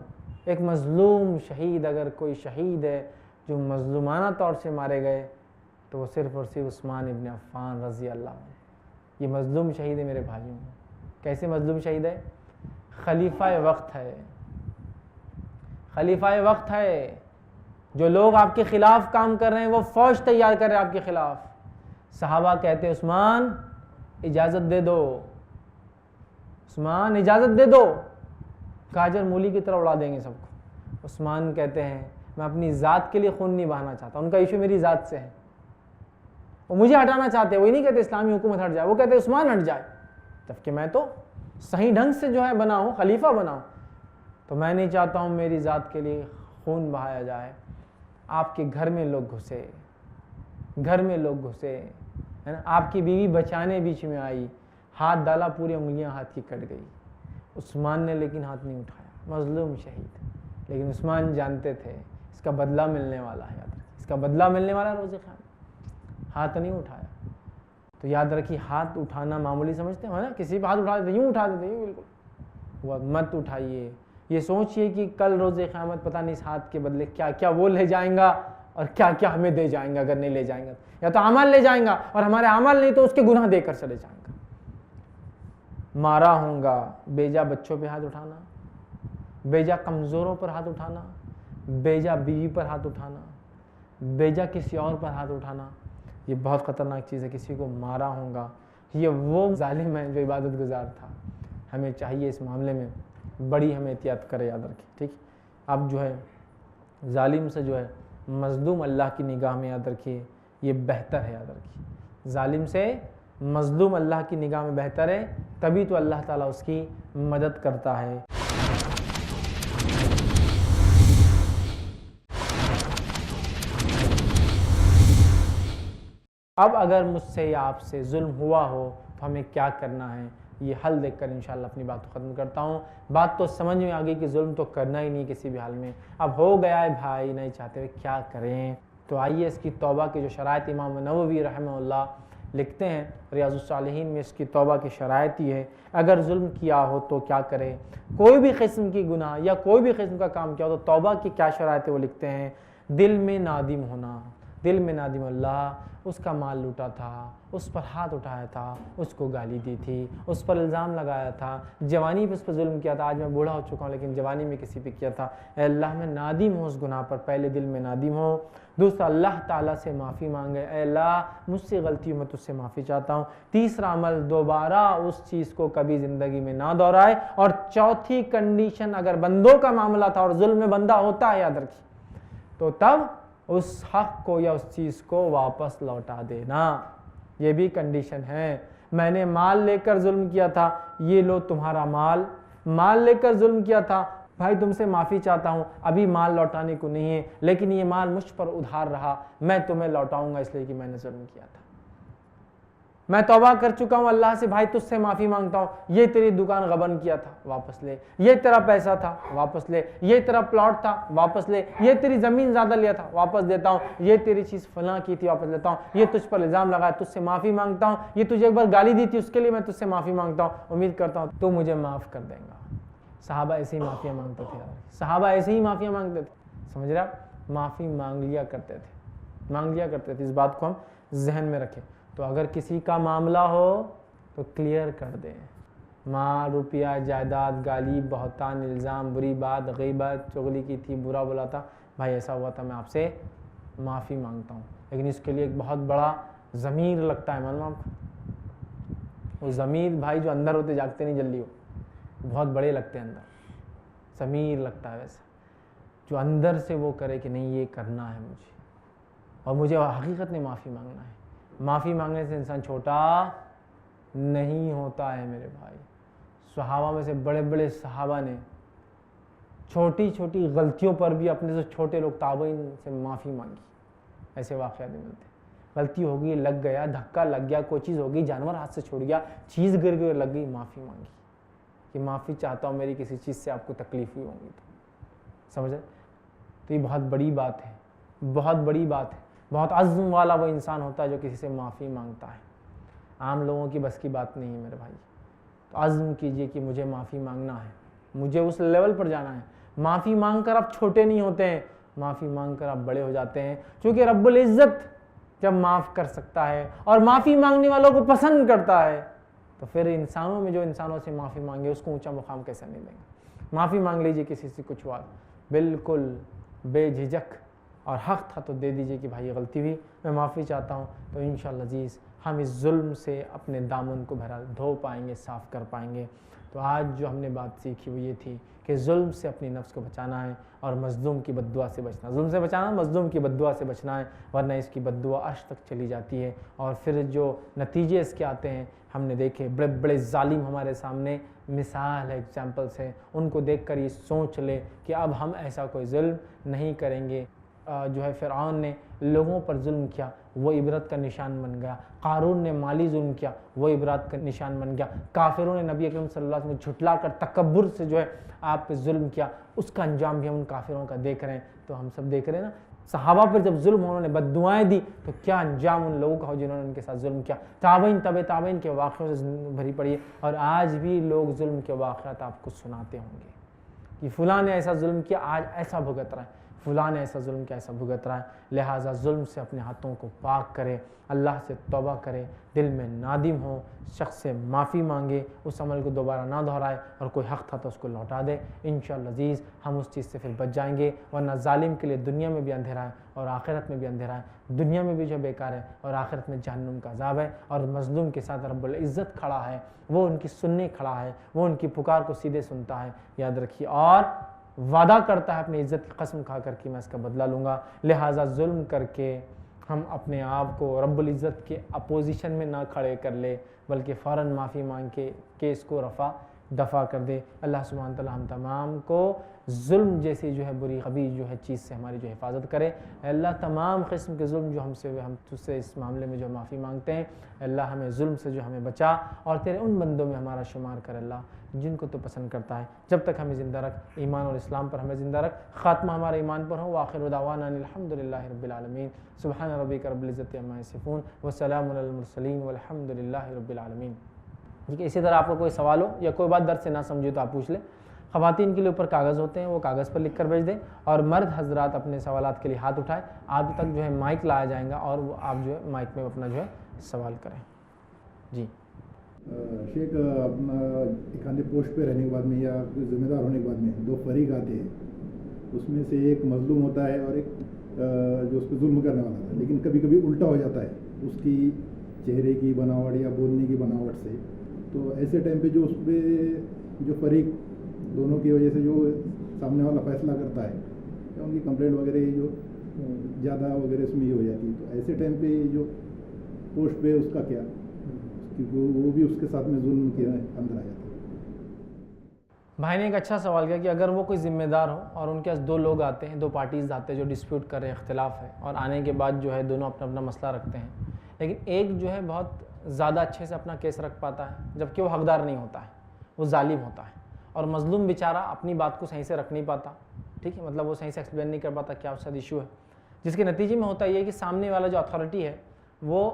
ایک مظلوم شہید, اگر کوئی شہید ہے جو مظلومانہ طور سے مارے گئے تو وہ صرف اور صرف عثمان ابن عفان رضی اللہ عنہ. یہ مظلوم شہید ہے میرے بھائیوں. کیسے مظلوم شہید ہے؟ خلیفہ وقت ہے, خلیفہ وقت ہے. جو لوگ آپ کے خلاف کام کر رہے ہیں وہ فوج تیار کر رہے ہیں آپ کے خلاف. صحابہ کہتے ہیں عثمان اجازت دے دو, عثمان اجازت دے دو, گاجر مولی کی طرح اڑا دیں گے سب کو. عثمان کہتے ہیں میں اپنی ذات کے لیے خون نہیں بہانا چاہتا, ان کا ایشو میری ذات سے ہے, وہ مجھے ہٹانا چاہتے ہیں. وہی نہیں کہتے اسلامی حکومت ہٹ جائے, وہ کہتے عثمان ہٹ جائے, جبکہ میں تو صحیح ڈھنگ سے جو ہے بنا ہوں, خلیفہ بنا ہوں, تو میں نہیں چاہتا ہوں میری ذات کے لیے خون بہایا جائے. آپ کے گھر میں لوگ گھسے, گھر میں لوگ گھسے, ہے نا, آپ کی بیوی بچانے بیچ میں آئی, ہاتھ ڈالا, پوری انگلیاں ہاتھ کی کٹ گئی. عثمان نے لیکن ہاتھ نہیں اٹھایا, مظلوم شہید. لیکن عثمان جانتے تھے اس کا بدلہ ملنے والا ہے, یاد رکھیے اس کا بدلہ ملنے والا ہے روز قیامت. ہاتھ نہیں اٹھایا. تو یاد رکھیے ہاتھ اٹھانا معمولی سمجھتے ہیں نا, کسی پہ ہاتھ اٹھا دیتے یوں اٹھا دیتے یوں, بالکل وہ مت اٹھائیے. یہ سوچئے کہ کل روز قیامت پتہ نہیں اس ہاتھ کے بدلے کیا کیا وہ لے جائیں گا اور کیا کیا ہمیں دے جائیں گا. اگر نہیں لے جائیں گا یا تو اعمال لے جائیں گا, اور ہمارے اعمال نہیں تو اس کے گناہ دے کر چلے جائیں گا. مارا ہوں گا, بیجا بچوں پہ ہاتھ اٹھانا, بیجا کمزوروں پر ہاتھ اٹھانا, بیجا بیوی پر ہاتھ اٹھانا, بیجا کسی اور پر ہاتھ اٹھانا, یہ بہت خطرناک چیز ہے. کسی کو مارا ہوں گا, یہ وہ ظالم ہے جو عبادت گزار تھا. ہمیں چاہیے اس معاملے میں بڑی ہمیں احتیاط کرے, یاد رکھیں, ٹھیک. اب جو ہے ظالم سے جو ہے مظلوم اللہ کی نگاہ میں, یاد رکھیے یہ بہتر ہے, یاد رکھیے ظالم سے مظلوم اللہ کی نگاہ میں بہتر ہے, تبھی تو اللہ تعالیٰ اس کی مدد کرتا ہے. اب اگر مجھ سے یا آپ سے ظلم ہوا ہو تو ہمیں کیا کرنا ہے, یہ حل دیکھ کر انشاءاللہ اپنی بات کو ختم کرتا ہوں. بات تو سمجھ میں آ گئی کہ ظلم تو کرنا ہی نہیں کسی بھی حال میں. اب ہو گیا ہے بھائی, نہیں چاہتے ہوئے کیا کریں؟ تو آئیے اس کی توبہ کی جو شرائط امام نووی رحمہ اللہ لکھتے ہیں ریاض الصالحین میں, اس کی توبہ کی شرائط یہ ہے اگر ظلم کیا ہو تو کیا کرے. کوئی بھی قسم کی گناہ یا کوئی بھی قسم کا کام کیا ہو تو توبہ کی کیا شرائط ہے وہ لکھتے ہیں. دل میں نادم ہونا, دل میں نادم, اللہ اس کا مال لوٹا تھا, اس پر ہاتھ اٹھایا تھا, اس کو گالی دی تھی, اس پر الزام لگایا تھا, جوانی پہ اس پر ظلم کیا تھا, آج میں بوڑھا ہو چکا ہوں لیکن جوانی میں کسی پہ کیا تھا. اے اللہ میں نادم ہوں اس گناہ پر, پہلے دل میں نادم ہو. دوسرا اللہ تعالیٰ سے معافی مانگے, اے اللہ مجھ سے غلطی ہو, میں تجھ سے معافی چاہتا ہوں. تیسرا عمل, دوبارہ اس چیز کو کبھی زندگی میں نہ دہرائے. اور چوتھی کنڈیشن, اگر بندوں کا معاملہ تھا اور ظلم میں بندہ ہوتا ہے, یاد رکھیے, تو تب اس حق کو یا اس چیز کو واپس لوٹا دینا. یہ بھی کنڈیشن ہے. میں نے مال لے کر ظلم کیا تھا, یہ لو تمہارا مال, مال لے کر ظلم کیا تھا, بھائی تم سے معافی چاہتا ہوں, ابھی مال لوٹانے کو نہیں ہے, لیکن یہ مال مجھ پر ادھار رہا, میں تمہیں لوٹاؤں گا اس لیے کہ میں نے ظلم کیا تھا. میں توبہ کر چکا ہوں اللہ سے, بھائی تجھ سے معافی مانگتا ہوں, یہ تیری دکان غبن کیا تھا واپس لے, یہ تیرا پیسہ تھا واپس لے, یہ تیرا پلاٹ تھا واپس لے, یہ تیری زمین زیادہ لیا تھا واپس دیتا ہوں, یہ تیری چیز فلاں کی تھی واپس لیتا ہوں, یہ تجھ پر الزام لگایا تجھ سے معافی مانگتا ہوں, یہ تجھے ایک بار گالی دی تھی اس کے لیے میں تجھ سے معافی مانگتا ہوں, امید کرتا ہوں تو مجھے معاف کر دیں گا. صحابہ ایسے ہی معافیاں مانگتے تھے, صحابہ ایسے ہی معافیاں مانگتے تھے, سمجھ رہے آپ, معافی مانگ لیا کرتے تھے. مانگ لیا کرتے تھے. اس بات کو ہم ذہن میں رکھیں. تو اگر کسی کا معاملہ ہو تو کلیئر کر دیں. مال روپیہ جائیداد گالی بہتان الزام بری بات غیبت چغلی کی تھی برا بولا تھا بھائی ایسا ہوا تھا میں آپ سے معافی مانگتا ہوں. لیکن اس کے لیے ایک بہت بڑا ضمیر لگتا ہے. معلوم آپ کو وہ ضمیر بھائی جو اندر ہوتے جاگتے نہیں جلدی ہو بہت بڑے لگتے ہیں. اندر ضمیر لگتا ہے ویسا جو اندر سے وہ کرے کہ نہیں یہ کرنا ہے مجھے اور مجھے حقیقت میں معافی مانگنا ہے. معافی مانگنے سے انسان چھوٹا نہیں ہوتا ہے میرے بھائی. صحابہ میں سے بڑے بڑے صحابہ نے چھوٹی چھوٹی غلطیوں پر بھی اپنے سے چھوٹے لوگ تابعین سے معافی مانگی. ایسے واقعات ملتے ہیں. غلطی ہوگی لگ گیا دھکا لگ گیا کوئی چیز ہوگی جانور ہاتھ سے چھوڑ گیا چیز گر گئی لگ گئی معافی مانگی کہ معافی چاہتا ہوں میری کسی چیز سے آپ کو تکلیف ہوئی ہوگی تو سمجھے. تو یہ بہت بڑی بات ہے. بہت بڑی بات ہے. بہت عزم والا وہ انسان ہوتا ہے جو کسی سے معافی مانگتا ہے. عام لوگوں کی بس کی بات نہیں ہے میرے بھائی. تو عزم کیجئے کہ مجھے معافی مانگنا ہے مجھے اس لیول پر جانا ہے. معافی مانگ کر آپ چھوٹے نہیں ہوتے ہیں معافی مانگ کر آپ بڑے ہو جاتے ہیں. چونکہ رب العزت جب معاف کر سکتا ہے اور معافی مانگنے والوں کو پسند کرتا ہے تو پھر انسانوں میں جو انسانوں سے معافی مانگے اس کو اونچا مقام کیسے نہیں دیں گے. معافی مانگ لیجئے کسی سے کچھ بات بالکل بے جھجک اور حق تھا تو دے دیجئے کہ بھائی غلطی ہوئی میں معافی چاہتا ہوں. تو انشاءاللہ عزیز ہم اس ظلم سے اپنے دامن کو بہرحال دھو پائیں گے صاف کر پائیں گے. تو آج جو ہم نے بات سیکھی وہ یہ تھی کہ ظلم سے اپنی نفس کو بچانا ہے اور مظلوم کی بد دعا سے بچنا. ظلم سے بچانا مظلوم کی بد دعا سے بچنا ہے ورنہ اس کی بد دعا عرش تک چلی جاتی ہے اور پھر جو نتیجے اس کے آتے ہیں ہم نے دیکھے. بڑے بڑے ظالم ہمارے سامنے مثال ہے ایگزامپلس ہیں. ان کو دیکھ کر یہ سوچ لے کہ اب ہم ایسا کوئی ظلم نہیں کریں گے. جو ہے فرعون نے لوگوں پر ظلم کیا وہ عبرت کا نشان بن گیا. قارون نے مالی ظلم کیا وہ عبرت کا نشان بن گیا. کافروں نے نبی اکرم صلی اللہ علیہ وسلم کو جھٹلا کر تکبر سے جو ہے آپ پہ ظلم کیا اس کا انجام بھی ہم ان کافروں کا دیکھ رہے ہیں. تو ہم سب دیکھ رہے ہیں نا صحابہ پر جب ظلم انہوں نے بد دعائیں دی تو کیا انجام ان لوگوں کا ہو جنہوں نے ان کے ساتھ ظلم کیا. تابعین تابعین کے واقعوں سے بھری پڑی ہے اور آج بھی لوگ ظلم کے واقعات آپ کو سناتے ہوں گے کہ فلاں نے ایسا ظلم کیا آج ایسا بھگت رہا ہے فلاں نے ایسا ظلم کیا ایسا بھگت رہا ہے. لہٰذا ظلم سے اپنے ہاتھوں کو پاک کرے اللہ سے توبہ کرے دل میں نادم ہو شخص سے معافی مانگے اس عمل کو دوبارہ نہ دہرائے اور کوئی حق تھا تو اس کو لوٹا دے. انشاءاللہ عزیز ہم اس چیز سے پھر بچ جائیں گے ورنہ ظالم کے لیے دنیا میں بھی اندھیرا ہے اور آخرت میں بھی اندھیرا ہے. دنیا میں بھی جو بیکار ہے اور آخرت میں جہنم کا عذاب ہے. اور مظلوم کے ساتھ رب العزت کھڑا ہے وہ ان کی سننے کھڑا ہے وہ ان کی پکار کو سیدھے سنتا ہے یاد رکھیے اور وعدہ کرتا ہے اپنی عزت کی قسم کھا کر کہ میں اس کا بدلہ لوں گا. لہٰذا ظلم کر کے ہم اپنے آپ کو رب العزت کے اپوزیشن میں نہ کھڑے کر لے بلکہ فوراً معافی مانگ کے کیس کو دفع کر دے. اللہ سبحانہ تعالیٰ ہم تمام کو ظلم جیسی جو ہے بری خبیث جو ہے چیز سے ہماری جو حفاظت کرے. اللہ تمام قسم کے ظلم جو ہم تجھ سے اس معاملے میں جو معافی مانگتے ہیں اللہ ہمیں ظلم سے جو ہمیں بچا اور تیرے ان بندوں میں ہمارا شمار کر اللہ جن کو تو پسند کرتا ہے. جب تک ہمیں زندہ رکھ ایمان اور اسلام پر ہمیں زندہ رکھ خاتمہ ہمارے ایمان پر ہو. وآخر دعوانا الحمدللہ رب العالمین سبحان ربک رب العزت عما یصفون وسلام علی المرسلین والحمدللہ رب العالمین. ٹھیک ہے اسی طرح آپ کو کوئی سوال ہو یا کوئی بات درس سے نہ سمجھے تو آپ پوچھ لیں. خواتین کے لیے اوپر کاغذ ہوتے ہیں وہ کاغذ پر لکھ کر بھیج دیں اور مرد حضرات اپنے سوالات کے لیے ہاتھ اٹھائیں. آپ تک جو ہے مائک لایا جائے گا اور وہ آپ جو ہے مائک میں اپنا جو ہے سوال کریں. جی شیخ اپنا ایک آدھے پوسٹ پہ رہنے کے بعد میں یا ذمہ دار ہونے کے بعد میں دو فریق آتے ہیں اس میں سے ایک مظلوم ہوتا ہے اور ایک جو اس پہ ظلم کرنے والا ہوتا ہے. لیکن کبھی کبھی الٹا ہو جاتا ہے اس کی چہرے کی بناوٹ یا بولنے کی بناوٹ سے. تو ایسے ٹائم پہ جو اس پہ جو فریق دونوں کی وجہ سے جو سامنے والا فیصلہ کرتا ہے یا ان کی کمپلینٹ وغیرہ جو زیادہ وغیرہ اس میں یہ ہو جاتی ہے. تو ایسے ٹائم پہ جو پوسٹ پہ اس کا کیا کیونکہ وہ بھی اس کے ساتھ میں ظلم کے اندر آ جاتا ہے. بھائی نے ایک اچھا سوال کیا کہ اگر وہ کوئی ذمہ دار ہو اور ان کے پاس دو لوگ آتے ہیں دو پارٹیز آتے ہیں جو ڈسپیوٹ کر رہے ہیں اختلاف ہے اور آنے کے بعد جو ہے دونوں اپنا اپنا مسئلہ رکھتے ہیں لیکن ایک جو ہے بہت زیادہ اچھے سے اپنا کیس رکھ پاتا ہے جبکہ وہ حقدار نہیں ہوتا ہے وہ ظالم ہوتا ہے اور مظلوم بیچارہ اپنی بات کو صحیح سے رکھ نہیں پاتا. ٹھیک ہے مطلب وہ صحیح سے ایکسپلین نہیں کر پاتا کیا اس کا ایشو ہے جس کے نتیجے میں ہوتا یہ ہے کہ سامنے والا جو اتھارٹی ہے وہ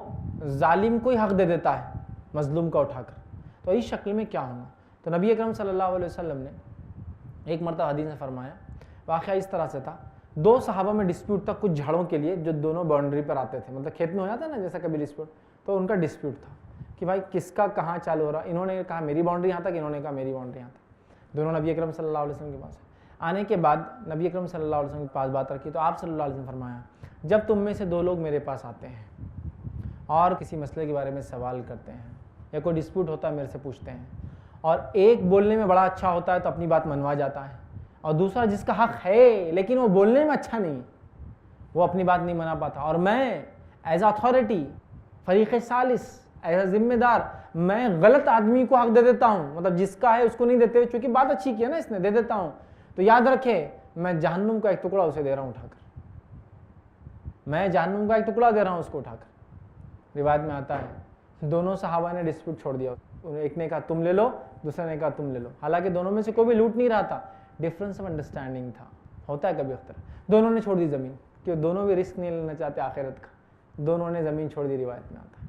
ظالم کو ہی حق دے دیتا ہے مظلوم کا اٹھا کر. تو اس شکل میں کیا ہونا. تو نبی اکرم صلی اللہ علیہ وسلم نے ایک مرتبہ حدیث میں فرمایا واقعہ اس طرح سے تھا دو صحابہ میں ڈسپیوٹ تھا کچھ جھاڑوں کے لیے جو دونوں باؤنڈری پر آتے تھے, مطلب کھیت میں ہو جاتا ہے نا جیسا کبھی ڈسپیوٹ, تو ان کا ڈسپیوٹ تھا کہ بھائی کس کا کہاں چالو ہو رہا. انہوں نے کہا میری باؤنڈری یہاں تک, انہوں نے کہا میری باؤنڈری یہاں تک. دونوں نبی اکرم صلی اللہ علیہ وسلم کے پاس آنے کے بعد نبی اکرم صلی اللہ علیہ وسلم کے پاس بات رکھی تو آپ صلی اللہ علیہ وسلم فرمایا, جب تم میں سے دو لوگ میرے پاس آتے ہیں اور کسی مسئلے کے بارے میں سوال کرتے ہیں یا کوئی ڈسپیوٹ ہوتا ہے میرے سے پوچھتے ہیں, اور ایک بولنے میں بڑا اچھا ہوتا ہے تو اپنی بات منوا جاتا ہے, اور دوسرا جس کا حق ہے لیکن وہ بولنے میں اچھا نہیں, وہ اپنی بات نہیں منا پاتا, اور میں ایز اتھارٹی فریق ثالث ایز ذمہ دار میں غلط آدمی کو حق دے دیتا ہوں, مطلب جس کا ہے اس کو نہیں دیتے ہوئے, چونکہ بات اچھی کی ہے نا اس نے, دے دیتا ہوں, تو یاد رکھے میں جہنم کا ایک ٹکڑا اسے دے رہا ہوں اٹھا کر, میں جہنم کا ایک ٹکڑا دے رہا ہوں اس کو اٹھا کر. روایت میں آتا ہے دونوں صحابہ نے ڈسپیوٹ چھوڑ دیا, ایک نے کہا تم لے لو, دوسرے نے کہا تم لے لو, حالانکہ دونوں میں سے کوئی بھی لوٹ نہیں رہا تھا, ڈفرنس آف انڈرسٹینڈنگ تھا, ہوتا ہے کبھی اختر. دونوں نے چھوڑ دی زمین, کہ دونوں بھی رسک نہیں لینا چاہتے آخرت کا, دونوں نے زمین چھوڑ دی, روایت میں آتا ہے.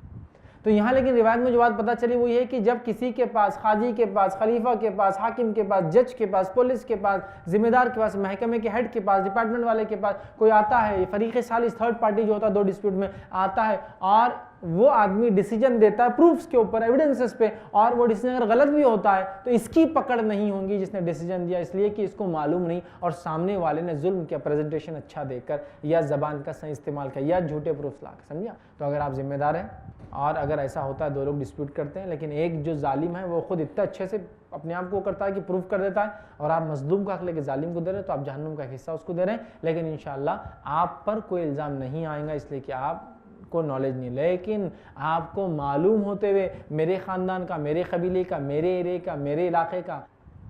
تو یہاں لیکن روایت میں جو بات پتہ چلی وہ یہ کہ جب کسی کے پاس, قاضی کے پاس, خلیفہ کے پاس, حاکم کے پاس, جج کے پاس, پولیس کے پاس, ذمہ دار کے پاس, محکمے کے ہیڈ کے پاس, ڈپارٹمنٹ والے کے پاس کوئی آتا ہے, فریق ثالث تھرڈ پارٹی جو ہوتا ہے دو ڈسپیوٹ میں آتا ہے, اور وہ آدمی ڈیسیجن دیتا ہے پروفز کے اوپر, ایویڈنسز پہ, اور وہ ڈیسیجن اگر غلط بھی ہوتا ہے تو اس کی پکڑ نہیں ہوگی جس نے ڈیسیجن دیا, اس لیے کہ اس کو معلوم نہیں اور سامنے والے نے ظلم کیا, پریزنٹیشن اچھا دے کر یا زبان کا صحیح استعمال کیا یا جھوٹے پروفز لا کے, سمجھا. تو اگر آپ ذمہ دار ہیں اور اگر ایسا ہوتا ہے دو لوگ ڈسپیوٹ کرتے ہیں لیکن ایک جو ظالم ہے وہ خود اتنا اچھے سے اپنے آپ کو کرتا ہے کہ پروف کر دیتا ہے, اور آپ مظلوم کا حق لے کے ظالم کو دے رہے ہیں, تو آپ جہنم کا حصہ اس کو دے رہے ہیں, لیکن انشاءاللہ آپ پر کوئی الزام نہیں آئے گا اس لیے کہ آپ کو نالج نہیں, لیکن آپ کو معلوم ہوتے ہوئے میرے خاندان کا, میرے قبیلے کا, میرے ایرے کا, میرے علاقے کا,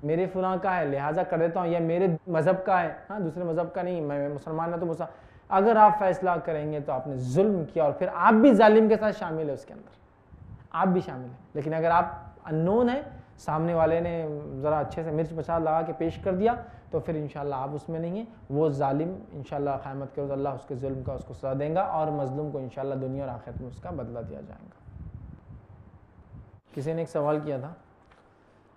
میرے فلاں کا ہے لہٰذا کر دیتا ہوں, یا میرے مذہب کا ہے, ہاں دوسرے مذہب کا نہیں, میں مسلمان ہوں تو اگر آپ فیصلہ کریں گے تو آپ نے ظلم کیا, اور پھر آپ بھی ظالم کے ساتھ شامل ہے, اس کے اندر آپ بھی شامل ہیں. لیکن اگر آپ اننون ہیں, سامنے والے نے ذرا اچھے سے مرچ مسالہ لگا کے پیش کر دیا, تو پھر انشاءاللہ آپ اس میں نہیں ہیں, وہ ظالم انشاءاللہ قیامت کے روز اللہ اس کے ظلم کا اس کو سزا دیں گا, اور مظلوم کو انشاءاللہ دنیا اور آخرت میں اس کا بدلہ دیا جائے گا. کسی نے ایک سوال کیا تھا,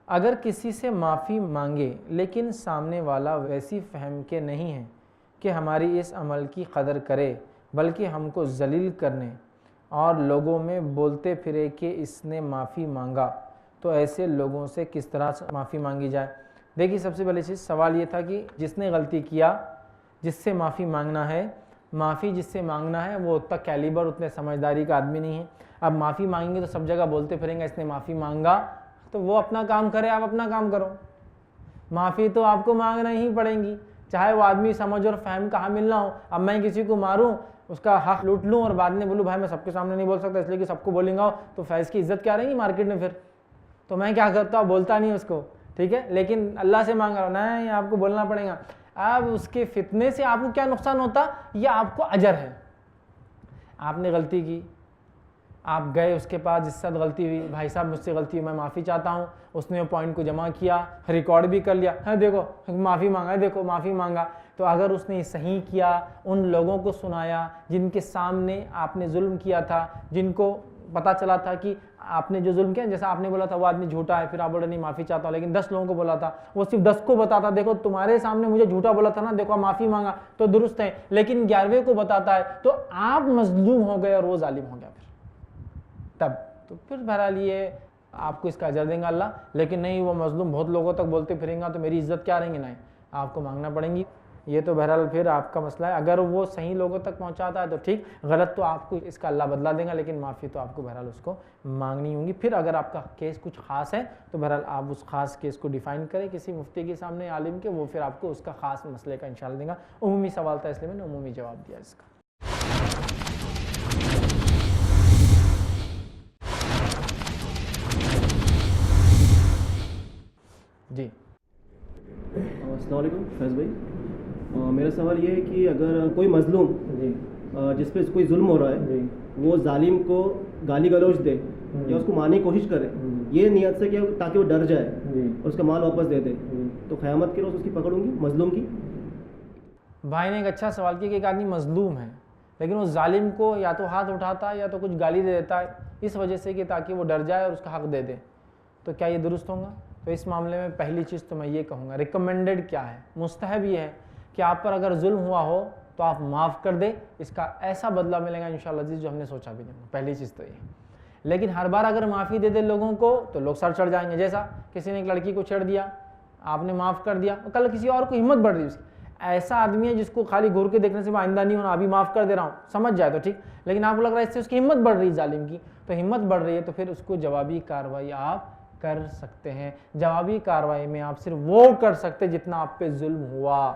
اگر کسی سے معافی مانگے لیکن سامنے والا ویسی فہم کے نہیں ہے کہ ہماری اس عمل کی قدر کرے بلکہ ہم کو ذلیل کرنے اور لوگوں میں بولتے پھرے کہ اس نے معافی مانگا, تو ایسے لوگوں سے کس طرح معافی مانگی جائے؟ دیکھیے سب سے پہلی چیز سوال یہ تھا کہ جس نے غلطی کیا جس سے معافی مانگنا ہے, معافی جس سے مانگنا ہے وہ اتنا کیلیبر اتنے سمجھداری کا آدمی نہیں ہے. اب معافی مانگیں گے تو سب جگہ بولتے پھریں گے اس نے معافی مانگا, تو وہ اپنا کام کرے, آپ اپنا کام کرو. معافی تو آپ کو مانگنا ہی پڑیں گی, چاہے وہ آدمی سمجھ اور فہم کا حامل نہ ہو. اب میں کسی کو ماروں, اس کا حق لوٹ لوں اور بعد میں بولوں بھائی میں سب کے سامنے نہیں بول سکتا اس لیے کہ سب کو بولیں گا, تو فیض کی عزت کیا رہے گی مارکیٹ میں؟ پھر تو میں کیا کرتا ہوں, بولتا نہیں اس کو, ٹھیک ہے, لیکن اللہ سے مانگ رہا ہوں, نہیں آپ کو بولنا پڑے گا. اب اس کے فتنے سے آپ کو کیا نقصان ہوتا یا آپ کو اجر ہے؟ آپ نے غلطی کی, آپ گئے اس کے پاس جس سے غلطی ہوئی, بھائی صاحب مجھ سے غلطی ہوئی میں معافی چاہتا ہوں, اس نے وہ پوائنٹ کو جمع کیا, ریکارڈ بھی کر لیا, ہاں دیکھو معافی مانگا, دیکھو معافی مانگا. تو اگر اس نے صحیح کیا, ان لوگوں کو سنایا جن کے سامنے آپ نے ظلم کیا تھا, جن کو پتہ چلا تھا کہ آپ نے جو ظلم کیا, جیسا آپ نے بولا تھا وہ آدمی جھوٹا ہے, پھر آپ بول رہے نہیں معافی چاہتا ہوں, لیکن 10 لوگوں کو بولا تھا, وہ صرف 10 کو بتاتا دیکھو تمہارے سامنے مجھے جھوٹا بولا تھا نا, دیکھو معافی مانگا تو درست ہے, لیکن 11ویں کو بتاتا ہے تو آپ مظلوم ہو گئے اور وہ ظالم ہو گیا پھر تب. تو پھر بہرحال یہ آپ کو اس کا اجر دیں گا اللہ, لیکن نہیں وہ مظلوم بہت لوگوں تک بولتے پھریں گا تو میری عزت کیا رہیں گی, نہیں آپ کو مانگنا پڑیں گی. یہ تو بہرحال پھر آپ کا مسئلہ ہے, اگر وہ صحیح لوگوں تک پہنچاتا ہے تو ٹھیک, غلط تو آپ کو اس کا اللہ بدلا دیں گا, لیکن معافی تو آپ کو بہرحال اس کو مانگنی ہوں گی. پھر اگر آپ کا کیس کچھ خاص ہے تو بہرحال آپ اس خاص کیس کو ڈیفائن کریں کسی مفتی کے سامنے, عالم کے, وہ پھر آپ کو اس کا خاص مسئلے کا انشاءاللہ دیں گا. عمومی سوال تھا اس لیے میں نے عمومی جواب دیا اس کا. جی السلام علیکم فیض بھائی, میرا سوال یہ ہے کہ اگر کوئی مظلوم جی جس پہ کوئی ظلم ہو رہا ہے جی وہ ظالم کو گالی گلوچ دے یا اس کو مارنے کی کوشش کرے یہ نیت سے کہ تاکہ وہ ڈر جائے جی اور اس کا مال واپس دے دے, تو قیامت کے روز اس کی پکڑ ہوگی مظلوم کی؟ بھائی نے ایک اچھا سوال کیا کہ ایک آدمی مظلوم ہے لیکن وہ ظالم کو یا تو ہاتھ اٹھاتا ہے یا تو کچھ گالی دے دیتا ہے اس وجہ سے کہ تاکہ وہ ڈر جائے اور اس کا حق دے دے, تو کیا یہ درست ہوگا؟ تو اس معاملے میں پہلی چیز تو میں یہ کہوں گا, ریکمینڈڈ کیا ہے, مستحب یہ ہے کہ آپ پر اگر ظلم ہوا ہو تو آپ معاف کر دیں, اس کا ایسا بدلہ ملے گا انشاءاللہ عزیز جو ہم نے سوچا بھی نہیں ہوگا. پہلی چیز تو یہ ہے. لیکن ہر بار اگر معافی دے دے لوگوں کو تو لوگ سر چڑھ جائیں گے. جیسا کسی نے ایک لڑکی کو چھیڑ دیا, آپ نے معاف کر دیا, کل کسی اور کو ہمت بڑھ رہی اس کی. ایسا آدمی ہے جس کو خالی گھور کے دیکھنے سے وہ آئندہ نہیں ہونا, ابھی معاف کر دے رہا ہوں, سمجھ جائے تو ٹھیک, لیکن آپ کو لگ رہا ہے اس سے اس کی ہمت بڑھ رہی ہے ظالم کی, تو ہمت بڑھ رہی ہے تو پھر اس کو جوابی کارروائی آپ کر سکتے ہیں. جوابی کارروائی میں آپ صرف وہ کر سکتے جتنا آپ پہ ظلم ہوا,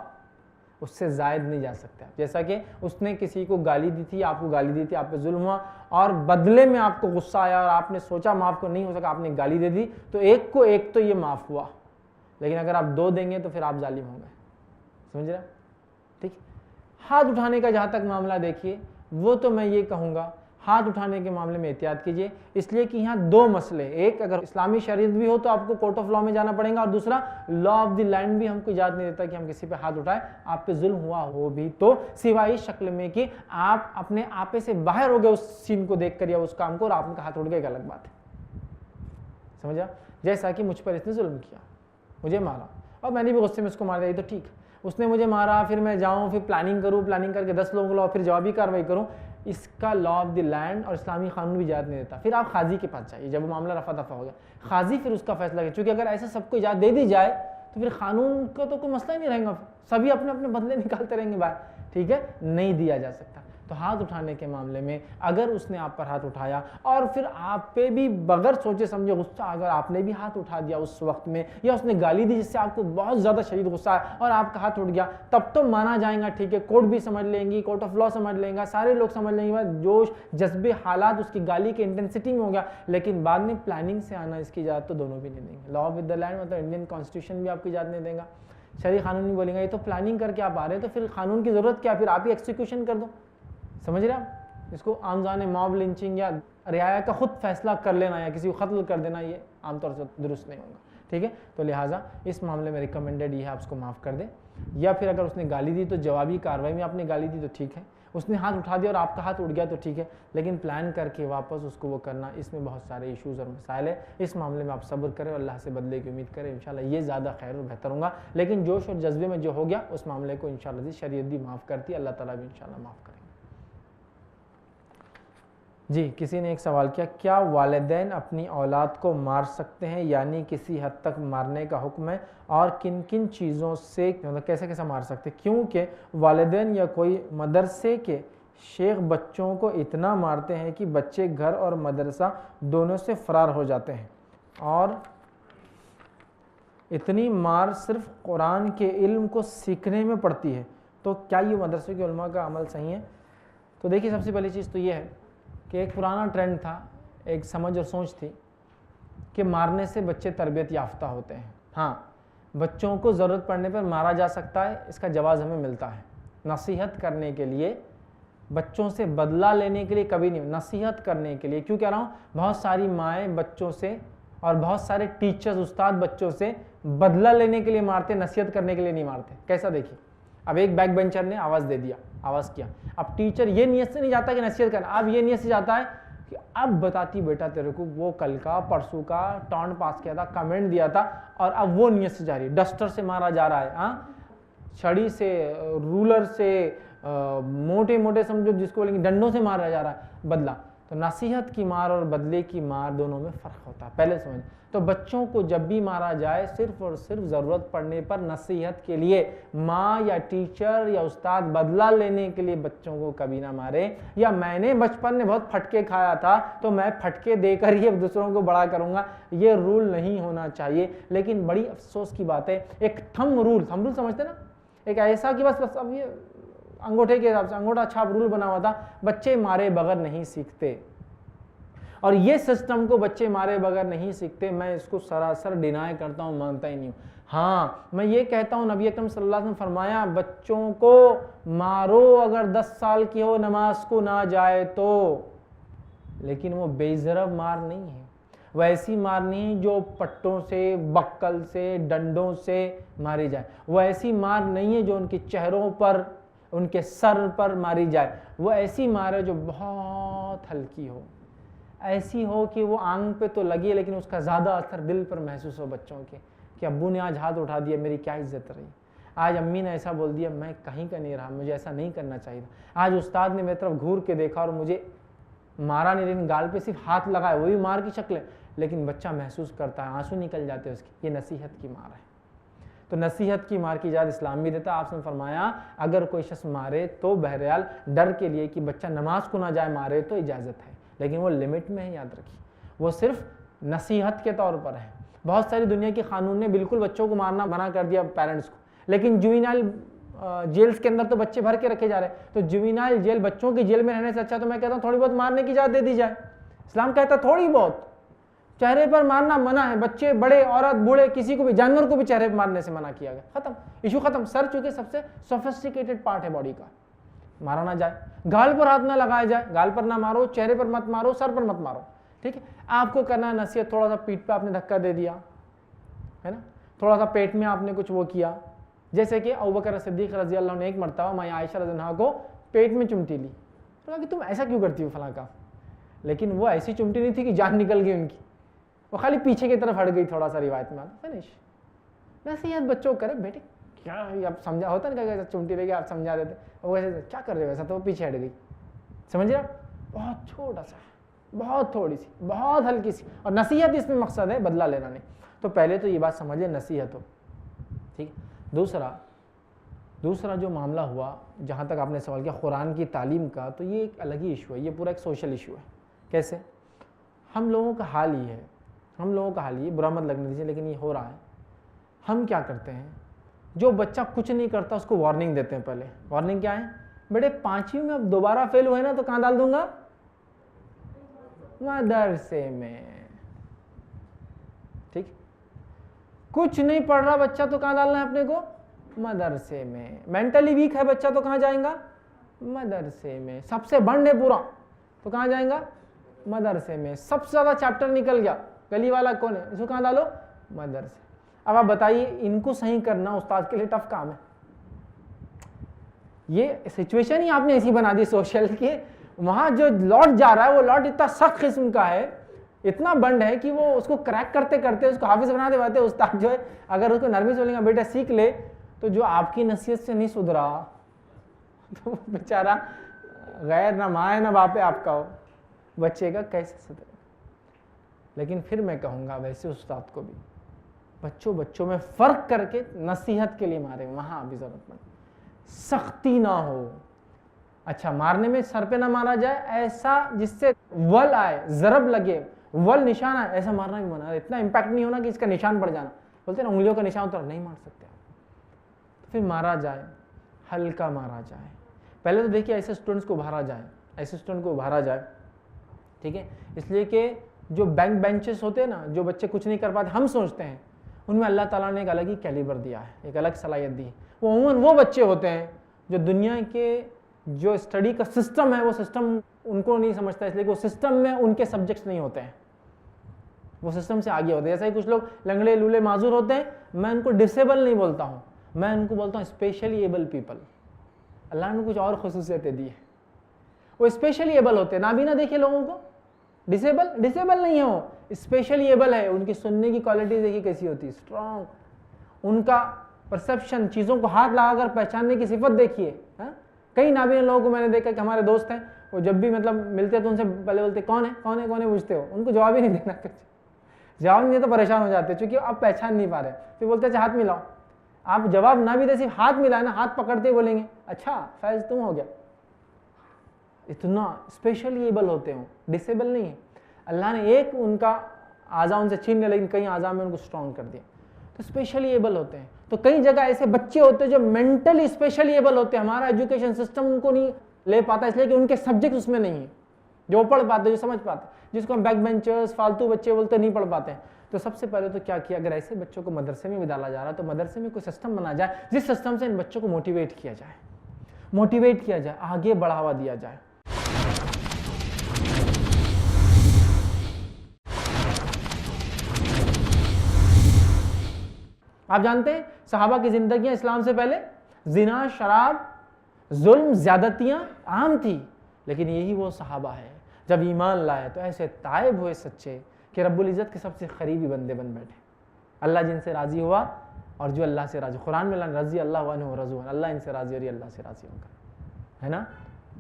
اس سے زائد نہیں جا سکتے. جیسا کہ اس نے کسی کو گالی دی تھی, آپ کو گالی دی تھی, آپ پہ ظلم ہوا اور بدلے میں آپ کو غصہ آیا اور آپ نے سوچا معاف کو نہیں ہو سکا, آپ نے گالی دے دی, تو ایک کو ایک تو یہ معاف ہوا. لیکن اگر آپ 2 دیں گے تو پھر آپ ظالم ہوں گے. سمجھ رہے؟ ٹھیک. ہاتھ اٹھانے کا جہاں تک معاملہ دیکھیے, وہ تو میں یہ کہوں گا ہاتھ اٹھانے کے معاملے میں احتیاط کیجیے, اس لیے کہ یہاں 2 مسئلے, ایک اگر اسلامی شریعت بھی ہو تو آپ کو کورٹ آف لا میں جانا پڑے گا, اور دوسرا لا آف دی لینڈ بھی ہم کو اجازت نہیں دیتا کہ ہم کسی پہ ہاتھ اٹھائیں. آپ پہ ظلم ہوا ہو بھی تو سوائے اس شکل میں کہ آپ اپنے آپے سے باہر ہو گئے اس سین کو دیکھ کر یا اس کام کو, اور آپ کا ہاتھ اٹھ گیا, ایک الگ بات ہے. سمجھا؟ جیسا کہ مجھ پر اس نے ظلم کیا, مجھے مارا اور میں نے بھی غصے میں اس کو مار دیا, تو ٹھیک, اس نے مجھے مارا, پھر میں جاؤں, پھر پلاننگ کروں, پلاننگ کر کے 10 لوگوں کو لاؤ, پھر جوابی کارروائی کروں, اس کا لا آف دی لینڈ اور اسلامی قانون بھی اجازت نہیں دیتا. پھر آپ قاضی کے پاس جائیے جب وہ معاملہ رفع دفع ہو گیا, قاضی پھر اس کا فیصلہ کرے, چونکہ اگر ایسا سب کو اجازت دے دی جائے تو پھر قانون کا تو کوئی مسئلہ ہی نہیں رہے گا, سبھی اپنے اپنے بدلے نکالتے رہیں گے باہر. ٹھیک ہے, نہیں دیا جا سکتا. تو ہاتھ اٹھانے کے معاملے میں اگر اس نے آپ پر ہاتھ اٹھایا اور پھر آپ پہ بھی بغیر سوچے سمجھے غصہ, اگر آپ نے بھی ہاتھ اٹھا دیا اس وقت میں, یا اس نے گالی دی جس سے آپ کو بہت زیادہ شدید غصہ ہے اور آپ کا ہاتھ اٹھ گیا, تب تو مانا جائے گا. ٹھیک ہے, کورٹ بھی سمجھ لیں گی, کورٹ آف لا سمجھ لیں گا, سارے لوگ سمجھ لیں گے, جوش جذبے حالات اس کی گالی کے انٹینسٹی میں ہو گیا. لیکن بعد میں پلاننگ سے آنا, اس کی اجازت تو دونوں بھی نہیں دیں گے. لا آف دی لینڈ مطلب انڈین کانسٹیٹیوشن بھی آپ کی اجازت نہیں دیں گا, شرعی قانون نہیں بولیں گا, یہ تو پلاننگ کر کے آپ آ رہے ہیں, تو پھر قانون کی ضرورت کیا, پھر آپ ہی ایکسیکیوشن کر دو. سمجھ رہے ہیں؟ اس کو عام زبان میں ماب لنچنگ یا رعایا کا خود فیصلہ کر لینا یا کسی کو قتل کر دینا, یہ عام طور سے درست نہیں ہوگا. ٹھیک ہے, تو لہٰذا اس معاملے میں ریکمینڈیڈ یہ ہے آپ اس کو معاف کر دیں. یا پھر اگر اس نے گالی دی تو جوابی کارروائی میں آپ نے گالی دی تو ٹھیک ہے, اس نے ہاتھ اٹھا دیا اور آپ کا ہاتھ اٹھ گیا تو ٹھیک ہے, لیکن پلان کر کے واپس اس کو وہ کرنا, اس میں بہت سارے ایشوز اور مسائل ہیں. اس معاملے میں آپ صبر کریں اور اللہ سے بدلے کی امید کریں, انشاءاللہ یہ زیادہ خیر اور بہتر ہوگا. لیکن جوش اور جذبے میں جو ہو گیا اس معاملے کو انشاءاللہ شریعت بھی معاف کرتی ہے, اللہ تعالیٰ بھی انشاءاللہ معاف کریں. جی, کسی نے ایک سوال کیا, کیا والدین اپنی اولاد کو مار سکتے ہیں, یعنی کسی حد تک مارنے کا حکم ہے, اور کن کن چیزوں سے, کیسے کیسے مار سکتے ہیں؟ کیونکہ والدین یا کوئی مدرسے کے شیخ بچوں کو اتنا مارتے ہیں کہ بچے گھر اور مدرسہ دونوں سے فرار ہو جاتے ہیں, اور اتنی مار صرف قرآن کے علم کو سیکھنے میں پڑتی ہے, تو کیا یہ مدرسے کے علماء کا عمل صحیح ہے؟ تو دیکھیے, سب سے پہلی چیز تو یہ ہے کہ ایک پرانا ٹرینڈ تھا, ایک سمجھ اور سوچ تھی کہ مارنے سے بچے تربیت یافتہ ہوتے ہیں. ہاں, بچوں کو ضرورت پڑنے پر مارا جا سکتا ہے, اس کا جواز ہمیں ملتا ہے. نصیحت کرنے کے لیے, بچوں سے بدلہ لینے کے لیے کبھی نہیں, نصیحت کرنے کے لیے. کیوں کہہ رہا ہوں؟ بہت ساری مائیں بچوں سے اور بہت سارے ٹیچرز, استاد بچوں سے بدلہ لینے کے لیے مارتے, نصیحت کرنے کے لیے نہیں مارتے. کیسا دیکھیے, اب ایک بیک بینچر نے آواز دے دیا, آواز کیا, اب ٹیچر یہ نیت سے نہیں جاتا کہ نصیحت کرنا, اب یہ نیت سے جاتا ہے کہ اب بتاتی بیٹا تیرے کو وہ کل کا پرسوں کا ٹانٹ پاس کیا تھا, کمنٹ دیا تھا, اور اب وہ نیت سے جا رہی ہے. ڈسٹر سے مارا جا رہا ہے, ہاں, چھڑی سے, رولر سے, موٹے موٹے سمجھو جس کو بولیں گے ڈنڈوں سے مارا جا رہا ہے بدلہ. تو نصیحت کی مار اور بدلے کی مار دونوں میں فرق ہوتا ہے, پہلے سمجھ. تو بچوں کو جب بھی مارا جائے صرف اور صرف ضرورت پڑنے پر نصیحت کے لیے, ماں یا ٹیچر یا استاد بدلہ لینے کے لیے بچوں کو کبھی نہ مارے. یا میں نے بچپن میں بہت پھٹکے کھایا تھا تو میں پھٹکے دے کر ہی دوسروں کو بڑا کروں گا, یہ رول نہیں ہونا چاہیے. لیکن بڑی افسوس کی بات ہے, ایک تھم رول سمجھتے نا, ایک ایسا کہ بس اب یہ انگوٹھے کے حساب سے انگوٹھا چھاپ رول بنا ہوا تھا, بچے مارے بغیر نہیں سیکھتے, اور یہ سسٹم کو بچے مارے بغیر نہیں سیکھتے, میں اس کو سراسر ڈینائی کرتا ہوں, مانتا ہی نہیں ہوں. ہاں, میں یہ کہتا ہوں, نبی اکرم صلی اللہ علیہ وسلم فرمایا بچوں کو مارو اگر 10 سال کی ہو, نماز کو نہ جائے تو, لیکن وہ بے ضرب مار نہیں ہے, وہ ایسی مار نہیں جو پٹوں سے, بکل سے, ڈنڈوں سے ماری جائے, وہ ایسی مار نہیں ہے جو ان کے چہروں پر, ان کے سر پر ماری جائے, وہ ایسی مار ہے جو بہت ہلکی ہو, ایسی ہو کہ وہ آنکھ پہ تو لگی لیکن اس کا زیادہ اثر دل پر محسوس ہو بچوں کے, کہ ابو نے آج ہاتھ اٹھا دیا, میری کیا عزت رہی. آج امی نے ایسا بول دیا میں کہیں کا نہیں رہا, مجھے ایسا نہیں کرنا چاہیے تھا. آج استاد نے میری طرف گھور کے دیکھا اور مجھے مارا نہیں, لیکن گال پہ صرف ہاتھ لگایا, وہی مار کی شکل ہے, لیکن بچہ محسوس کرتا ہے, آنسو نکل جاتے ہیں اس کی. یہ نصیحت کی مار ہے. تو نصیحت کی مار کی اجازت اسلام بھی دیتا. آپ نے فرمایا اگر کوئی شخص مارے تو بہرحال ڈر کے لیے کہ بچہ نماز کو نہ جائے مارے تو اجازت ہے, لیکن وہ لمٹ میں ہے, یاد رکھیے, وہ صرف نصیحت کے طور پر ہے. بہت ساری دنیا کے قانون نے بالکل بچوں کو مارنا منع کر دیا پیرنٹس کو, لیکن جوینائل جیلز کے اندر تو بچے بھر کے رکھے جا رہے ہیں. تو جوینائل جیل, بچوں کی جیل میں رہنے سے اچھا تو میں کہتا ہوں تھوڑی بہت مارنے کی اجازت دے دی جائے. اسلام کہتا ہے تھوڑی بہت, چہرے پر مارنا منع ہے, بچے بڑے عورت بوڑھے کسی کو بھی, جانور کو بھی چہرے پر مارنے سے منع کیا گیا, ختم, ایشو ختم. سر چونکہ سب سے سوفسٹیکیٹڈ پارٹ ہے باڈی کا, مارا نہ جائے. گال پر ہاتھ نہ لگایا جائے, گال پر نہ مارو, چہرے پر مت مارو, سر پر مت مارو, ٹھیک ہے. آپ کو کرنا نصیحت, تھوڑا سا پیٹھ پہ آپ نے دھکا دے دیا ہے نا, تھوڑا سا پیٹ میں آپ نے کچھ وہ کیا, جیسے کہ ابوبکر صدیق رضی اللہ عنہ نے ایک مرتبہ ماں عائشہ رضی اللہ عنہا کو پیٹ میں چمٹی لی. کہا کہ تم ایسا کیوں کرتی ہو فلاں کا, لیکن وہ ایسی چمٹی نہیں تھی کہ جان نکل گئی ان کی, وہ خالی پیچھے کی طرف ہٹ گئی, تھوڑا سا روایت میں فنش. نصیحت بچوں کو کرے, بیٹے کیا آپ سمجھا ہوتا نا کہ چمٹی لے کے آپ سمجھا دیتے, وہ ایسے کیا کر رہے ہو ایسا, تو وہ پیچھے ہٹ گئی, سمجھ رہے, بہت چھوٹا سا, بہت تھوڑی سی, بہت ہلکی سی. اور نصیحت اس میں مقصد ہے بدلہ لینا نہیں. تو پہلے تو یہ بات سمجھ لیں نصیحت ہو, ٹھیک. دوسرا جو معاملہ ہوا, جہاں تک آپ نے سوال کیا قرآن کی تعلیم کا, تو یہ ایک الگ ہی ایشو ہے, یہ پورا ایک سوشل ایشو ہے. کیسے؟ ہم لوگوں کا حال ہی ہے, برا مت لگنے دیجیے لیکن یہ ہو رہا ہے. ہم کیا کرتے ہیں, جو بچہ کچھ نہیں کرتا اس کو وارننگ دیتے ہیں. پہلے وارننگ کیا ہے, بیٹے 5ویں میں اب دوبارہ فیل ہوئے نا تو کہاں ڈال دوں گا, مدرسے میں, ٹھیک. کچھ نہیں پڑھ رہا بچہ تو کہاں ڈالنا ہے اپنے کو, مدرسے میں. مینٹلی ویک ہے بچہ تو کہاں جائیں گا, مدرسے میں. سب سے بنڈ ہے پورا تو کہاں جائیں گا, مدرسے میں. سب سے زیادہ چیپٹر نکل گیا, گلی والا کون ہے, اس کو کہاں ڈالو, مدرسے. اب آپ بتائیے ان کو صحیح کرنا استاد کے لیے ٹف کام ہے. یہ سچویشن ہی آپ نے ایسی بنا دی سوشل کے, وہاں جو لوٹ جا رہا ہے وہ لوٹ اتنا سخت قسم کا ہے, اتنا بنڈ ہے کہ وہ اس کو کریک کرتے کرتے اس کو حافظ بنا دے. استاد جو ہے اگر اس کو نرمی سے بولیں گا بیٹا سیکھ لے, تو جو آپ کی نصیحت سے نہیں سدھرا تو بیچارہ غیر نہ ماں ہے نہ باپ ہے آپ کا ہو, بچے کا کیسے سدھرے. لیکن پھر میں کہوں گا ویسے استاد کو بھی بچوں میں فرق کر کے نصیحت کے لیے مارے, وہاں بھی ضرورت پڑے, سختی نہ ہو. اچھا مارنے میں سر پہ نہ مارا جائے, ایسا جس سے ول آئے, ضرب لگے, ول نشان آئے, ایسا مارنا بھی منع ہے. اتنا امپیکٹ نہیں ہونا کہ اس کا نشان پڑ جانا, بولتے ہیں نا انگلیوں کا نشان اتر, نہیں مار سکتے. تو پھر مارا جائے, ہلکا مارا جائے. پہلے تو دیکھیے ایسے اسٹوڈنٹس کو ابھارا جائے, ٹھیک ہے. اس لیے کہ جو بینک بینچز ہوتے ہیں نا, جو بچے کچھ نہیں کر پاتے, ہم سوچتے ہیں ان میں اللہ تعالیٰ نے ایک الگ ہی کیلیبر دیا ہے, ایک الگ صلاحیت دی ہے. وہ عموماً وہ بچے ہوتے ہیں جو دنیا کے جو اسٹڈی کا سسٹم ہے وہ سسٹم ان کو نہیں سمجھتا, اس لیے کہ وہ سسٹم میں ان کے سبجیکٹس نہیں ہوتے ہیں, وہ سسٹم سے آگے ہوتے ہیں. جیسا ہی کچھ لوگ لنگڑے لولے معذور ہوتے ہیں, میں ان کو ڈسیبل نہیں بولتا ہوں, میں ان کو بولتا ہوں اسپیشلی ایبل پیپل. اللہ نے کچھ اور خصوصیتیں دی ہیں, وہ اسپیشلی ایبل ہوتے ہیں. نابینا دیکھے لوگوں کو, ڈسیبل نہیں ہے, وہ اسپیشلی ایبل ہے. ان کی سننے کی کوالٹی دیکھیے کیسی ہوتی ہے, اسٹرانگ. ان کا پرسیپشن, چیزوں کو ہاتھ لگا کر پہچاننے کی صفت دیکھیے. کئی نابینا لوگوں کو میں نے دیکھا کہ ہمارے دوست ہیں, وہ جب بھی مطلب ملتے ہیں تو ان سے پہلے بولتے کون ہے پوچھتے ہو, ان کو جواب ہی نہیں دینا, جواب نہیں تو پریشان ہو جاتے چونکہ آپ پہچان نہیں پا رہے. پھر بولتے اچھا ہاتھ ملاؤ, آپ جواب نہ بھی دے صرف ہاتھ ملائے نا, ہاتھ پکڑتے بولیں گے اچھا فیض تم ہو گیا. اتنا اسپیشلی ایبل ہوتے ہوں, ڈسیبل نہیں ہے. اللہ نے ایک ان کا اعضاء ان سے چھین لیا, لیکن کئی اعضاء میں ان کو اسٹرانگ کر دیا, تو اسپیشلی ایبل ہوتے ہیں. تو کئی جگہ ایسے بچے ہوتے ہیں جو مینٹلی اسپیشلی ایبل ہوتے ہیں, ہمارا ایجوکیشن سسٹم ان کو نہیں لے پاتا, اس لیے کہ ان کے سبجیکٹ اس میں نہیں ہیں, جو پڑھ پاتے, جو سمجھ پاتے, جس کو ہم بیک بینچرز فالتو بچے بولتے نہیں پڑھ پاتے ہیں. تو سب سے پہلے تو کیا اگر ایسے بچوں کو مدرسے میں بھی ڈالا جا رہا ہے تو مدرسے میں کوئی سسٹم بنا جائے جس سسٹم سے ان بچوں کو موٹیویٹ کیا جائے, آگے بڑھاوا دیا جائے. آپ جانتے ہیں صحابہ کی زندگیاں اسلام سے پہلے زنا, شراب, ظلم, زیادتیاں عام تھی, لیکن یہی وہ صحابہ ہے جب ایمان لائے تو ایسے تائب ہوئے سچے کہ رب العزت کے سب سے قریبی بندے بن بیٹھے. اللہ جن سے راضی ہوا اور جو اللہ سے راضی. قرآن میں رضی اللہ عنہ ورضوا عنہ, اللہ ان سے راضی اور یہ اللہ سے راضی ہوں گا, ہے نا.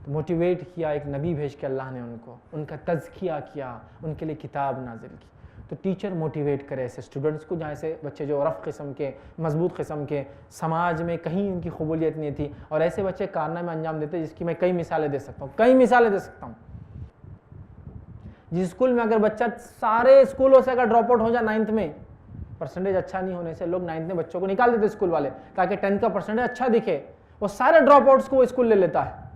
تو موٹیویٹ کیا, ایک نبی بھیج کے اللہ نے ان کو, ان کا تزکیہ کیا, ان کے لیے کتاب نازل کی. تو ٹیچر موٹیویٹ کرے ایسے اسٹوڈنٹس کو, جہاں سے بچے جو رف قسم کے, مضبوط قسم کے, سماج میں کہیں ان کی قبولیت نہیں تھی, اور ایسے بچے کارنامے انجام دیتے جس کی میں کئی مثالیں دے سکتا ہوں. جس اسکول میں اگر بچہ سارے اسکولوں سے اگر ڈراپ آؤٹ ہو جائے 9th میں, پرسنٹیج اچھا نہیں ہونے سے لوگ 9th میں بچوں کو نکال دیتے اسکول والے, تاکہ 10th کا پرسنٹیج اچھا دکھے. وہ سارے ڈراپ آؤٹس کو وہ اسکول لے لیتا ہے,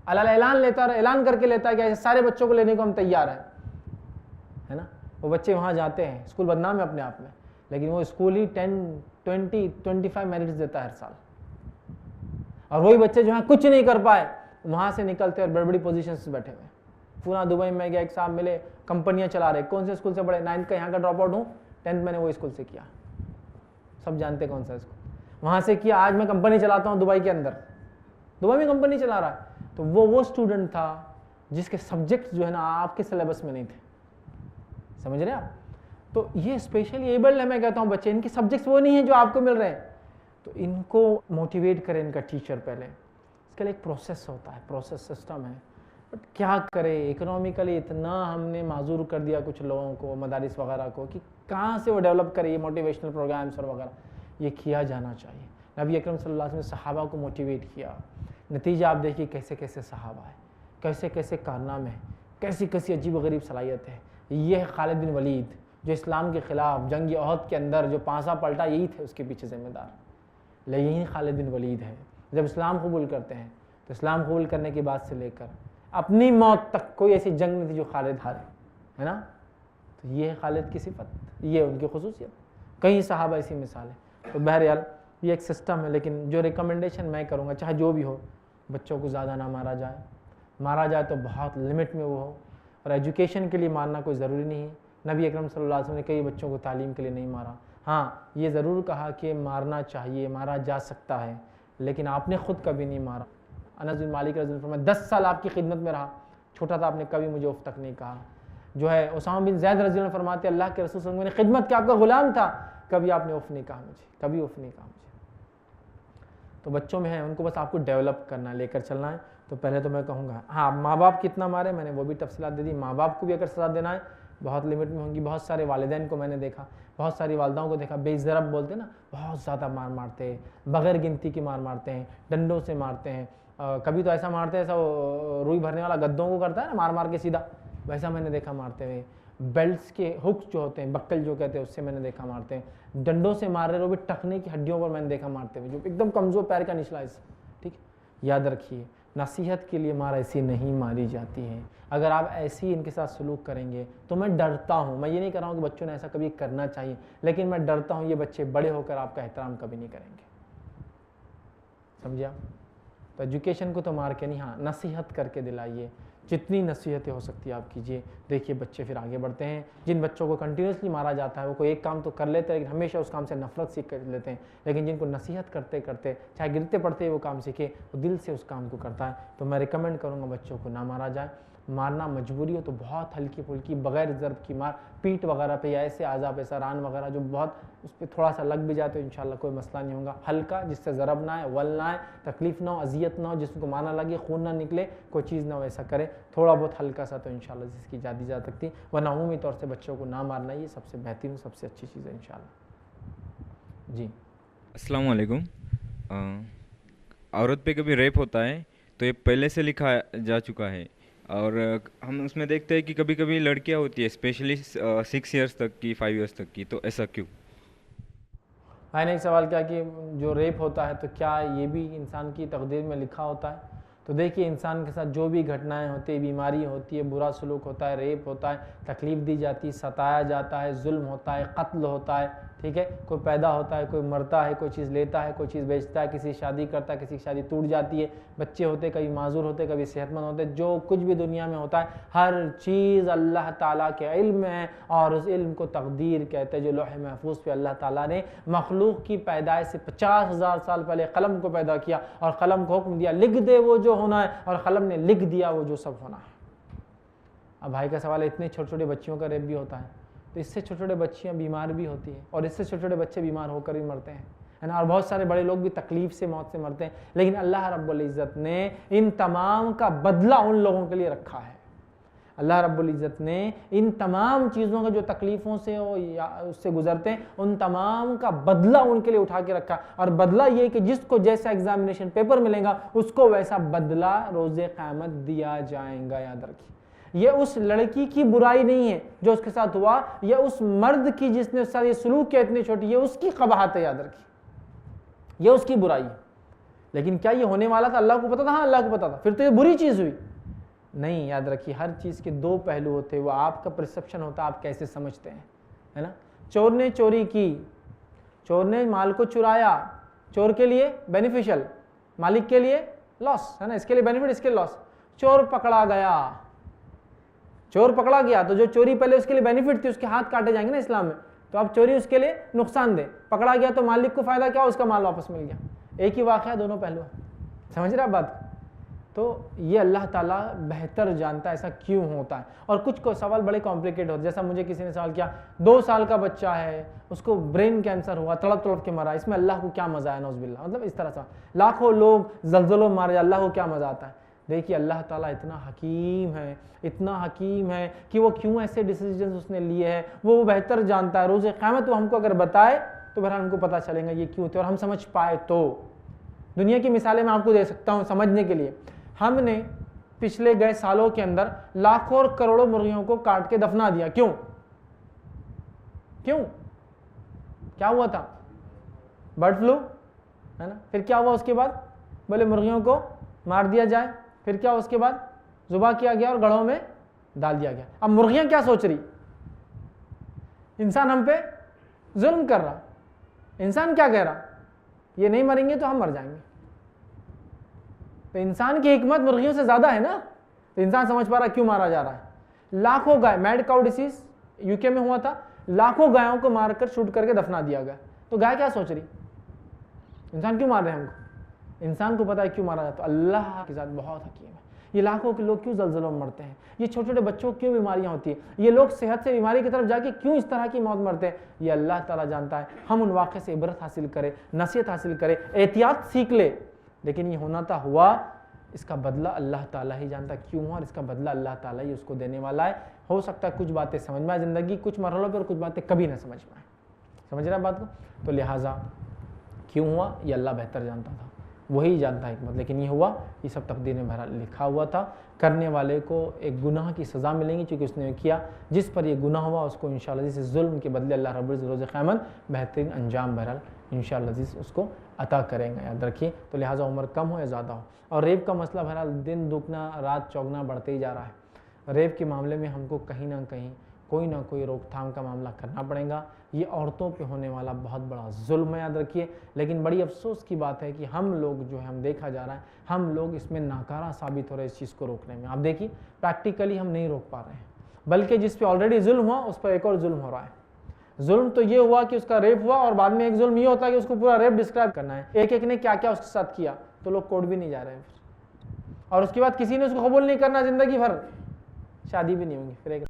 اعلان لیتا ہے, اعلان کر کے لیتا ہے کہ ایسے سارے بچوں کو لینے کو ہم تیار ہیں, ہے نا. وہ بچے وہاں جاتے ہیں, اسکول بدنام ہے اپنے آپ میں, لیکن وہ اسکول ہی 10, 20, 25 میرٹس دیتا ہے ہر سال. اور وہی بچے جو ہیں کچھ نہیں کر پائے, وہاں سے نکلتے اور بڑی بڑی پوزیشنز سے بیٹھے ہوئے. پورا دبئی میں گیا, ایک صاحب ملے, کمپنیاں چلا رہے, کون سے اسکول سے پڑھے, 9th کا یہاں کا ڈراپ آؤٹ ہوں, 10th میں نے وہ اسکول سے کیا, سب جانتے کون سا اسکول, وہاں سے کیا. آج میں کمپنی چلاتا ہوں دبئی کے اندر, دبئی میں کمپنی چلا رہا ہے. تو وہ اسٹوڈنٹ تھا جس کے سبجیکٹ جو ہے نا آپ کے سلیبس میں نہیں تھے, سمجھ رہے آپ. تو یہ اسپیشلی ایبلڈ ہے, میں کہتا ہوں بچے, ان کے سبجیکٹس وہ نہیں ہیں جو آپ کو مل رہے ہیں, تو ان کو موٹیویٹ کرے ان کا ٹیچر پہلے. اس کے لیے ایک پروسیس ہوتا ہے, پروسیس سسٹم ہے. بٹ کیا کرے, اکنومیکلی اتنا ہم نے معذور کر دیا کچھ لوگوں کو, مدارس وغیرہ کو, کہ کہاں سے وہ ڈیولپ کرے یہ موٹیویشنل پروگرامس اور وغیرہ. یہ کیا جانا چاہیے. نبی اکرم صلی اللہ علیہ وسلم نے صحابہ کو موٹیویٹ کیا, نتیجہ آپ دیکھیے کیسے کیسے صحابہ ہیں, کیسے کیسے کارنامے ہیں, کیسی کیسی عجیب و غریب صلاحیت ہے. یہ ہے خالد بن ولید, جو اسلام کے خلاف جنگ احد کے اندر جو پانسا پلٹا, یہی تھے اس کے پیچھے ذمہ دار. یہی خالد بن ولید ہے. جب اسلام قبول کرتے ہیں تو اسلام قبول کرنے کے بعد سے لے کر اپنی موت تک کوئی ایسی جنگ نہیں تھی جو خالد ہارے, ہے نا. تو یہ ہے خالد کی صفت, یہ ان کی خصوصیت. کئی صحابہ ایسی مثال ہے. تو بہرحال یہ ایک سسٹم ہے, لیکن جو ریکمنڈیشن میں کروں گا, چاہے جو بھی ہو, بچوں کو زیادہ نہ مارا جائے, مارا جائے تو بہت لمٹ میں وہ ہو. اور ایجوکیشن کے لیے مارنا کوئی ضروری نہیں ہے. نبی اکرم صلی اللہ علیہ وسلم نے کئی بچوں کو تعلیم کے لیے نہیں مارا. ہاں یہ ضرور کہا کہ مارنا چاہیے, مارا جا سکتا ہے, لیکن آپ نے خود کبھی نہیں مارا. انس بن مالک رضی اللہ عنہ فرمایا 10 سال آپ کی خدمت میں رہا, چھوٹا تھا, آپ نے کبھی مجھے اف تک نہیں کہا. جو ہے اسامہ بن زید رضی اللہ عنہ فرماتے اللہ کے رسول صلی اللہ علیہ وسلم نے خدمت کے آپ کا غلام تھا, کبھی آپ نے اف نہیں کہا مجھے, کبھی اف نہیں کہا مجھے. تو بچوں میں ہے, ان کو بس آپ کو ڈیولپ کرنا ہے, لے کر چلنا ہے. تو پہلے تو میں کہوں گا ہاں ماں باپ کتنا مارے, میں نے وہ بھی تفصیلات دے دی. ماں باپ کو بھی اگر سزا دینا ہے بہت لمٹ میں ہوں گی. بہت سارے والدین کو میں نے دیکھا, بہت ساری والداؤں کو دیکھا, بے ضرب بولتے نا, بہت زیادہ مار مارتے ہیں, بغیر گنتی کی مار مارتے ہیں, ڈنڈوں سے مارتے ہیں. کبھی تو ایسا مارتے ہیں, ایسا روئی بھرنے والا گدوں کو کرتا ہے نا, مار مار کے سیدھا, ویسا میں نے دیکھا مارتے ہوئے. بیلٹس کے ہکس جو ہوتے ہیں, بکل جو کہتے ہیں, اس سے میں نے دیکھا مارتے ہیں. ڈنڈوں سے مار رہے, وہ بھی ٹخنے کی ہڈیوں پر میں نے دیکھا مارتے ہوئے, جو ایک دم کمزور پیر کا نچلا حصہ. ٹھیک ہے, یاد رکھیے نصیحت کے لیے مار ایسی نہیں ماری جاتی ہے. اگر آپ ایسی ان کے ساتھ سلوک کریں گے تو میں ڈرتا ہوں, میں یہ نہیں کر رہا ہوں کہ بچوں نے ایسا کبھی کرنا چاہیے, لیکن میں ڈرتا ہوں یہ بچے بڑے ہو کر آپ کا احترام کبھی نہیں کریں گے. سمجھے آپ. تو ایجوکیشن کو تو مار کے نہیں, ہاں نصیحت کر کے دلائیے, جتنی نصیحتیں ہو سکتی ہے آپ کیجیے. دیکھیے بچے پھر آگے بڑھتے ہیں. جن بچوں کو کنٹینیوسلی مارا جاتا ہے وہ کوئی ایک کام تو کر لیتے ہیں لیکن ہمیشہ اس کام سے نفرت سیکھ کر لیتے ہیں. لیکن جن کو نصیحت کرتے کرتے چاہے گرتے پڑتے وہ کام سیکھے, وہ دل سے اس کام کو کرتا ہے. تو میں ریکمینڈ کروں گا بچوں کو نہ مارا جائے. مارنا مجبوری ہو تو بہت ہلکی پھلکی بغیر ضرب کی مار, پیٹ وغیرہ پہ یا ایسے اعضاء پہ, ران وغیرہ جو بہت اس پہ تھوڑا سا لگ بھی جائے تو انشاءاللہ کوئی مسئلہ نہیں ہوگا. ہلکا جس سے ضرب نہ آئے, ول نہ آئے, تکلیف نہ ہو, اذیت نہ ہو, جس کو مارنا لگے خون نہ نکلے, کوئی چیز نہ ہو, ایسا کرے تھوڑا بہت ہلکا سا, تو انشاءاللہ جس کی جا دی جا سکتی. ورنہ عمومی طور سے بچوں کو نہ مارنا یہ سب سے بہترین, سب سے اچھی چیز ہے انشاءاللہ. جی السلام علیکم. عورت پہ کبھی ریپ ہوتا ہے تو یہ پہلے سے لکھا جا چکا ہے, اور ہم اس میں دیکھتے ہیں کہ کبھی کبھی لڑکیاں ہوتی ہیں اسپیشلی 6 ایئرس تک کی, 5 ایئرس تک کی, تو ایسا کیوں؟ میں نے ایک سوال کیا کہ جو ریپ ہوتا ہے تو کیا یہ بھی انسان کی تقدیر میں لکھا ہوتا ہے؟ تو دیکھیے انسان کے ساتھ جو بھی گھٹنائیں ہوتی ہیں, بیماری ہوتی ہے, برا سلوک ہوتا ہے, ریپ ہوتا ہے, تکلیف دی جاتی ہے, ستایا جاتا ہے, ظلم ہوتا ہے, قتل ہوتا ہے, ٹھیک ہے, کوئی پیدا ہوتا ہے, کوئی مرتا ہے, کوئی چیز لیتا ہے, کوئی چیز بیچتا ہے, کسی شادی کرتا ہے, کسی کی شادی ٹوٹ جاتی ہے, بچے ہوتے, کبھی معذور ہوتے, کبھی صحت مند ہوتے, جو کچھ بھی دنیا میں ہوتا ہے ہر چیز اللہ تعالیٰ کے علم میں ہے, اور اس علم کو تقدیر کہتے ہیں, جو لوح محفوظ پہ اللہ تعالیٰ نے مخلوق کی پیدائش سے 50,000 سال پہلے قلم کو پیدا کیا, اور قلم کو حکم دیا لکھ دے وہ جو ہونا ہے, اور قلم نے لکھ دیا وہ جو سب ہونا ہے. اب بھائی کا سوال ہے, اتنے چھوٹے چھوٹے بچیوں کا ریپ بھی ہوتا ہے, تو اس سے چھوٹے چھوٹے بچیاں بیمار بھی ہوتی ہیں, اور اس سے چھوٹے چھوٹے بچے بیمار ہو کر بھی مرتے ہیں. ہے نا, اور بہت سارے بڑے لوگ بھی تکلیف سے موت سے مرتے ہیں, لیکن اللہ رب العزت نے ان تمام کا بدلہ ان لوگوں کے لیے رکھا ہے. اللہ رب العزت نے ان تمام چیزوں کا جو تکلیفوں سے یا اس سے گزرتے ہیں ان تمام کا بدلہ ان کے لیے اٹھا کے رکھا, اور بدلہ یہ کہ جس کو جیسا ایگزامینیشن پیپر ملے گا اس کو ویسا بدلہ روز قیامت دیا جائے گا. یاد رکھیے, یہ اس لڑکی کی برائی نہیں ہے جو اس کے ساتھ ہوا, یہ اس مرد کی جس نے اس ساتھ یہ سلوک کیا اتنی چھوٹی, یہ اس کی قباحت ہے. یاد رکھیے, یہ اس کی برائی ہے. لیکن کیا یہ ہونے والا تھا؟ اللہ کو پتا تھا. ہاں اللہ کو پتا تھا, پھر تو یہ بری چیز ہوئی نہیں. یاد رکھیے, ہر چیز کے دو پہلو ہوتے ہیں, وہ آپ کا پرسپشن ہوتا ہے, آپ کیسے سمجھتے ہیں, ہے نا. چور نے چوری کی, چور نے مال کو چرایا, چور کے لیے بینیفیشل, مالک کے لیے لاس, ہے نا, اس کے لیے بینیفٹ, اس کے لیے لاس. چور پکڑا گیا, چور پکڑا گیا تو جو چوری پہلے اس کے لیے بینیفٹ تھی اس کے ہاتھ کاٹے جائیں گے نا اسلام میں, تو اب چوری اس کے لیے نقصان دے. پکڑا گیا تو مالک کو فائدہ کیا, اس کا مال واپس مل گیا. ایک ہی واقعہ, دونوں پہلو. سمجھ رہے آپ بات؟ تو یہ اللہ تعالیٰ بہتر جانتا ہے ایسا کیوں ہوتا ہے. اور کچھ کو سوال بڑے کمپلیکیٹ ہوتے, جیسا مجھے کسی نے سوال کیا, 2 سال کا بچہ ہے, اس کو برین کینسر ہوا, تڑپ تڑپ کے مرا, اس میں اللہ کو کیا مزہ ہے؟ نعوذ باللہ. مطلب اس طرح سے لاکھوں لوگ زلزلوں مارے, اللہ کو کیا مزہ آتا ہے؟ دیکھیے اللہ تعالیٰ اتنا حکیم ہے, اتنا حکیم ہے کہ وہ کیوں ایسے ڈیسیجنز اس نے لیے ہیں وہ بہتر جانتا ہے. روز قیامت وہ ہم کو اگر بتائے تو بہرحال ہم کو پتہ چلے گا یہ کیوں تھے, اور ہم سمجھ پائے تو. دنیا کی مثالیں میں آپ کو دے سکتا ہوں سمجھنے کے لیے. ہم نے پچھلے گئے سالوں کے اندر لاکھوں اور کروڑوں مرغیوں کو کاٹ کے دفنا دیا. کیوں؟ کیا ہوا تھا؟ برڈ فلو, ہے نا. پھر کیا ہوا اس کے بعد؟ بولے مرغیوں کو مار دیا جائے. پھر کیا اس کے بعد؟ ذبح کیا گیا اور گڑھوں میں ڈال دیا گیا. اب مرغیاں کیا سوچ رہی؟ انسان ہم پہ ظلم کر رہا. انسان کیا کہہ رہا؟ یہ نہیں مریں گے تو ہم مر جائیں گے. تو انسان کی حکمت مرغیوں سے زیادہ ہے نا, تو انسان سمجھ پا رہا کیوں مارا جا رہا ہے. لاکھوں گائے, میڈ کاؤ ڈیسیز UK میں ہوا تھا, لاکھوں گایوں کو مار کر شوٹ کر کے دفنا دیا گیا. تو گائے کیا سوچ رہی؟ انسان کیوں مار رہے ہیں ہم کو؟ انسان کو پتا ہے کیوں مارا جاتا. اللہ کے ساتھ بہت حکیم ہے. یہ لاکھوں کے لوگ کیوں زلزلوں میں مرتے ہیں, یہ چھوٹے چھوٹے بچوں کو کیوں بیماریاں ہوتی ہیں, یہ لوگ صحت سے بیماری کی طرف جا کے کیوں اس طرح کی موت مرتے ہیں, یہ اللہ تعالیٰ جانتا ہے. ہم ان واقعے سے عبرت حاصل کریں, نصیحت حاصل کریں, احتیاط سیکھ لے. لیکن یہ ہونا تھا ہوا, اس کا بدلہ اللہ تعالیٰ ہی جانتا کیوں ہوا, اور اس کا بدلہ اللہ تعالیٰ ہی اس کو دینے والا ہے. ہو سکتا ہے کچھ باتیں سمجھ میں آئے زندگی کچھ مرحلوں پر, کچھ باتیں کبھی نہ سمجھ میں آئے. سمجھ رہے ہیں بات کو؟ تو لہٰذا کیوں ہوا یہ اللہ بہتر جانتا تھا, وہی جانتا ہے حکمت. لیکن یہ ہوا, یہ سب تقدیر میں بہرحال لکھا ہوا تھا. کرنے والے کو ایک گناہ کی سزا ملیں گی چونکہ اس نے کیا. جس پر یہ گناہ ہوا اس کو انشاءاللہ عزیز ظلم کے بدلے اللہ رب العزت روز قیامت بہترین انجام بہرحال انشاءاللہ عزیز اس کو عطا کریں گے. یاد رکھیے. تو لہٰذا عمر کم ہو یا زیادہ ہو, اور ریپ کا مسئلہ بہرحال دن دگنا رات چوگنا بڑھتے ہی جا رہا ہے. ریپ کے معاملے میں ہم کو کہیں نہ کہیں کوئی نہ کوئی روک تھام کا معاملہ کرنا پڑے گا. یہ عورتوں پہ ہونے والا بہت بڑا ظلم ہے, یاد رکھیے. لیکن بڑی افسوس کی بات ہے کہ ہم لوگ جو ہے, ہم دیکھا جا رہا ہے, ہم لوگ اس میں ناکارہ ثابت ہو رہے ہیں اس چیز کو روکنے میں. آپ دیکھیے پریکٹیکلی ہم نہیں روک پا رہے ہیں, بلکہ جس پہ آلریڈی ظلم ہوا اس پر ایک اور ظلم ہو رہا ہے. ظلم تو یہ ہوا کہ اس کا ریپ ہوا, اور بعد میں ایک ظلم یہ ہوتا ہے کہ اس کو پورا ریپ ڈسکرائب کرنا ہے, ایک ایک نے کیا کیا اس کے ساتھ کیا, تو لوگ کوٹ بھی نہیں جا رہے ہیں. اور اس کے بعد کسی نے اس کو قبول نہیں کرنا, زندگی بھر شادی بھی نہیں ہوگی. پھر ایک